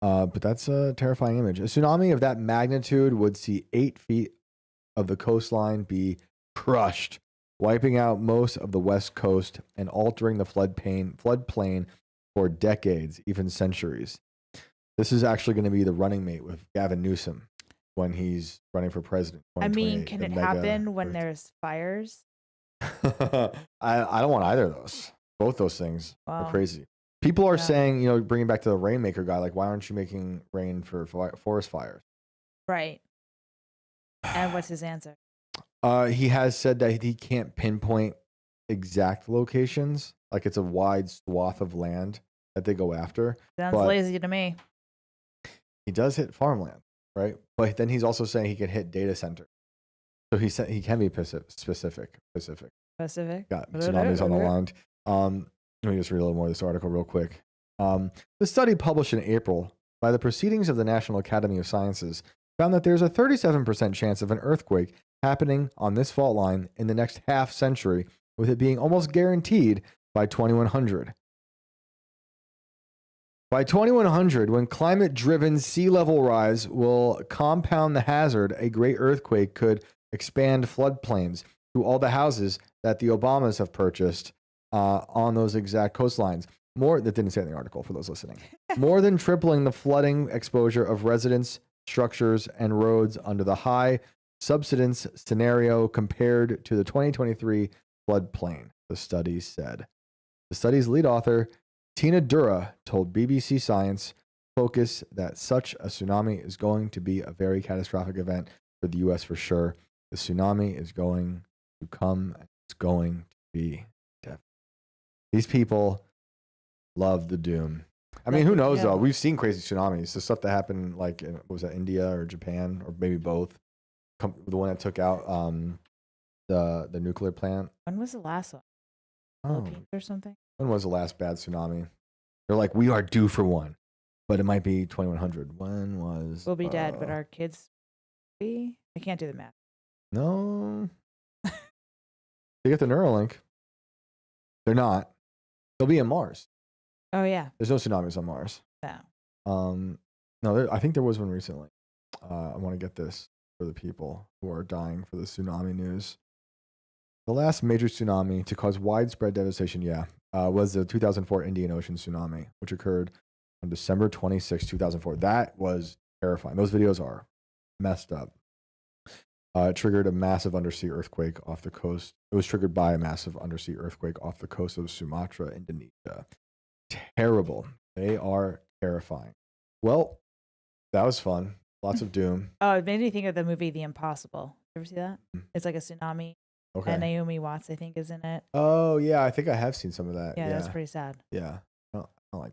But that's a terrifying image. A tsunami of that magnitude would see 8 feet of the coastline be crushed, wiping out most of the west coast and altering the floodplain for decades, even centuries. This is actually going to be the running mate with Gavin Newsom. when he's running for president. I mean, 2028, can the it mega happen when Earth. there's fires? I don't want either of those. Both those things are Wow. crazy. People are Yeah. saying, bringing back to the rainmaker guy, like, why aren't you making rain for forest fires? Right. And what's his answer? He has said that he can't pinpoint exact locations. Like, it's a wide swath of land that they go after. Sounds but lazy to me. He does hit farmland, right? But then he's also saying he can hit data centers. So he said he can be specific. Pacific. Got tsunamis on the line. Let me just read a little more of this article real quick. The study published in April by the Proceedings of the National Academy of Sciences found that there's a 37% chance of an earthquake happening on this fault line in the next half century, with it being almost guaranteed by 2100. By 2100, when climate-driven sea level rise will compound the hazard, a great earthquake could expand floodplains to all the houses that the Obamas have purchased on those exact coastlines. That didn't say in the article for those listening. More than tripling the flooding exposure of residents, structures, and roads under the high subsidence scenario compared to the 2023 floodplain, the study said. The study's lead author, Tina Dura, told BBC Science Focus that such a tsunami is going to be a very catastrophic event for the U.S. for sure. The tsunami is going to come. It's going to be devastating. These people love the doom. I mean, who knows, though? We've seen crazy tsunamis. The stuff that happened, like, was that India or Japan, or maybe both? The one that took out the nuclear plant. When was the last one? Philippines or something? When was the last bad tsunami? They're like, we are due for one, but it might be 2100. When was? We'll be dead, but our kids be? I can't do the math. No. They get the Neuralink. They're not. They'll be in Mars. Oh, yeah. There's no tsunamis on Mars. No. No, I think there was one recently. I want to get this for the people who are dying for the tsunami news. The last major tsunami to cause widespread devastation, was the 2004 Indian Ocean tsunami, which occurred on December 26, 2004. That was terrifying. Those videos are messed up. It triggered a massive undersea earthquake off the coast. It was triggered by a massive undersea earthquake off the coast of Sumatra, Indonesia. Terrible. They are terrifying. Well, that was fun. Lots of doom. Oh, it made me think of the movie The Impossible. You ever see that? It's like a tsunami. Okay. And Naomi Watts, I think, is in it. Oh, yeah. I think I have seen some of that. Yeah, that's pretty sad. Yeah. I don't like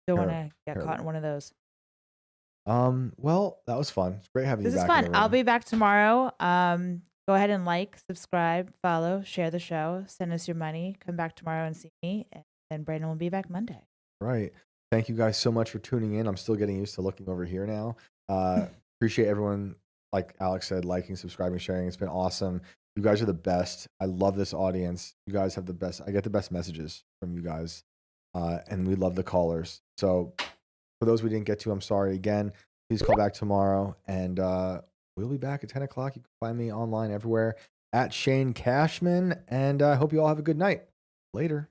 Don't want to get caught in one of those. Well, that was fun. It's great having you back. This is fun. I'll be back tomorrow. Go ahead and like, subscribe, follow, share the show, send us your money, come back tomorrow and see me, and then Brandon will be back Monday. Right. Thank you guys so much for tuning in. I'm still getting used to looking over here now. Appreciate everyone, like Alex said, liking, subscribing, sharing. It's been awesome. You guys are the best. I love this audience. You guys have the best. I get the best messages from you guys. And we love the callers. So for those we didn't get to, I'm sorry again. Please call back tomorrow. And we'll be back at 10 o'clock. You can find me online everywhere at Shane Cashman. And I hope you all have a good night. Later.